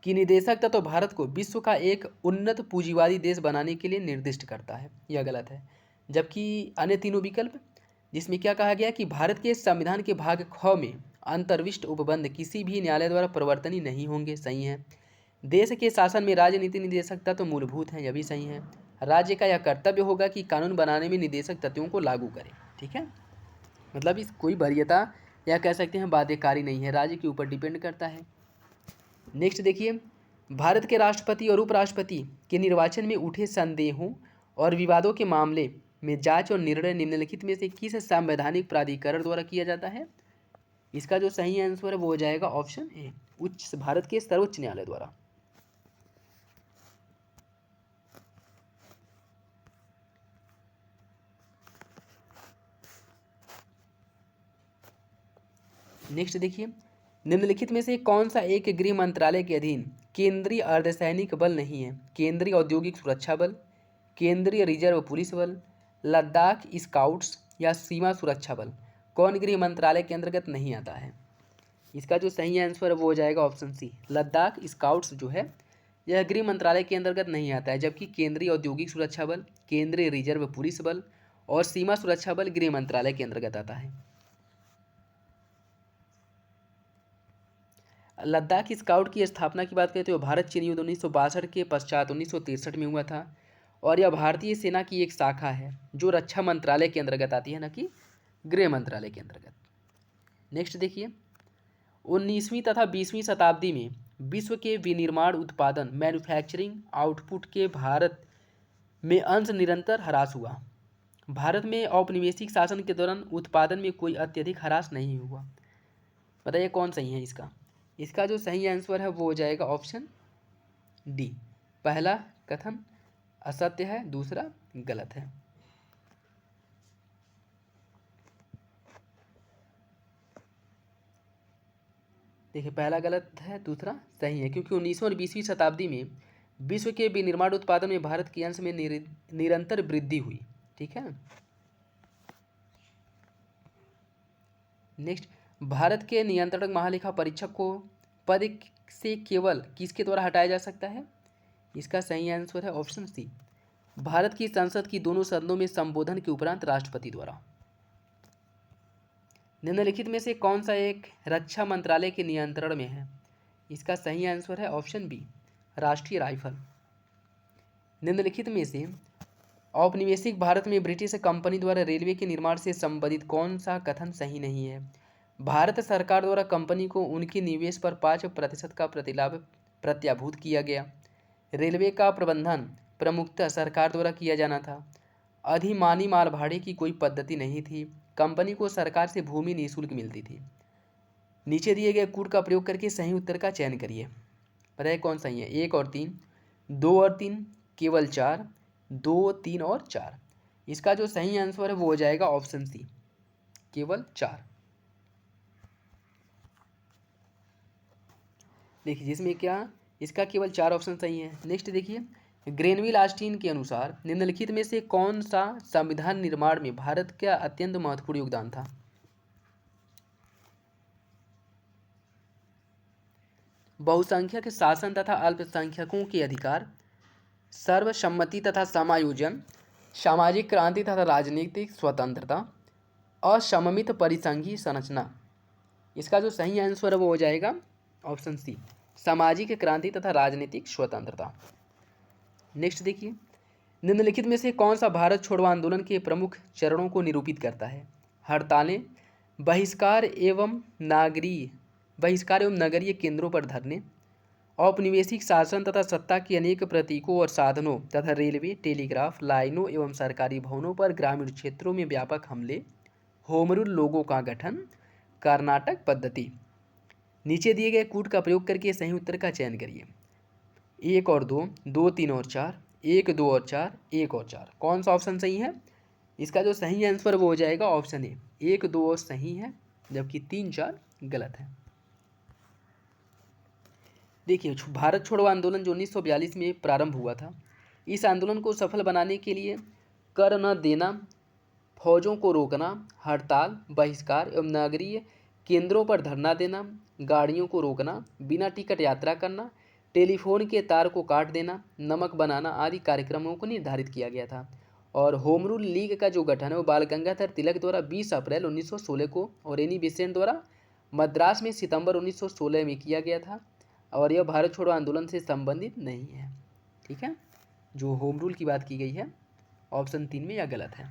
कि निदेशक तत्व भारत को विश्व का एक उन्नत पूंजीवादी देश बनाने के लिए निर्दिष्ट करता है। यह गलत है। जबकि अन्य तीनों विकल्प, जिसमें क्या कहा गया कि भारत के संविधान के भाग ख में अंतर्विष्ट उपबंध किसी भी न्यायालय द्वारा परिवर्तनीय नहीं होंगे, सही है। देश के शासन में राजनीति निदेशक तत्व मूलभूत हैं, यह भी सही है। राज्य का यह कर्तव्य होगा कि कानून बनाने में निदेशक तत्वों को लागू करे, ठीक है। मतलब इस कोई वरीयता या कह सकते हैं बाध्यकारी नहीं है, राज्य के ऊपर डिपेंड करता है। नेक्स्ट देखिए, भारत के राष्ट्रपति और उपराष्ट्रपति के निर्वाचन में उठे संदेहों और विवादों के मामले में जांच और निर्णय निम्नलिखित में से किस संवैधानिक प्राधिकरण द्वारा किया जाता है? इसका जो सही आंसर है वो हो जाएगा ऑप्शन ए, भारत के सर्वोच्च न्यायालय द्वारा। नेक्स्ट देखिए, निम्नलिखित में से कौन सा एक गृह मंत्रालय के अधीन केंद्रीय अर्धसैनिक बल नहीं है? केंद्रीय औद्योगिक सुरक्षा बल, केंद्रीय रिजर्व पुलिस बल, लद्दाख स्काउट्स या सीमा सुरक्षा बल। कौन गृह मंत्रालय के अंतर्गत नहीं आता है? इसका जो सही आंसर है वो हो जाएगा ऑप्शन सी, लद्दाख स्काउट्स जो है यह गृह मंत्रालय के अंतर्गत नहीं आता है, जबकि केंद्रीय औद्योगिक सुरक्षा बल, केंद्रीय रिजर्व पुलिस बल और सीमा सुरक्षा बल गृह मंत्रालय के अंतर्गत आता है। लद्दाख स्काउट की स्थापना की बात करें तो भारत चीन युद्ध 1962 के पश्चात 1963 में हुआ था, और यह भारतीय सेना की एक शाखा है जो रक्षा मंत्रालय के अंतर्गत आती है, न कि गृह मंत्रालय के अंतर्गत। नेक्स्ट देखिए, 19वीं तथा 20वीं शताब्दी में विश्व के विनिर्माण उत्पादन मैन्युफैक्चरिंग आउटपुट के भारत में अंश निरंतर ह्रास हुआ। भारत में औपनिवेशिक शासन के दौरान उत्पादन में कोई अत्यधिक ह्रास नहीं हुआ। बताइए कौन सही है इसका? इसका जो सही आंसर है वो हो जाएगा ऑप्शन डी, पहला कथन असत्य है, दूसरा गलत है। देखिए, पहला गलत है, दूसरा सही है, क्योंकि 19वीं और 20वीं शताब्दी में विश्व के विनिर्माण उत्पादन में भारत के अंश में निरंतर वृद्धि हुई, ठीक है। नेक्स्ट, भारत के नियंत्रक महालेखा परीक्षक को पद से केवल किसके द्वारा हटाया जा सकता है? इसका सही आंसर है ऑप्शन सी, भारत की संसद की दोनों सदनों में संबोधन के उपरांत राष्ट्रपति द्वारा। निम्नलिखित में से कौन सा एक रक्षा मंत्रालय के नियंत्रण में है? इसका सही आंसर है ऑप्शन बी, राष्ट्रीय राइफल। निम्नलिखित में से औपनिवेशिक भारत में ब्रिटिश कंपनी द्वारा रेलवे के निर्माण से संबंधित कौन सा कथन सही नहीं है? भारत सरकार द्वारा कंपनी को उनके निवेश पर 5% का प्रतिलाभ प्रत्याभूत किया गया। रेलवे का प्रबंधन प्रमुखतः सरकार द्वारा किया जाना था। अधिमानी माल भाड़े की कोई पद्धति नहीं थी। कंपनी को सरकार से भूमि निःशुल्क मिलती थी। नीचे दिए गए कूट का प्रयोग करके सही उत्तर का चयन करिए। बताइए कौन सही है? 1 और 3, 2 और 3, केवल 4, 2, 3 और 4। इसका जो सही आंसर है वो हो जाएगा ऑप्शन सी, केवल 4। देखिए, जिसमें क्या इसका केवल 4 ऑप्शन सही है। नेक्स्ट देखिए, ग्रेनविल ऑस्टिन के अनुसार निम्नलिखित में से कौन सा संविधान निर्माण में भारत का अत्यंत महत्वपूर्ण योगदान था? बहुसंख्यक शासन तथा अल्पसंख्यकों के अधिकार, सर्वसम्मति तथा समायोजन, सामाजिक क्रांति तथा राजनीतिक स्वतंत्रता, असममित परिसंघीय संरचना। इसका जो सही आंसर है वो हो जाएगा ऑप्शन सी, सामाजिक क्रांति तथा राजनीतिक स्वतंत्रता। नेक्स्ट देखिए, निम्नलिखित में से कौन सा भारत छोड़ो आंदोलन के प्रमुख चरणों को निरूपित करता है? हड़तालें, बहिष्कार एवं नगरीय केंद्रों पर धरने, औपनिवेशिक शासन तथा सत्ता के अनेक प्रतीकों और साधनों तथा रेलवे, टेलीग्राफ लाइनों एवं सरकारी भवनों पर ग्रामीण क्षेत्रों में व्यापक हमले, होम रूल लोगों का गठन, कर्नाटक पद्धति। नीचे दिए गए कूट का प्रयोग करके सही उत्तर का चयन करिए। 1 और 2, 2, 3 और 4, 1, 2 और 4, 1 और 4। कौन सा ऑप्शन सही है? इसका जो सही आंसर वो हो जाएगा ऑप्शन ए, 1, 2 और सही है, जबकि 3, 4 गलत है। देखिए, भारत छोड़ो आंदोलन जो 1942 में प्रारंभ हुआ था, इस आंदोलन को सफल बनाने के लिए कर न देना, फौजों को रोकना, हड़ताल, बहिष्कार एवं नगरीय केंद्रों पर धरना देना, गाड़ियों को रोकना, बिना टिकट यात्रा करना, टेलीफोन के तार को काट देना, नमक बनाना आदि कार्यक्रमों को निर्धारित किया गया था। और होम रूल लीग का जो गठन है वो बाल गंगाधर तिलक द्वारा 20 अप्रैल 1916 को और एनी बेसेंट द्वारा मद्रास में सितंबर 1916 में किया गया था। और यह भारत छोड़ो आंदोलन से संबंधित नहीं है। ठीक है, जो होम रूल की बात की गई है ऑप्शन 3 में यह गलत है।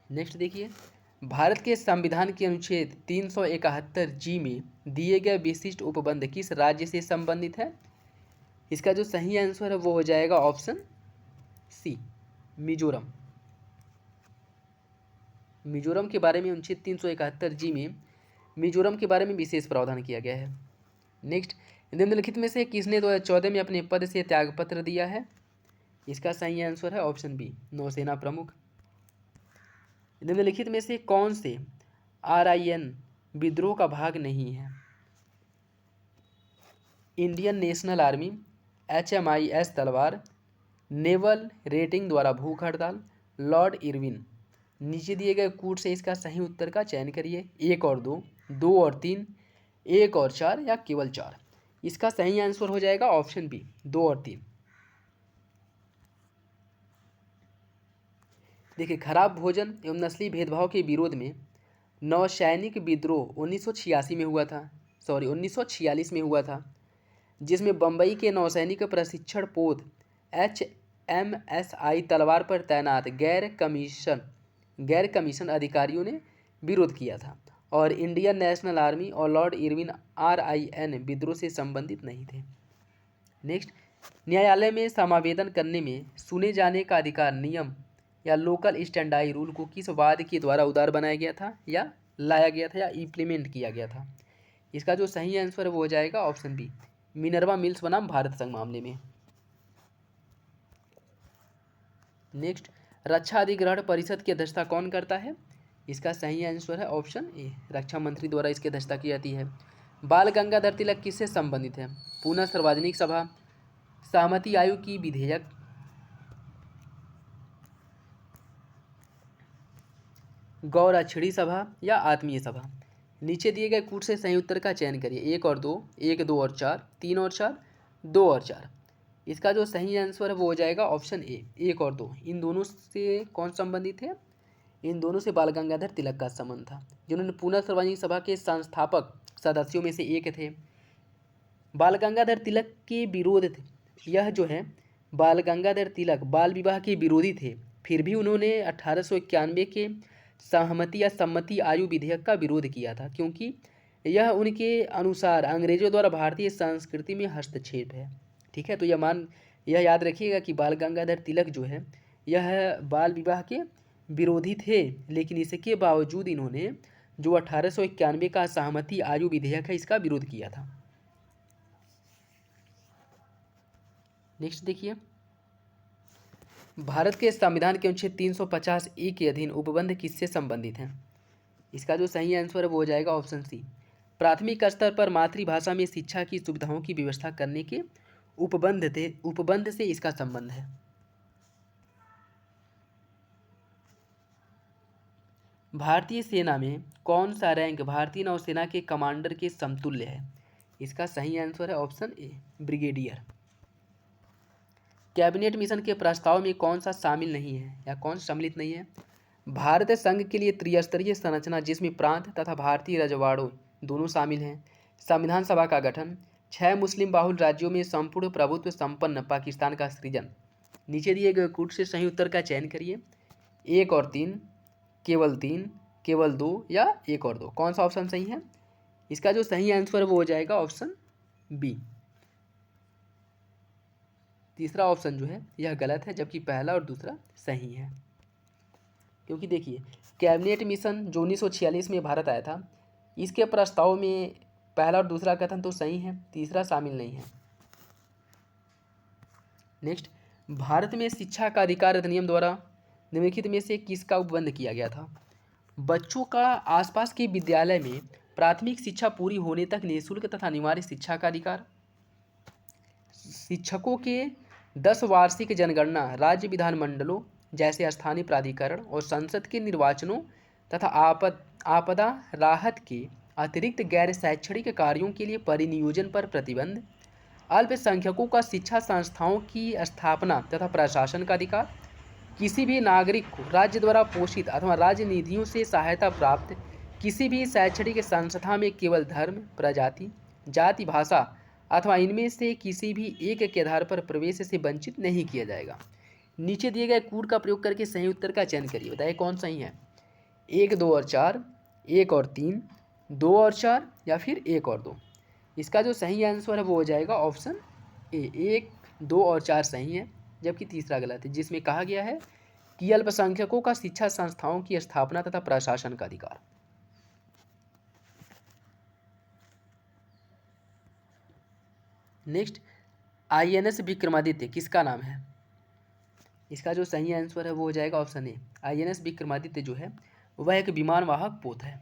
नेक्स्ट देखिए, भारत के संविधान के अनुच्छेद 371 जी में दिए गए विशिष्ट उपबंध किस राज्य से संबंधित है? इसका जो सही आंसर है वो हो जाएगा ऑप्शन सी, मिजोरम। मिजोरम के बारे में अनुच्छेद 371 जी में मिजोरम के बारे में विशेष प्रावधान किया गया है। नेक्स्ट, निम्नलिखित में से किसने 2014 में अपने पद से त्यागपत्र दिया है? इसका सही आंसर है ऑप्शन बी, नौसेना प्रमुख। निम्नलिखित में से कौन से RIN विद्रोह का भाग नहीं है? इंडियन नेशनल आर्मी, HMIS तलवार, नेवल रेटिंग द्वारा भूख हड़ताल, लॉर्ड इरविन। नीचे दिए गए कूट से इसका सही उत्तर का चयन करिए। 1 और 2, 2 और 3, 1 और 4 या केवल 4। इसका सही आंसर हो जाएगा ऑप्शन बी, 2 और 3। देखिए, खराब भोजन एवं नस्ली भेदभाव के विरोध में नौसैनिक विद्रोह 1986 में हुआ था, 1946 में हुआ था, जिसमें बम्बई के नौसैनिक प्रशिक्षण पोत HMSI तलवार पर तैनात गैर कमीशन अधिकारियों ने विरोध किया था। और इंडियन नेशनल आर्मी और लॉर्ड इरविन RIN विद्रोह से संबंधित नहीं थे। नेक्स्ट, न्यायालय में समावेदन करने में सुने जाने का अधिकार नियम या लोकल स्टैंडाई रूल को किस वाद के द्वारा उदार बनाया गया था या लाया गया था या इम्प्लीमेंट किया गया था? इसका जो सही आंसर है वो हो जाएगा ऑप्शन बी, मिनर्वा मिल्स बनाम भारत संघ मामले में। नेक्स्ट, रक्षा अधिग्रहण परिषद की अध्यक्षता कौन करता है? इसका सही आंसर है ऑप्शन ए, रक्षा मंत्री द्वारा इसकी अध्यक्षता की जाती है। बाल गंगाधर तिलक किससे संबंधित है? पुनः सार्वजनिक सभा, सहमति आयोग की विधेयक, गौरक्षणी सभा या आत्मीय सभा। नीचे दिए गए कूट से सही उत्तर का चयन करिए। 1 और 2, 1, 2 और 4, 3 और 4, 2 और 4। इसका जो सही आंसर है वो हो जाएगा ऑप्शन ए, 1 और 2। इन दोनों से कौन संबंधित है? इन दोनों से बाल गंगाधर तिलक का संबंध था, जिन्होंने पुनः सार्वजनिक सभा के संस्थापक सदस्यों में से एक थे। बाल गंगाधर तिलक के विरोध थे, यह जो है बाल गंगाधर तिलक बाल विवाह के विरोधी थे, फिर भी उन्होंने 1891 के सहमति या सम्मति आयु विधेयक का विरोध किया था, क्योंकि यह उनके अनुसार अंग्रेजों द्वारा भारतीय संस्कृति में हस्तक्षेप है। ठीक है, तो यह याद रखिएगा कि बाल गंगाधर तिलक जो है यह बाल विवाह के विरोधी थे, लेकिन इसके बावजूद इन्होंने जो 1891 का सहमति आयु विधेयक है इसका विरोध किया था। नेक्स्ट देखिए, भारत के संविधान के अनुच्छेद 350 के अधीन उपबंध किससे संबंधित हैं? इसका जो सही आंसर है वो हो जाएगा ऑप्शन सी, प्राथमिक स्तर पर मातृभाषा में शिक्षा की सुविधाओं की व्यवस्था करने के उपबंध से इसका संबंध है। भारतीय सेना में कौन सा रैंक भारतीय नौसेना के कमांडर के समतुल्य है? इसका सही आंसर है option A, brigadier. Cabinet mission के प्रस्ताव में कौन सा शामिल नहीं है या कौन सम्मिलित नहीं है? भारत संघ के लिए त्रिस्तरीय संरचना जिसमें प्रांत तथा भारतीय रजवाड़ों दोनों शामिल हैं, संविधान सभा का गठन, 6 मुस्लिम बाहुल राज्यों में संपूर्ण प्रभुत्व संपन्न पाकिस्तान का सृजन। नीचे दिए गए कूट से सही उत्तर का चयन करिए। 1 और 3, केवल 3, केवल 2 या 1 और 2। कौन सा ऑप्शन सही है? इसका जो सही आंसर वो हो जाएगा ऑप्शन बी। तीसरा ऑप्शन जो है यह गलत है, जबकि पहला और दूसरा सही है। क्योंकि देखिए, कैबिनेट मिशन जो 1946 में भारत आया था, इसके प्रस्ताव में पहला और दूसरा कथन तो सही है, तीसरा शामिल नहीं है। नेक्स्ट, भारत में शिक्षा का अधिकार अधिनियम द्वारा निम्नलिखित में से किसका उपबंध किया गया था? बच्चों का आसपास के विद्यालय में प्राथमिक शिक्षा पूरी होने तक निःशुल्क तथा अनिवार्य शिक्षा का अधिकार, शिक्षकों के 10 वार्षिक जनगणना, राज्य विधानमंडलों जैसे स्थानीय प्राधिकरण और संसद के निर्वाचनों तथा आपदा राहत के अतिरिक्त गैर शैक्षणिक कार्यों के लिए परिनियोजन पर प्रतिबंध, अल्पसंख्यकों का शिक्षा संस्थाओं की स्थापना तथा प्रशासन का अधिकार, किसी भी नागरिक को राज्य द्वारा पोषित अथवा राज्य निधियों से सहायता प्राप्त किसी भी शैक्षणिक संस्था में केवल धर्म, प्रजाति, जाति, भाषा अथवा इनमें से किसी भी एक के आधार पर प्रवेश से वंचित नहीं किया जाएगा। नीचे दिए गए कूट का प्रयोग करके सही उत्तर का चयन करिए। बताइए कौन सही है? 1, 2 और 4, 1 और 3, 2 और 4 या फिर 1 और 2। इसका जो सही आंसर है वो हो जाएगा ऑप्शन ए, 1, 2 और 4 सही है, जबकि तीसरा गलत है, जिसमें कहा गया है कि अल्पसंख्यकों का शिक्षा संस्थाओं की स्थापना तथा प्रशासन का अधिकार। नेक्स्ट, INS विक्रमादित्य किसका नाम है? इसका जो सही आंसर है वो हो जाएगा ऑप्शन ए। INS विक्रमादित्य जो है वह एक विमानवाहक पोत है।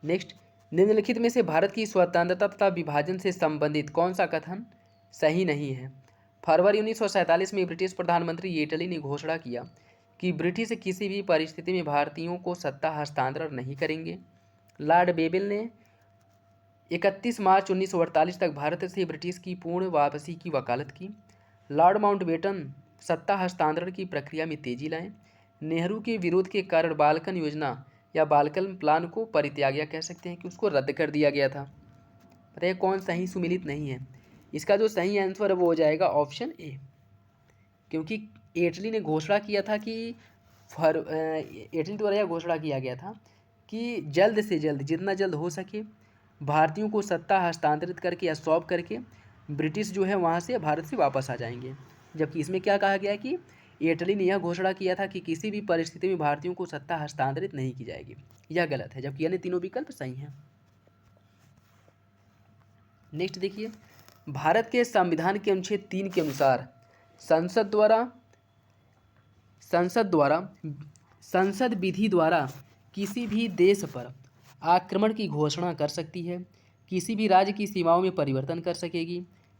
नेक्स्ट, निम्नलिखित में से भारत की स्वतंत्रता तथा विभाजन से संबंधित कौन सा कथन सही नहीं है? फरवरी 1947 में ब्रिटिश प्रधानमंत्री एटली ने घोषणा किया कि ब्रिटिश किसी भी परिस्थिति में भारतीयों को सत्ता हस्तांतरण नहीं करेंगे। लॉर्ड बेबल ने 31 मार्च 1948 तक भारत से ब्रिटिश की पूर्ण वापसी की वकालत की। लॉर्ड माउंटबेटन सत्ता हस्तांतरण की प्रक्रिया में तेजी लाएं। नेहरू के विरोध के कारण बाल्कन योजना या बाल्कन प्लान को परित्याग, या कह सकते हैं कि उसको रद्द कर दिया गया था। बताइए कौन सही सुमिलित नहीं है? इसका जो सही आंसर है वो हो जाएगा ऑप्शन ए। क्योंकि इटली ने घोषणा किया था कि इटली द्वारा यह घोषणा किया गया था कि जल्द से जल्द, जितना जल्द हो सके, भारतीयों को सत्ता हस्तांतरित करके या सौंप करके ब्रिटिश जो है वहाँ से भारत से वापस आ जाएंगे। जबकि इसमें क्या कहा गया है कि इटली ने यह घोषणा किया था कि किसी भी परिस्थिति में भारतीयों को सत्ता हस्तांतरित नहीं की जाएगी। यह गलत है, जबकि अन्य तीनों विकल्प सही हैं। नेक्स्ट देखिए, भारत के संविधान के अनुच्छेद 3 के अनुसार संसद विधि द्वारा किसी भी देश पर आक्रमण की घोषणा कर सकती है, किसी भी राज्य की सीमाओं में परिवर्तन कर सकेगी,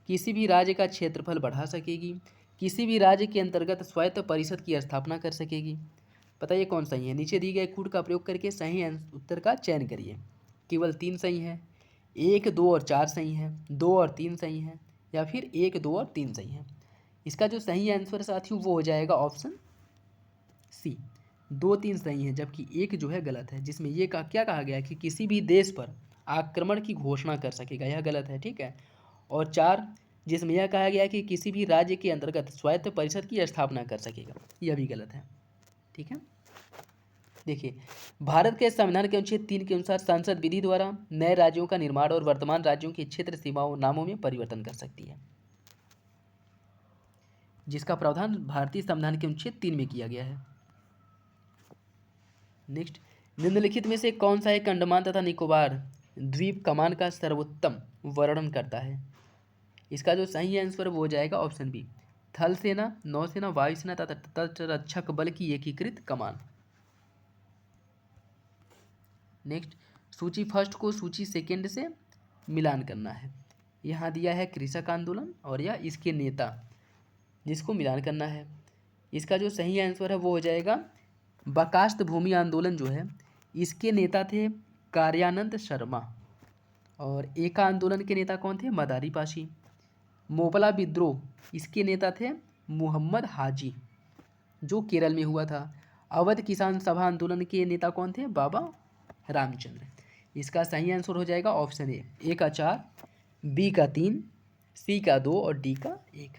किसी भी राज्य का क्षेत्रफल बढ़ा सकेगी, किसी भी राज्य के अंतर्गत स्वायत्त परिषद की स्थापना कर सकेगी। बताइए कौन सही है? नीचे दिए गए कूट का प्रयोग करके सही उत्तर का चयन करिए। केवल 3 सही है, 1, 2 और 4 सही है, 2 और 3 सही है, या फिर 1, 2 और 3 सही है। इसका जो सही आंसर साथियों वो हो जाएगा ऑप्शन सी। 2, 3 सही है, जबकि 1 जो है गलत है, जिसमें ये क्या कहा गया है कि किसी भी देश पर आक्रमण की घोषणा कर सकेगा, यह गलत है, ठीक है। और 4 जिसमें यह कहा गया है कि किसी भी राज्य के अंतर्गत स्वायत्त परिषद की स्थापना कर सकेगा, यह भी गलत है, ठीक है। देखिए, भारत के संविधान के अनुच्छेद 3 के अनुसार संसद विधि द्वारा नए राज्यों का निर्माण और वर्तमान राज्यों की क्षेत्र सीमाओं नामों में परिवर्तन कर सकती है, जिसका प्रावधान भारतीय संविधान के अनुच्छेद 3 में किया गया है। नेक्स्ट, निम्नलिखित में से कौन सा एक अंडमान तथा निकोबार द्वीप कमान का सर्वोत्तम वर्णन करता है? इसका जो सही आंसर वो हो जाएगा ऑप्शन बी। थल सेना, नौसेना, वायुसेना तथा तटरक्षक बल की एकीकृत कमान। नेक्स्ट, सूची फर्स्ट को सूची सेकेंड से मिलान करना है। यहाँ दिया है कृषक आंदोलन और या इसके नेता, जिसको मिलान करना है। इसका जो सही आंसर है वो हो जाएगा बकास्त भूमि आंदोलन जो है, इसके नेता थे कार्यानंद शर्मा, और एका आंदोलन के नेता कौन थे? मदारी पाशी। मोपला विद्रोह, इसके नेता थे मोहम्मद हाजी, जो केरल में हुआ था। अवध किसान सभा आंदोलन के नेता कौन थे? बाबा रामचंद्र। इसका सही आंसर हो जाएगा ऑप्शन ए का 4, बी का 3, सी का 2 और डी का 1।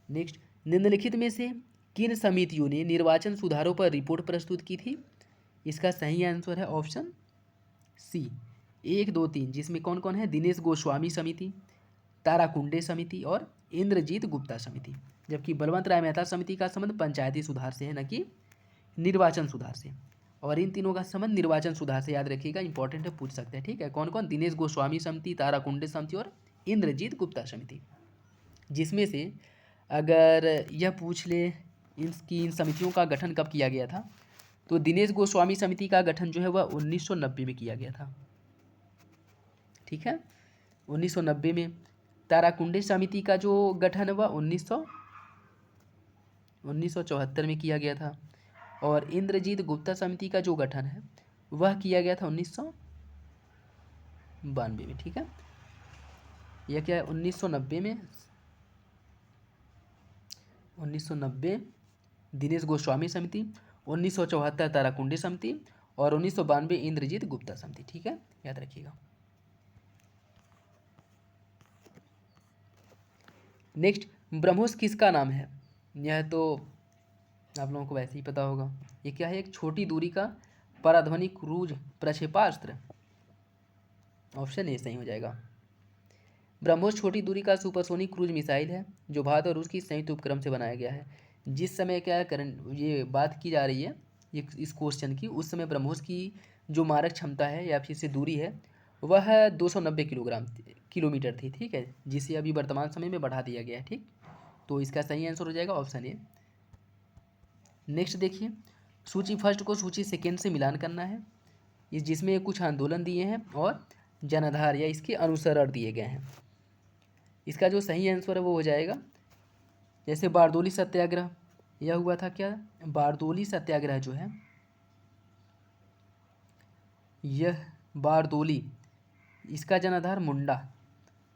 नेक्स्ट, निम्नलिखित में से किन समितियों ने निर्वाचन सुधारों पर रिपोर्ट प्रस्तुत की थी? इसका सही आंसर है ऑप्शन सी 1, 2, 3, जिसमें कौन कौन है? दिनेश गोस्वामी समिति, ताराकुंडे समिति और इंद्रजीत गुप्ता समिति। जबकि बलवंत राय मेहता समिति का संबंध पंचायती सुधार से है, न कि निर्वाचन सुधार से। और इन तीनों का संबंध निर्वाचन सुधार से, याद रखिएगा, इंपॉर्टेंट है, पूछ सकते हैं। ठीक है, कौन कौन? दिनेश गोस्वामी समिति, ताराकुंडे समिति और इंद्रजीत गुप्ता समिति। जिसमें से अगर यह पूछ ले इन समितियों का गठन कब किया गया था, तो दिनेश गोस्वामी समिति का गठन जो है वह 1990 में किया गया था। ठीक है, 1990 में। ताराकुंडे समिति का जो गठन हुआ 1974 में किया गया था। और इंद्रजीत गुप्ता समिति का जो गठन है वह किया गया था 1992 में। ठीक है, यह क्या है? 1990 में, 1990 दिनेश गोस्वामी समिति, 1974 ताराकुंडे समिति और 1992 इंद्रजीत गुप्ता समिति। ठीक है, याद रखिएगा। नेक्स्ट, ब्रह्मोस किसका नाम है? यह तो आप लोगों को वैसे ही पता होगा। ये क्या है? एक छोटी दूरी का पराध्वनिक क्रूज प्रक्षेपास्त्र। ऑप्शन ए सही हो जाएगा। ब्रह्मोस छोटी दूरी का सुपरसोनिक क्रूज मिसाइल है जो भारत और रूस की संयुक्त उपक्रम से बनाया गया है। जिस समय क्या करंट ये बात की जा रही है ये इस क्वेश्चन की, उस समय ब्रह्मोस की जो मारक क्षमता है या फिर से दूरी है वह 290 किलोमीटर थी। ठीक है, जिसे अभी वर्तमान समय में बढ़ा दिया गया है। ठीक, तो इसका सही आंसर हो जाएगा ऑप्शन ए। नेक्स्ट देखिए, सूची फर्स्ट को सूची सेकेंड से मिलान करना है, इस जिसमें कुछ आंदोलन दिए हैं और जनाधार या इसके अनुसरण दिए गए हैं। इसका जो सही आंसर है वो हो जाएगा, जैसे बारदोली सत्याग्रह, यह हुआ था क्या? बारदोली सत्याग्रह जो है, यह बारदोली, इसका जनाधार मुंडा।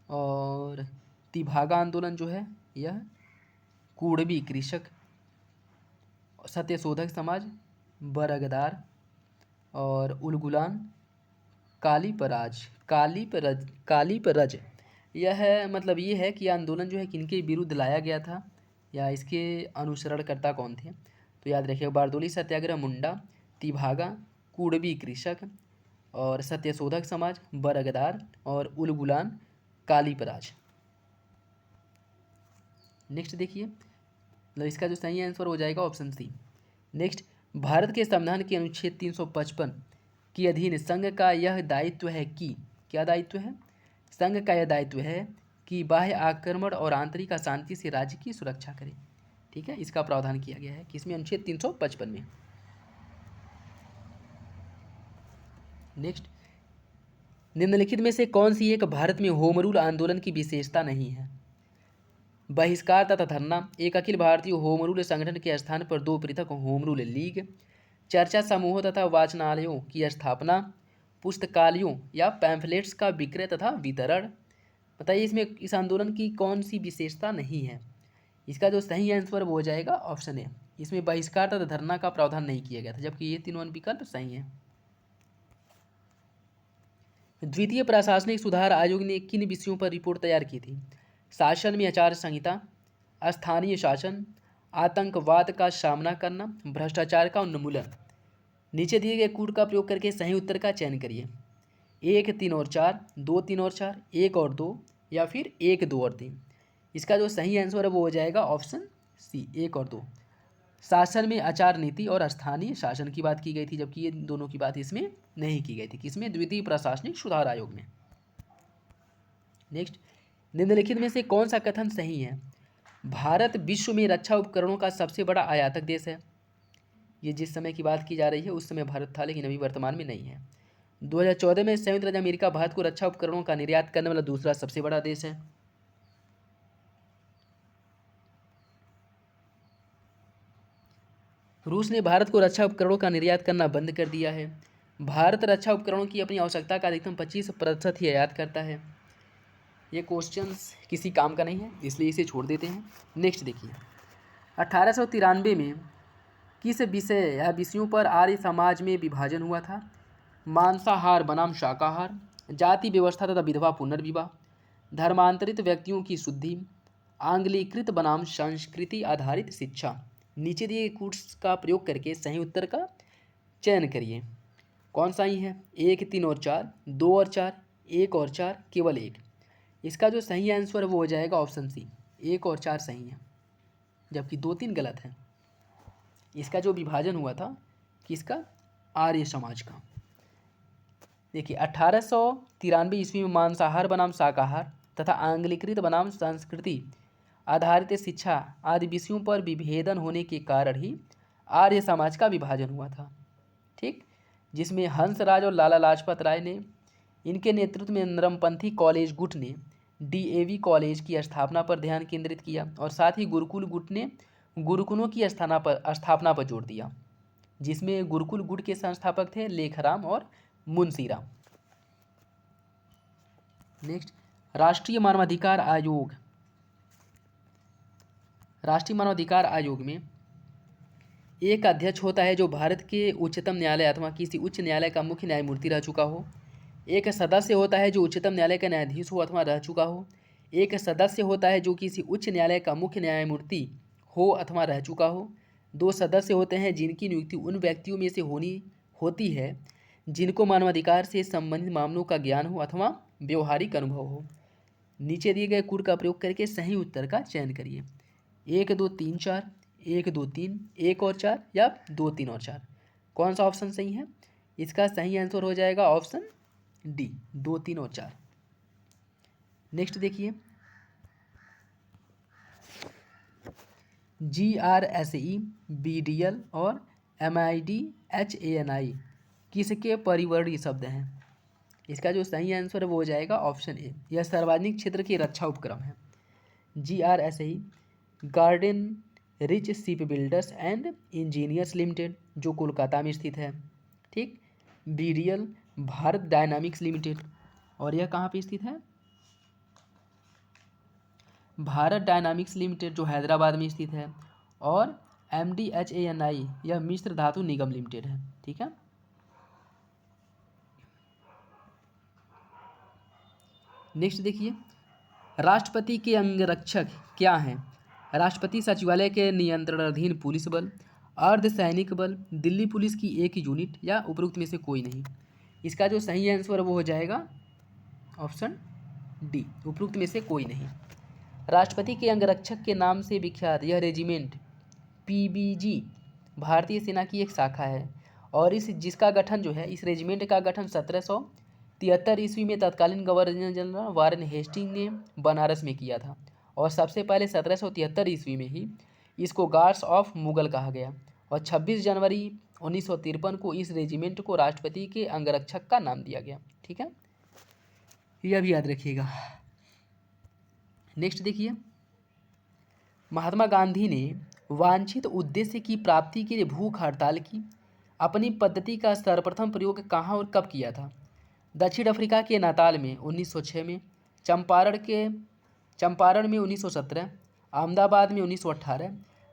और तिभागा आंदोलन जो है यह कुड़बी कृषक, सत्यशोधक समाज बरगदार और उलगुलान कालीपरज। यह मतलब ये है कि आंदोलन जो है किनके विरुद्ध लाया गया था या इसके अनुसरणकर्ता कौन थे। तो याद रखिएगा, बारदोली सत्याग्रह मुंडा, तिभागा, कुड़बी कृषक और सत्यशोधक समाज बरगदार और उलगुलान कालीपराज। नेक्स्ट देखिए, मतलब इसका जो सही आंसर हो जाएगा ऑप्शन सी। नेक्स्ट, भारत के संविधान के अनुच्छेद 355 के अधीन संघ का यह दायित्व है कि, क्या दायित्व है? संघ का यह दायित्व है कि बाह्य आक्रमण और आंतरिक अशांति से राज्य की सुरक्षा करे। ठीक है, इसका प्रावधान किया गया है किसमें? अनुच्छेद 355 में। नेक्स्ट, निम्नलिखित में से कौन सी एक भारत में होम रूल आंदोलन की विशेषता नहीं है? बहिष्कार तथा धरना, एक अखिल भारतीय होम रूल संगठन के स्थान पर 2 पृथक होम रूल लीग, चर्चा समूहों तथा वाचनालयों की स्थापना, पुस्तकालयों या पैम्फलेट्स का विक्रय तथा वितरण। बताइए इसमें इस आंदोलन की कौन सी विशेषता नहीं है? इसका जो सही आंसर वो हो जाएगा ऑप्शन ए। इसमें बहिष्कार तथा धरना का प्रावधान नहीं किया गया था, जबकि ये तीनों विकल्प सही हैं। द्वितीय प्रशासनिक सुधार आयोग ने किन विषयों पर रिपोर्ट तैयार की थी? शासन में आचार संहिता, स्थानीय शासन, आतंकवाद का सामना करना, भ्रष्टाचार का उन्मूलन। नीचे दिए गए कूट का प्रयोग करके सही उत्तर का चयन करिए। 1, 3 और 4, 2, 3 और 4, 1 और 2 या फिर 1, 2 और 3। इसका जो सही आंसर है वो हो जाएगा ऑप्शन सी, 1 और 2। शासन में आचार नीति और स्थानीय शासन की बात की गई थी, जबकि ये दोनों की बात इसमें नहीं की गई थी। किसमें? द्वितीय प्रशासनिक सुधार आयोग में। नेक्स्ट, निम्नलिखित में से कौन सा कथन सही है? भारत विश्व में रक्षा उपकरणों का सबसे बड़ा आयातक देश है। ये जिस समय की बात की जा रही है उस समय भारत था, लेकिन अभी वर्तमान में नहीं है। 2014 में संयुक्त राज्य अमेरिका भारत को रक्षा उपकरणों का निर्यात करने वाला दूसरा सबसे बड़ा देश है। रूस ने भारत को रक्षा उपकरणों का निर्यात करना बंद कर दिया है। भारत रक्षा उपकरणों की अपनी आवश्यकता का अधिकतम 25% ही आयात करता है। ये क्वेश्चंस किसी काम का नहीं है, इसलिए इसे छोड़ देते हैं। नेक्स्ट देखिए, 1893 में किस विषय या विषयों पर आर्य समाज में विभाजन हुआ था? मांसाहार बनाम शाकाहार, जाति व्यवस्था तथा विधवा पुनर्विवाह, धर्मांतरित व्यक्तियों की शुद्धि, आंग्लीकृत बनाम संस्कृति आधारित शिक्षा, नीचे दिए गए कूट्स का प्रयोग करके सही उत्तर का चयन करिए। कौन सा ही है? 1, 3 और 4, 2 और 4, 1 और 4, केवल 1। इसका जो सही आंसर है वो हो जाएगा ऑप्शन सी, 1 और 4 सही है, जबकि 2, 3 गलत है। इसका जो विभाजन हुआ था किसका? आर्य समाज का। देखिए 1893 ईस्वी में मांसाहार बनाम शाकाहार तथा आंग्लीकृत बनाम संस्कृति आधारित शिक्षा आदि विषयों पर विभेदन होने के कारण ही आर्य समाज का विभाजन हुआ था। ठीक, जिसमें हंसराज और लाला लाजपत राय ने, इनके नेतृत्व में नरमपंथी कॉलेज गुट ने डीएवी कॉलेज की स्थापना पर ध्यान केंद्रित किया और साथ ही गुरुकुल गुट ने गुरुकुलों की स्थापना पर जोर दिया, जिसमें गुरुकुल गुट के संस्थापक थे लेखराम और मुंशीराम। नेक्स्ट, राष्ट्रीय मानवाधिकार आयोग। राष्ट्रीय मानवाधिकार आयोग में एक अध्यक्ष होता है जो भारत के उच्चतम न्यायालय अथवा किसी उच्च न्यायालय का मुख्य न्यायमूर्ति रह चुका हो। एक सदस्य होता है जो उच्चतम न्यायालय का न्यायाधीश हो अथवा रह चुका हो। एक सदस्य होता है जो किसी उच्च न्यायालय का मुख्य न्यायमूर्ति हो अथवा रह चुका हो। 2 सदस्य होते हैं जिनकी नियुक्ति उन व्यक्तियों में से होती है जिनको मानवाधिकार से संबंधित मामलों का ज्ञान हो अथवा व्यवहारिक अनुभव हो। नीचे दिए गए कूट का प्रयोग करके सही उत्तर का चयन करिए। 1, 2, 3, 4, 1, 2, 3, 1 और 4 या 2, 3 और 4। कौन सा ऑप्शन सही है? इसका सही आंसर हो जाएगा ऑप्शन डी, 2, 3 और 4। नेक्स्ट देखिए, GRSE, BDL और MIDHANI किसके परिवर्णी शब्द हैं? इसका जो सही आंसर है वो हो जाएगा ऑप्शन ए, यह सार्वजनिक क्षेत्र के रक्षा उपक्रम है। GRSE garden rich ship builders and engineers limited जो कोलकाता में स्थित है। ठीक, BDL भारत डायनामिक्स लिमिटेड, और यह कहाँ पे स्थित है? भारत डायनामिक्स लिमिटेड जो हैदराबाद में स्थित है। और MDHANI यह मिश्र धातु निगम लिमिटेड है। ठीक है, नेक्स्ट देखिए, राष्ट्रपति के अंगरक्षक क्या हैं? राष्ट्रपति सचिवालय के नियंत्रणाधीन पुलिस बल, अर्धसैनिक बल, दिल्ली पुलिस की एक यूनिट या उपरोक्त में से कोई नहीं। इसका जो सही आंसर वो हो जाएगा ऑप्शन डी, उपरोक्त में से कोई नहीं। राष्ट्रपति के अंगरक्षक के नाम से विख्यात यह रेजिमेंट PBG भारतीय सेना की एक शाखा है और जिसका गठन जो है, इस रेजिमेंट का गठन 1773 ईस्वी में तत्कालीन गवर्नर जनरल वारेन हेस्टिंग ने बनारस में किया था और सबसे पहले 1773 ईस्वी में ही इसको गार्ड्स ऑफ मुगल कहा गया और 26 जनवरी 1953 को इस रेजिमेंट को राष्ट्रपति के अंगरक्षक का नाम दिया गया। ठीक है, यह भी याद रखिएगा। नेक्स्ट देखिए, महात्मा गांधी ने वांछित उद्देश्य की प्राप्ति के लिए भूख हड़ताल की अपनी पद्धति का सर्वप्रथम प्रयोग कहाँ और कब किया था? दक्षिण अफ्रीका के नाताल में 1906 में, चंपारण में 1917, अहमदाबाद में 1918,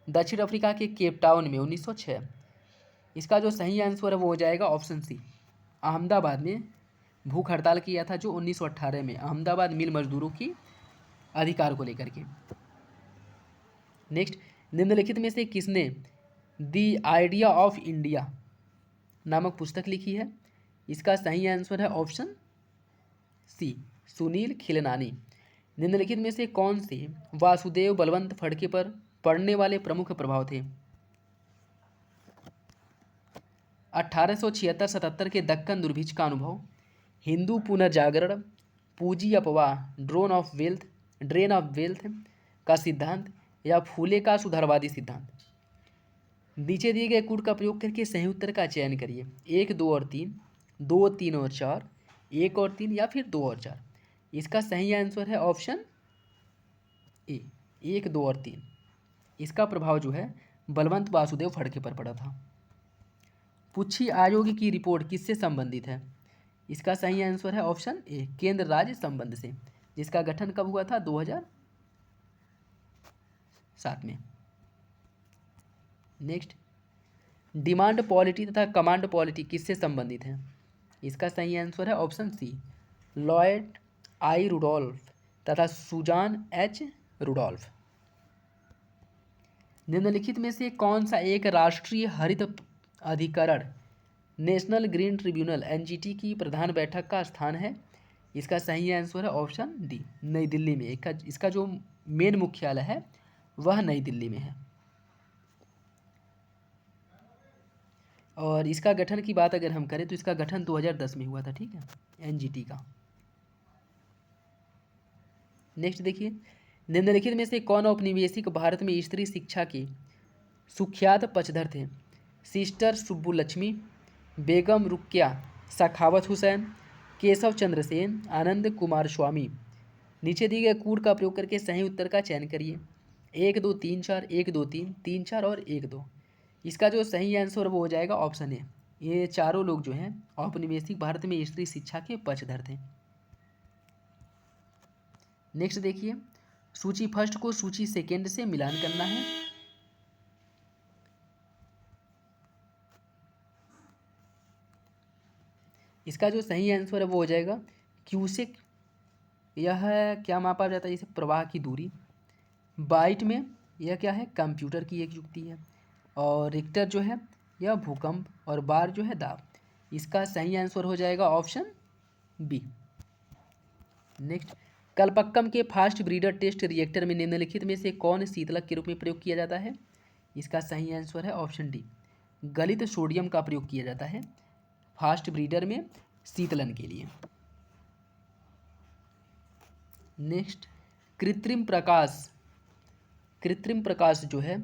दक्षिण अफ्रीका के केप टाउन में 1906। इसका जो सही आंसर है वो हो जाएगा ऑप्शन सी, अहमदाबाद में भूख हड़ताल किया था जो 1918 में अहमदाबाद मिल मजदूरों की अधिकार को लेकर के। नेक्स्ट, निम्नलिखित में से किसने द आइडिया ऑफ इंडिया नामक पुस्तक लिखी है? इसका सही आंसर है ऑप्शन सी, सुनील खिलनानी। निम्नलिखित में से कौन से वासुदेव बलवंत फड़के पर पड़ने वाले प्रमुख प्रभाव थे? 1876-77 के दक्कन दुर्भिक्ष का अनुभव, हिंदू पुनर्जागरण, पूंजी अपवाह, ड्रेन ऑफ वेल्थ का सिद्धांत या फूले का सुधारवादी सिद्धांत। नीचे दिए गए कूट का प्रयोग करके सही उत्तर का चयन करिए। 1, 2 और 3, 2, 3 और 4, 1 और 3 या फिर 2 और 4। इसका सही आंसर है ऑप्शन ए, 1, 2 और 3। इसका प्रभाव जो है बलवंत वासुदेव फड़के पर पड़ा था। पुच्छी आयोग की रिपोर्ट किससे संबंधित है? इसका सही आंसर है ऑप्शन ए, केंद्र राज्य संबंध से, जिसका गठन कब हुआ था? 2007 में। नेक्स्ट, डिमांड पॉलिटी तथा कमांड पॉलिटी किससे संबंधित है? इसका सही आंसर है ऑप्शन सी, लॉयड आई रुडोल्फ तथा सुजान एच रुडोल्फ। निम्नलिखित में से कौन सा एक राष्ट्रीय हरित अधिकरण नेशनल ग्रीन ट्रिब्यूनल एनजीटी की प्रधान बैठक का स्थान है? इसका सही आंसर है ऑप्शन डी, नई दिल्ली में। इसका जो मेन मुख्यालय है वह नई दिल्ली में है। और इसका गठन की बात अगर हम करें तो इसका गठन 2010 में हुआ था, ठीक है, एनजीटी का। नेक्स्ट देखिए, निम्नलिखित में से कौन औपनिवेशिक भारत में स्त्री शिक्षा के सुख्यात पक्षधर थे? सिस्टर सुब्बुलक्ष्मी, बेगम रुकिया सखावत हुसैन, केशव चंद्र सेन, आनंद कुमार स्वामी। नीचे दिए गए कूट का प्रयोग करके सही उत्तर का चयन करिए। 1 2 3 4, 1 2 3, 3 4 और 1 2। इसका जो सही आंसर वो हो जाएगा ऑप्शन ए। ये चारों लोग जो हैं औपनिवेशिक भारत में स्त्री शिक्षा के पक्षधर थे। नेक्स्ट देखिए, सूची फर्स्ट को सूची सेकेंड से मिलान करना है। इसका जो सही आंसर है वो हो जाएगा क्यूसेक। यह क्या मापा जाता है? इसे प्रवाह की दूरी। बाइट में यह क्या है? कंप्यूटर की एक युक्ति है। और रिक्टर जो है यह भूकंप, और बार जो है दाब। इसका सही आंसर हो जाएगा ऑप्शन बी। नेक्स्ट, कलपक्कम के फास्ट ब्रीडर टेस्ट रिएक्टर में निम्नलिखित में से कौन शीतलक के रूप में प्रयोग किया जाता है? इसका सही आंसर है ऑप्शन डी, गलित सोडियम का प्रयोग किया जाता है फास्ट ब्रीडर में शीतलन के लिए। नेक्स्ट, कृत्रिम प्रकाश जो है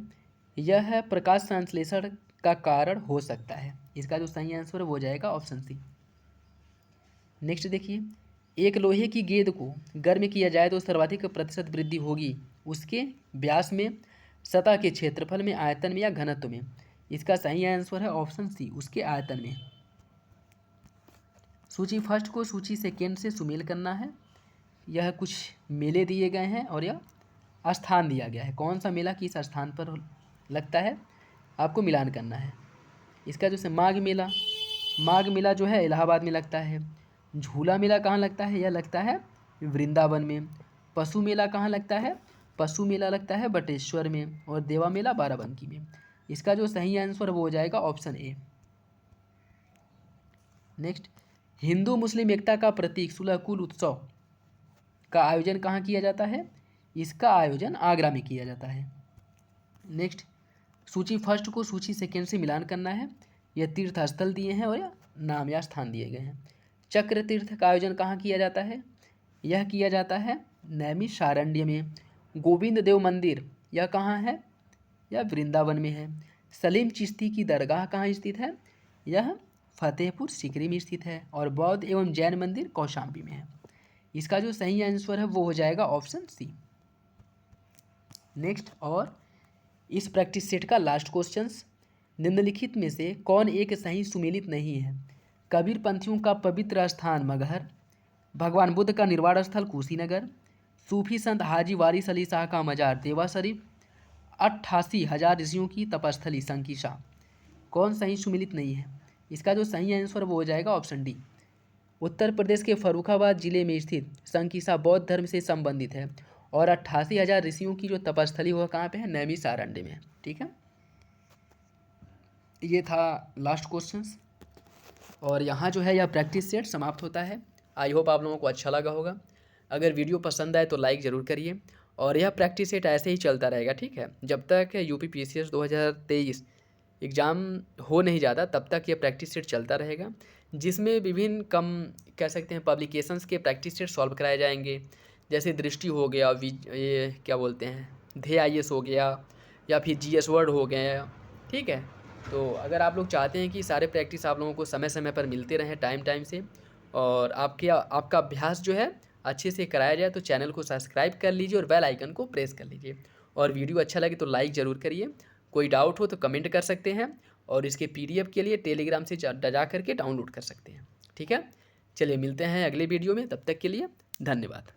यह प्रकाश संश्लेषण का कारण हो सकता है। इसका जो सही आंसर है वो हो जाएगा ऑप्शन सी। नेक्स्ट देखिए, एक लोहे की गेंद को गर्म किया जाए तो सर्वाधिक प्रतिशत वृद्धि होगी उसके व्यास में, सतह के क्षेत्रफल में, आयतन में या घनत्व में? इसका सही आंसर है ऑप्शन सी, उसके आयतन में। सूची फर्स्ट को सूची सेकेंड से सुमेल करना है। यह कुछ मेले दिए गए हैं और यह स्थान दिया गया है, कौन सा मेला किस स्थान पर लगता है आपको मिलान करना है। इसका जो माघ मेला जो है इलाहाबाद में लगता है। झूला मेला कहाँ लगता है? यह लगता है वृंदावन में। पशु मेला कहाँ लगता है? पशु मेला लगता है बटेश्वर में। और देवा मेला बाराबंकी में। इसका जो सही आंसर वो हो जाएगा ऑप्शन ए। नेक्स्ट, हिंदू मुस्लिम एकता का प्रतीक सुलहकुल उत्सव का आयोजन कहाँ किया जाता है? इसका आयोजन आगरा में किया जाता है। नेक्स्ट, सूची फर्स्ट को सूची सेकेंड से मिलान करना है। यह तीर्थ स्थल दिए हैं और यह नाम या स्थान दिए गए हैं। चक्र तीर्थ का आयोजन कहाँ किया जाता है? यह किया जाता है नैमिषारण्य में। गोविंद देव मंदिर यह कहाँ है? यह वृंदावन में है। सलीम चिश्ती की दरगाह कहाँ स्थित है? यह फतेहपुर सीकरी में स्थित है। और बौद्ध एवं जैन मंदिर कौशाम्बी में है। इसका जो सही आंसर है वो हो जाएगा ऑप्शन सी। नेक्स्ट, और इस प्रैक्टिस सेट का लास्ट क्वेश्चंस, निम्नलिखित में से कौन एक सही सुमेलित नहीं है? कबीर पंथियों का पवित्र स्थान मगहर, भगवान बुद्ध का निर्वाण स्थल कुशीनगर, सूफी संत हाजी वारिस अली शाह का मजार देवा शरीफ, 88,000 ऋषियों की तपस्थली संकीसा। कौन सही सुमेलित नहीं है? इसका जो सही आंसर वो हो जाएगा ऑप्शन डी, उत्तर प्रदेश के फर्रुखाबाद जिले में स्थित संकीसा बौद्ध धर्म से संबंधित है। और 88,000 ऋषियों की जो तपस्थली वह कहाँ पे है? नैमिषारण्य में। ठीक है, ये था लास्ट क्वेश्चंस। और यहाँ जो है यह प्रैक्टिस सेट समाप्त होता है। आई होप आप लोगों को अच्छा लगा होगा। अगर वीडियो पसंद आए तो लाइक ज़रूर करिए। और यह प्रैक्टिस सेट ऐसे ही चलता रहेगा, ठीक है, जब तक यूपी PCS 2023 एग्ज़ाम हो नहीं जाता तब तक ये प्रैक्टिस सेट चलता रहेगा, जिसमें विभिन्न कम कह सकते हैं पब्लिकेशंस के प्रैक्टिस सेट सॉल्व कराए जाएंगे। जैसे दृष्टि हो गया, ये क्या बोलते हैं, ध्येय IAS हो गया, या फिर GS वर्ड हो गया। ठीक है, तो अगर आप लोग चाहते हैं कि सारे प्रैक्टिस आप लोगों को समय समय पर मिलते रहें टाइम से, और आपका अभ्यास जो है अच्छे से कराया जाए, तो चैनल को सब्सक्राइब कर लीजिए और बेल आइकन को प्रेस कर लीजिए। और वीडियो अच्छा लगे तो लाइक ज़रूर करिए। कोई डाउट हो तो कमेंट कर सकते हैं, और इसके PDF के लिए टेलीग्राम से जा करके डाउनलोड कर सकते हैं। ठीक है, चलिए मिलते हैं अगले वीडियो में, तब तक के लिए धन्यवाद।